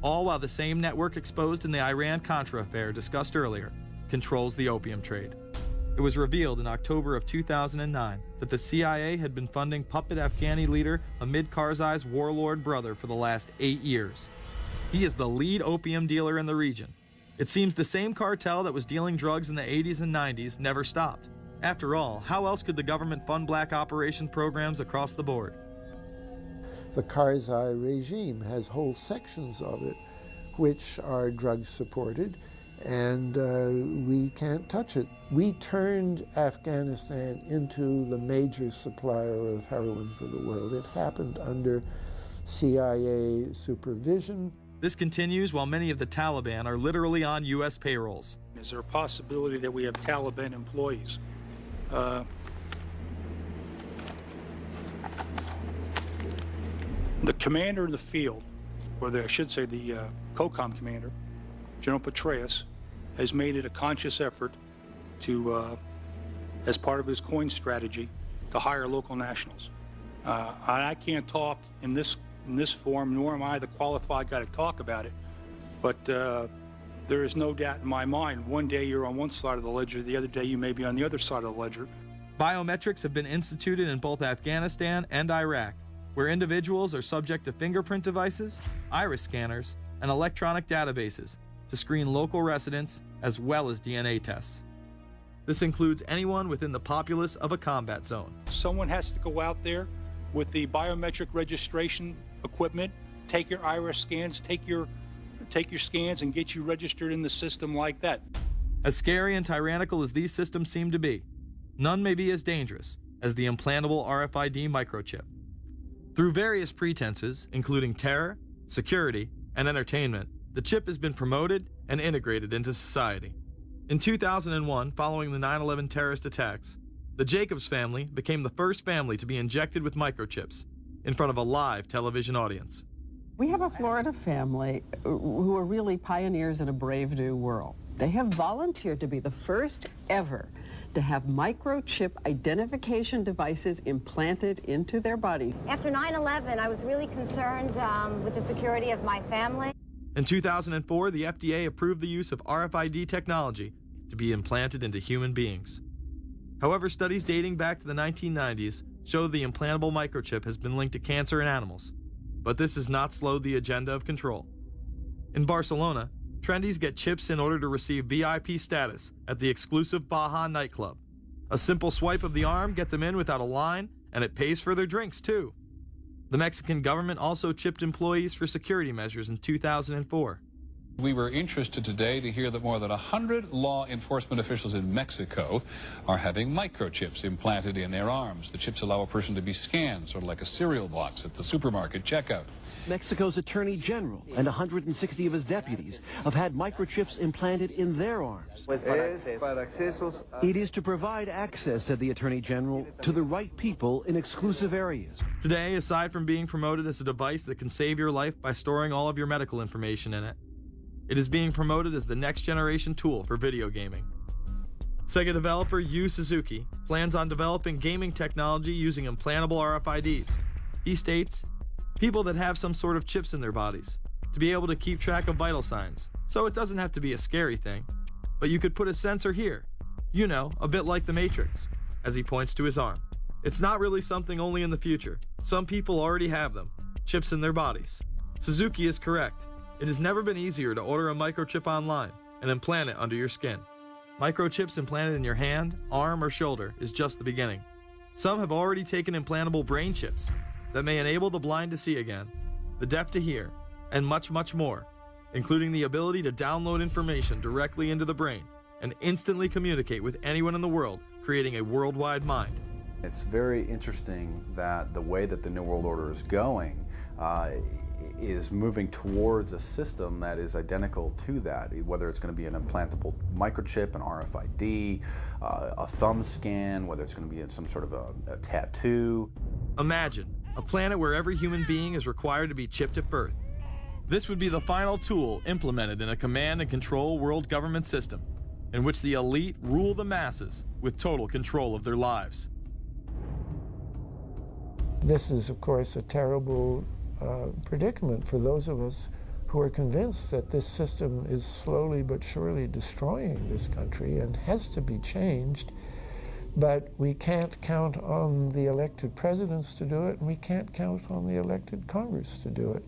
all while the same network exposed in the Iran-Contra affair discussed earlier controls the opium trade. It was revealed in October of 2009 that the CIA had been funding puppet Afghani leader Hamid Karzai's warlord brother for the last 8 years. He is the lead opium dealer in the region. It seems the same cartel that was dealing drugs in the 80s and 90s never stopped. After all, how else could the government fund black operation programs across the board? The Karzai regime has whole sections of it which are drug supported, and we can't touch it. We turned Afghanistan into the major supplier of heroin for the world. It happened under CIA supervision. This continues while many of the Taliban are literally on U.S. payrolls. Is there a possibility that we have Taliban employees? The commander in the field, or I should say the COCOM commander, General Petraeus, has made it a conscious effort to, as part of his coin strategy, to hire local nationals. I can't talk in this form, nor am I the qualified guy to talk about it, but there is no doubt in my mind, one day you're on one side of the ledger, the other day you may be on the other side of the ledger. Biometrics have been instituted in both Afghanistan and Iraq, where individuals are subject to fingerprint devices, iris scanners, and electronic databases, to screen local residents as well as DNA tests. This includes anyone within the populace of a combat zone. Someone has to go out there with the biometric registration equipment, take your iris scans, take your scans and get you registered in the system like that. As scary and tyrannical as these systems seem to be, none may be as dangerous as the implantable RFID microchip. Through various pretenses, including terror, security, and entertainment, the chip has been promoted and integrated into society. In 2001, following the 9/11 terrorist attacks, the Jacobs family became the first family to be injected with microchips in front of a live television audience. We have a Florida family who are really pioneers in a brave new world. They have volunteered to be the first ever to have microchip identification devices implanted into their body. After 9/11, I was really concerned with the security of my family. In 2004, the FDA approved the use of RFID technology to be implanted into human beings. However, studies dating back to the 1990s show the implantable microchip has been linked to cancer in animals, but this has not slowed the agenda of control. In Barcelona, trendies get chips in order to receive VIP status at the exclusive Baja nightclub. A simple swipe of the arm gets them in without a line, and it pays for their drinks too. The Mexican government also chipped employees for security measures in 2004. We were interested today to hear that more than 100 law enforcement officials in Mexico are having microchips implanted in their arms. The chips allow a person to be scanned, sort of like a cereal box at the supermarket checkout. Mexico's Attorney General and 160 of his deputies have had microchips implanted in their arms. It is to provide access, said the Attorney General, to the right people in exclusive areas. Today, aside from being promoted as a device that can save your life by storing all of your medical information in it, it is being promoted as the next generation tool for video gaming. Sega developer Yu Suzuki plans on developing gaming technology using implantable RFIDs. He states, people that have some sort of chips in their bodies, to be able to keep track of vital signs, so it doesn't have to be a scary thing. But you could put a sensor here, you know, a bit like the Matrix, as he points to his arm. It's not really something only in the future. Some people already have them, chips in their bodies. Suzuki is correct. It has never been easier to order a microchip online and implant it under your skin. Microchips implanted in your hand, arm, or shoulder is just the beginning. Some have already taken implantable brain chips that may enable the blind to see again, the deaf to hear, and much, much more, including the ability to download information directly into the brain and instantly communicate with anyone in the world, creating a worldwide mind. It's very interesting that the way that the New World Order is going is moving towards a system that is identical to that, whether it's going to be an implantable microchip, an RFID, a thumb scan, whether it's going to be some sort of a tattoo. Imagine a planet where every human being is required to be chipped at birth. This would be the final tool implemented in a command and control world government system in which the elite rule the masses with total control of their lives. This is, of course, a terrible predicament for those of us who are convinced that this system is slowly but surely destroying this country and has to be changed. But we can't count on the elected presidents to do it, and we can't count on the elected Congress to do it.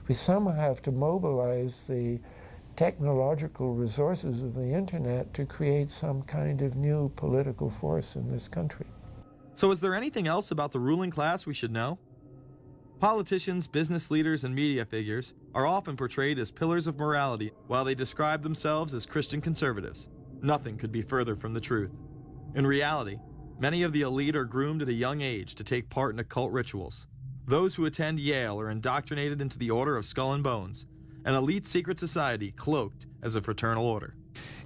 We somehow have to mobilize the technological resources of the internet to create some kind of new political force in this country. So is there anything else about the ruling class we should know? Politicians, business leaders, and media figures are often portrayed as pillars of morality while they describe themselves as Christian conservatives. Nothing could be further from the truth. In reality, many of the elite are groomed at a young age to take part in occult rituals. Those who attend Yale are indoctrinated into the Order of Skull and Bones, an elite secret society cloaked as a fraternal order.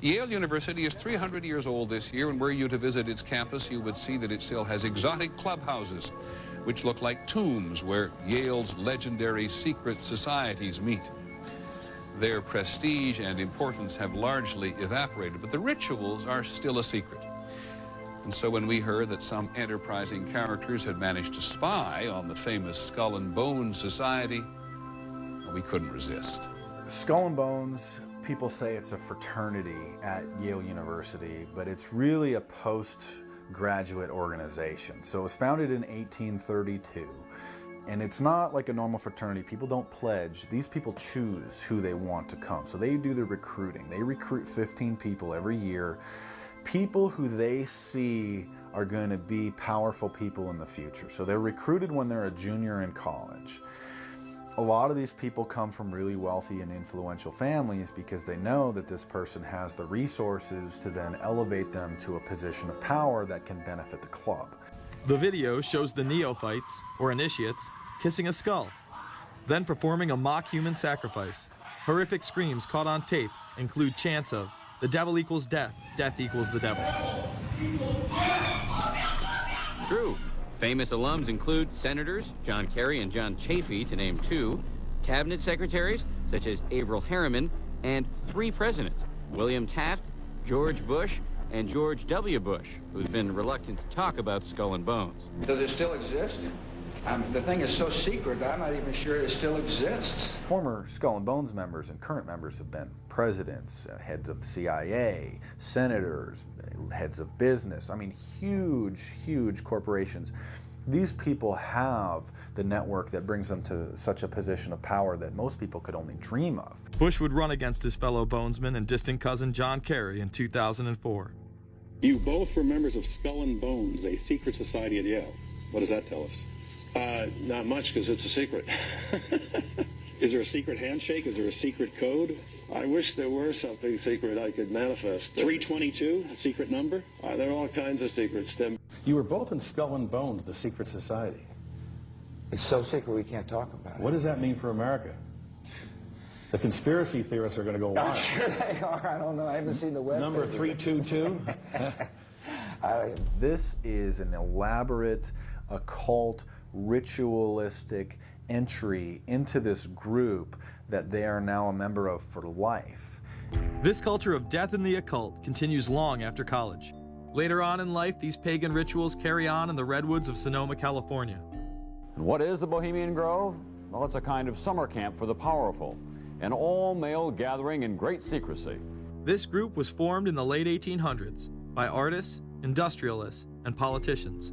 Yale University is 300 years old this year, and were you to visit its campus, you would see that it still has exotic clubhouses, which look like tombs where Yale's legendary secret societies meet. Their prestige and importance have largely evaporated, but the rituals are still a secret. And so when we heard that some enterprising characters had managed to spy on the famous Skull and Bones Society, we couldn't resist. Skull and Bones, people say it's a fraternity at Yale University, but it's really a postgraduate organization. So it was founded in 1832. And it's not like a normal fraternity. People don't pledge. These people choose who they want to come. So they do the recruiting. They recruit 15 people every year, people who they see are going to be powerful people in the future. So they're recruited when they're a junior in college. A lot of these people come from really wealthy and influential families because they know that this person has the resources to then elevate them to a position of power that can benefit the club. The video shows the neophytes, or initiates, kissing a skull, then performing a mock human sacrifice. Horrific screams caught on tape include chants of, "The devil equals death, death equals the devil." True. Famous alums include Senators John Kerry and John Chafee, to name two, cabinet secretaries such as Averell Harriman, and 3 presidents, William Taft, George Bush, and George W. Bush, who's been reluctant to talk about Skull and Bones. Does it still exist? The thing is so secret, I'm not even sure it still exists. Former Skull and Bones members and current members have been presidents, heads of the CIA, senators, heads of business. I mean, huge, huge corporations. These people have the network that brings them to such a position of power that most people could only dream of. Bush would run against his fellow bonesman and distant cousin John Kerry in 2004. You both were members of Skull and Bones, a secret society at Yale. What does that tell us? Not much, because it's a secret. Is there a secret handshake? Is there a secret code? I wish there were something secret I could manifest. 322, a secret number? There are all kinds of secrets, Tim. You were both in Skull and Bones, the secret society. It's so secret we can't talk about it. What does that mean for America? The conspiracy theorists are going to go wild. I'm sure they are. I don't know. I haven't seen the web. Number 322? This is an elaborate, occult, ritualistic entry into this group that they are now a member of for life. This culture of death and the occult continues long after college. Later on in life, these pagan rituals carry on in the redwoods of Sonoma, California. And what is the Bohemian Grove? Well, it's a kind of summer camp for the powerful, an all-male gathering in great secrecy. This group was formed in the late 1800s by artists, industrialists, and politicians.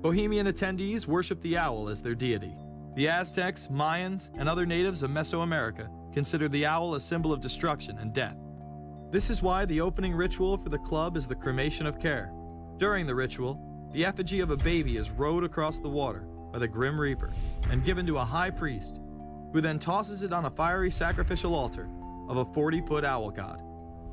Bohemian attendees worship the owl as their deity. The Aztecs, Mayans, and other natives of Mesoamerica considered the owl a symbol of destruction and death. This is why the opening ritual for the club is the cremation of care. During the ritual, the effigy of a baby is rowed across the water by the Grim Reaper and given to a high priest, who then tosses it on a fiery sacrificial altar of a 40-foot owl god.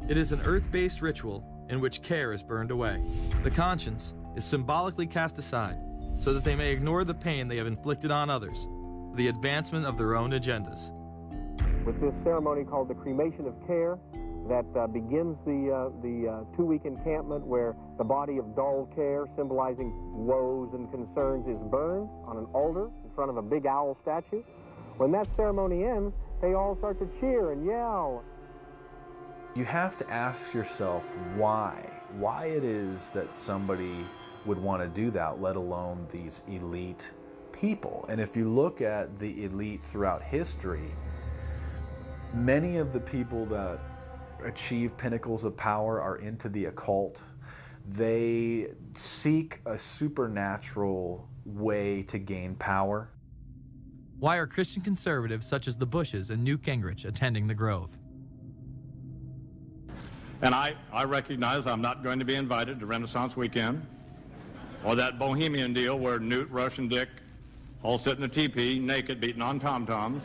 It is an earth-based ritual in which care is burned away. The conscience is symbolically cast aside so that they may ignore the pain they have inflicted on others for the advancement of their own agendas. With this ceremony called the cremation of care, that begins the 2-week encampment where the body of dull care, symbolizing woes and concerns, is burned on an altar in front of a big owl statue. When that ceremony ends, they all start to cheer and yell. You have to ask yourself why it is that somebody would want to do that, let alone these elite people. And if you look at the elite throughout history, many of the people that achieve pinnacles of power are into the occult. They seek a supernatural way to gain power. Why are Christian conservatives such as the Bushes and Newt Gingrich attending the Grove? And I recognize I'm not going to be invited to Renaissance Weekend or that Bohemian deal where Newt, Rush, and Dick all sit in a teepee naked beating on tom-toms.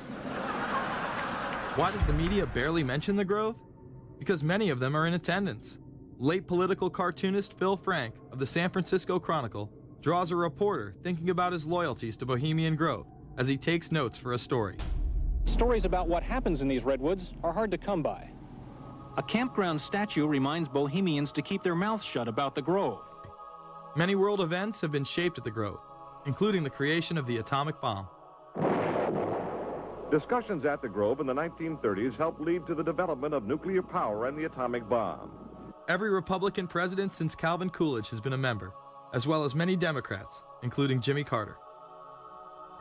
Why does the media barely mention the Grove? Because many of them are in attendance. Late political cartoonist Phil Frank of the San Francisco Chronicle draws a reporter thinking about his loyalties to Bohemian Grove as he takes notes for a story. Stories about what happens in these redwoods are hard to come by. A campground statue reminds Bohemians to keep their mouths shut about the Grove. Many world events have been shaped at the Grove, including the creation of the atomic bomb. Discussions at the Grove in the 1930s helped lead to the development of nuclear power and the atomic bomb. Every Republican president since Calvin Coolidge has been a member, as well as many Democrats, including Jimmy Carter.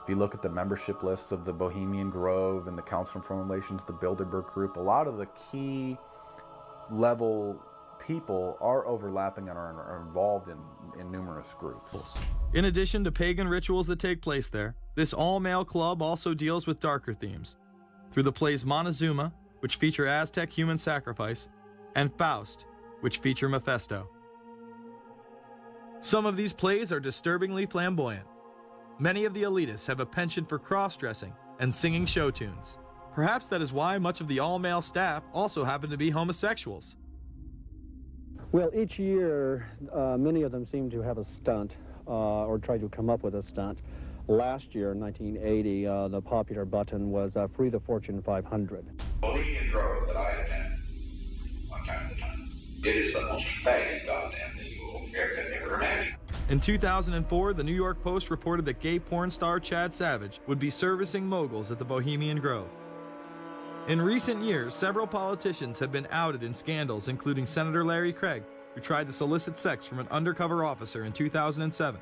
If you look at the membership lists of the Bohemian Grove and the Council on Foreign Relations, the Bilderberg Group, a lot of the key level people are overlapping and are involved in numerous groups. In addition to pagan rituals that take place there, This all-male club also deals with darker themes through the plays Montezuma, which feature Aztec human sacrifice, and Faust, which feature Mephisto. Some of these plays are disturbingly flamboyant. Many of the elitists have a penchant for cross-dressing and singing show tunes. Perhaps that is why much of the all-male staff also happen to be homosexuals. Well, each year, many of them seem to have a stunt or try to come up with a stunt. Last year, in 1980, the popular button was Free the Fortune 500. Bohemian Grove that I attend one time to time. It is the most faggot goddamn thing you will ever imagine. In 2004, the New York Post reported that gay porn star Chad Savage would be servicing moguls at the Bohemian Grove. In recent years, several politicians have been outed in scandals, including Senator Larry Craig, who tried to solicit sex from an undercover officer in 2007.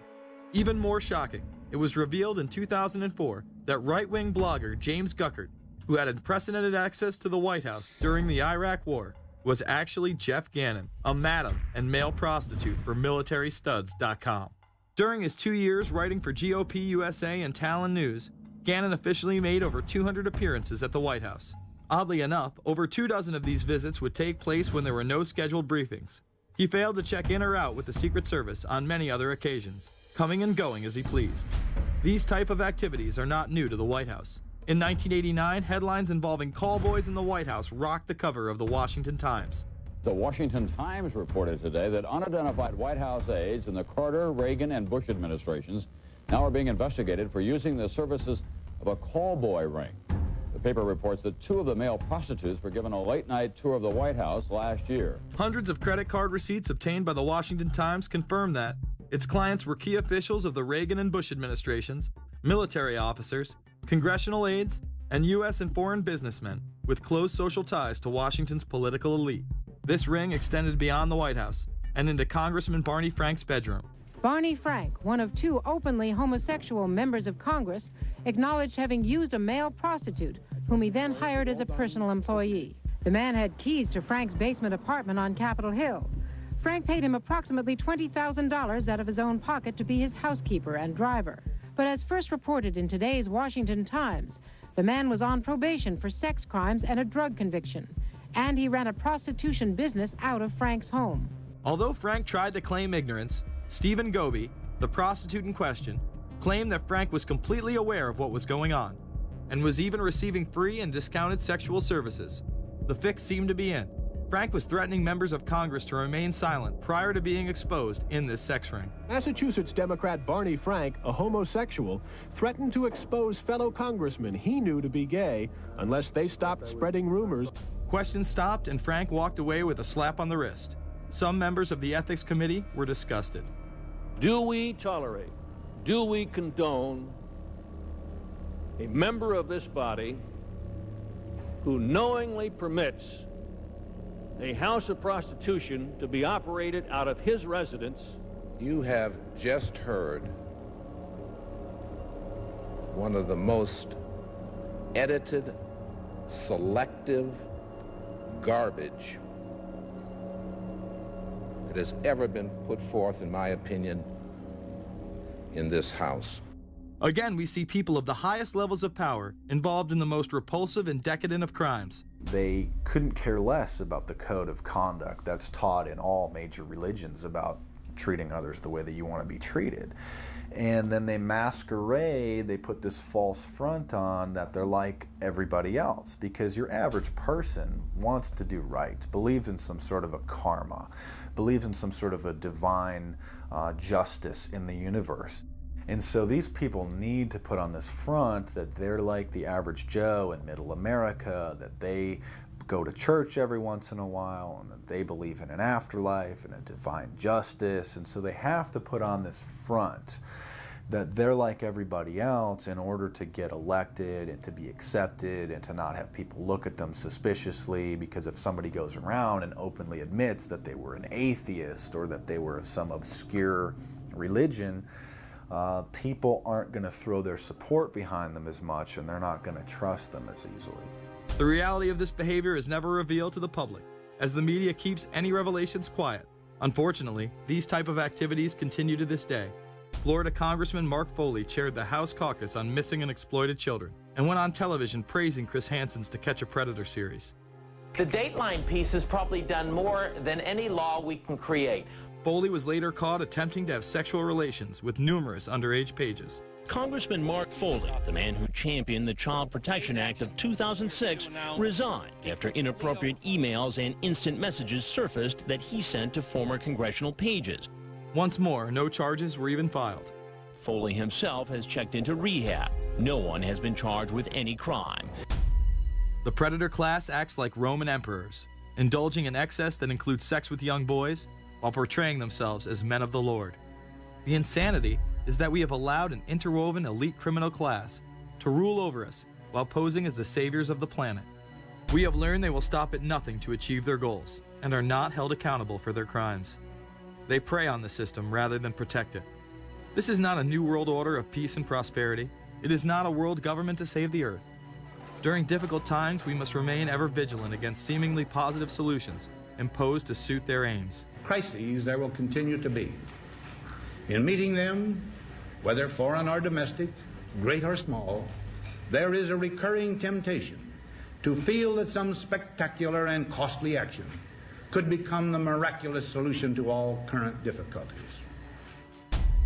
Even more shocking, it was revealed in 2004 that right-wing blogger James Guckert, who had unprecedented access to the White House during the Iraq War, was actually Jeff Gannon, a madam and male prostitute for MilitaryStuds.com. During his 2 years writing for GOP USA and Talon News, Gannon officially made over 200 appearances at the White House. Oddly enough, over 24 of these visits would take place when there were no scheduled briefings. He failed to check in or out with the Secret Service on many other occasions, coming and going as he pleased. These type of activities are not new to the White House. In 1989, headlines involving callboys in the White House rocked the cover of the Washington Times. The Washington Times reported today that unidentified White House aides in the Carter, Reagan, and Bush administrations now are being investigated for using the services of a callboy ring. The paper reports that 2 of the male prostitutes were given a late-night tour of the White House last year. Hundreds of credit card receipts obtained by the Washington Times confirm that its clients were key officials of the Reagan and Bush administrations, military officers, congressional aides, and U.S. and foreign businessmen with close social ties to Washington's political elite. This ring extended beyond the White House and into Congressman Barney Frank's bedroom. Barney Frank, one of 2 openly homosexual members of Congress, acknowledged having used a male prostitute, whom he then hired as a personal employee. The man had keys to Frank's basement apartment on Capitol Hill. Frank paid him approximately $20,000 out of his own pocket to be his housekeeper and driver. But as first reported in today's Washington Times, the man was on probation for sex crimes and a drug conviction, and he ran a prostitution business out of Frank's home. Although Frank tried to claim ignorance, Stephen Goby, the prostitute in question, claimed that Frank was completely aware of what was going on and was even receiving free and discounted sexual services. The fix seemed to be in. Frank was threatening members of Congress to remain silent prior to being exposed in this sex ring. Massachusetts Democrat Barney Frank, a homosexual, threatened to expose fellow congressmen he knew to be gay unless they stopped spreading rumors. Questions stopped and Frank walked away with a slap on the wrist. Some members of the Ethics Committee were disgusted. Do we tolerate, do we condone a member of this body who knowingly permits a house of prostitution to be operated out of his residence? You have just heard one of the most edited, selective garbage that has ever been put forth, in my opinion, in this House. Again, we see people of the highest levels of power involved in the most repulsive and decadent of crimes. They couldn't care less about the code of conduct that's taught in all major religions about treating others the way that you want to be treated. And then they masquerade, they put this false front on that they're like everybody else, because your average person wants to do right, believes in some sort of a karma, believes in some sort of a divine justice in the universe. And so these people need to put on this front that they're like the average Joe in middle America, that they go to church every once in a while, and that they believe in an afterlife and a divine justice. And so they have to put on this front that they're like everybody else in order to get elected and to be accepted and to not have people look at them suspiciously, because if somebody goes around and openly admits that they were an atheist or that they were of some obscure religion, people aren't going to throw their support behind them as much, and they're not going to trust them as easily. The reality of this behavior is never revealed to the public, as the media keeps any revelations quiet. Unfortunately, these type of activities continue to this day. Florida Congressman Mark Foley chaired the House caucus on missing and exploited children and went on television praising Chris Hansen's To Catch a Predator series. The Dateline piece has probably done more than any law we can create. Foley was later caught attempting to have sexual relations with numerous underage pages. Congressman Mark Foley, the man who championed the Child Protection Act of 2006, resigned after inappropriate emails and instant messages surfaced that he sent to former congressional pages. Once more, no charges were even filed. Foley himself has checked into rehab. No one has been charged with any crime. The predator class acts like Roman emperors, indulging in excess that includes sex with young boys while portraying themselves as men of the Lord. The insanity is that we have allowed an interwoven elite criminal class to rule over us while posing as the saviors of the planet. We have learned they will stop at nothing to achieve their goals and are not held accountable for their crimes. They prey on the system rather than protect it. This is not a new world order of peace and prosperity. It is not a world government to save the earth. During difficult times, we must remain ever vigilant against seemingly positive solutions imposed to suit their aims. Crises there will continue to be. In meeting them, whether foreign or domestic, great or small, there is a recurring temptation to feel that some spectacular and costly action could become the miraculous solution to all current difficulties.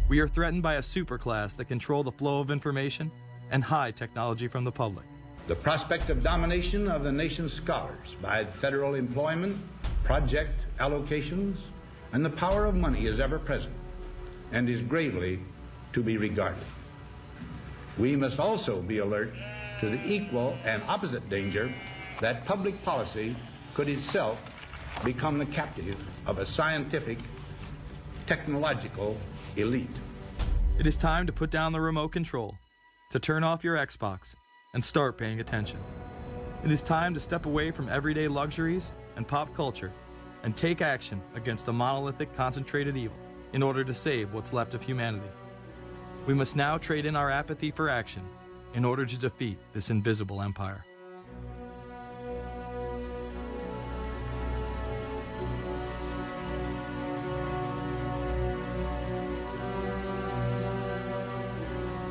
We are threatened by a superclass that control the flow of information and hide technology from the public. The prospect of domination of the nation's scholars by federal employment, project allocations, and the power of money is ever present and is gravely to be regarded. We must also be alert to the equal and opposite danger that public policy could itself become the captive of a scientific, technological elite. It is time to put down the remote control, to turn off your Xbox, and start paying attention. It is time to step away from everyday luxuries and pop culture and take action against a monolithic, concentrated evil in order to save what's left of humanity. We must now trade in our apathy for action in order to defeat this invisible empire.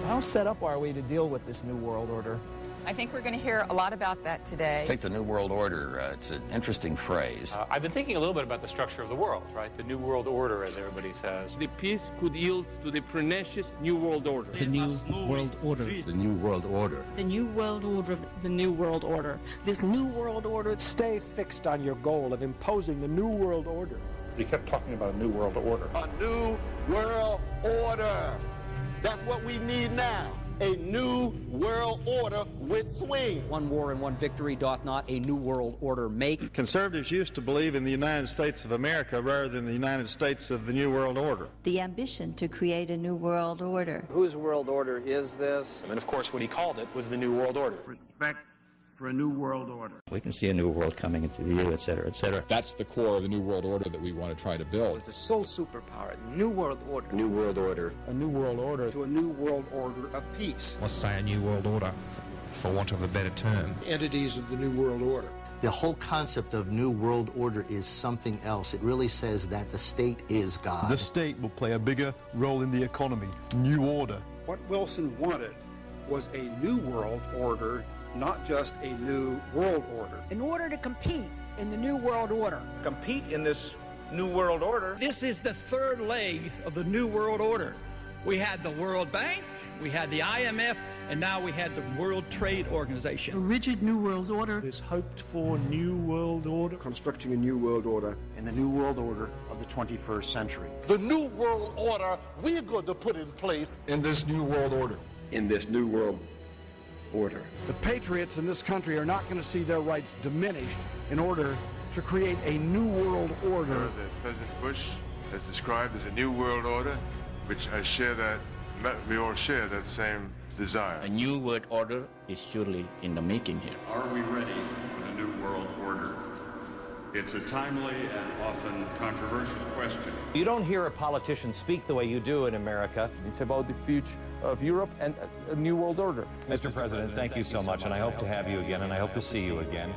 How set up are we to deal with this New World Order? I think we're going to hear a lot about that today. Let's take the New World Order. It's an interesting phrase. I've been thinking a little bit about the structure of the world, right? The New World Order, as everybody says. The peace could yield to the pernicious New World Order. The New World Order. The New World Order. The New World Order. The New World Order. This New World Order. Stay fixed on your goal of imposing the New World Order. We kept talking about a New World Order. A New World Order. That's what we need now. A new world order with swing. One war and one victory doth not a new world order make. Conservatives used to believe in the United States of America rather than the United States of the New World Order. The ambition to create a new world order. Whose world order is this? And of course what he called it was the New World Order. Respect for a new world order. We can see a new world coming into view, et cetera, et cetera. That's the core of the new world order that we want to try to build. It's the sole superpower, new world order. New world order. A new world order. To a new world order of peace. Let's say a new world order, for want of a better term. Entities of the new world order. The whole concept of new world order is something else. It really says that the state is God. The state will play a bigger role in the economy. New order. What Wilson wanted was a new world order, not just a new world order. In order to compete in the New World Order. Compete in this New World Order. This is the third leg of the New World Order. We had the World Bank, we had the IMF, and now we had the World Trade Organization. A rigid New World Order. This hoped-for New World Order. Constructing a new world order. In the new world order of the 21st century. The new world order we're going to put in place in this new world order. In this new world order. The patriots in this country are not going to see their rights diminished in order to create a new world order. That President Bush has described as a new world order, which we all share that same desire. A new world order is surely in the making here. Are we ready for the new world order? It's a timely and often controversial question. You don't hear a politician speak the way you do in America. It's about the future of Europe and a new world order. Mr. President, thank you so much, and I hope to have you again, and I hope to see you again.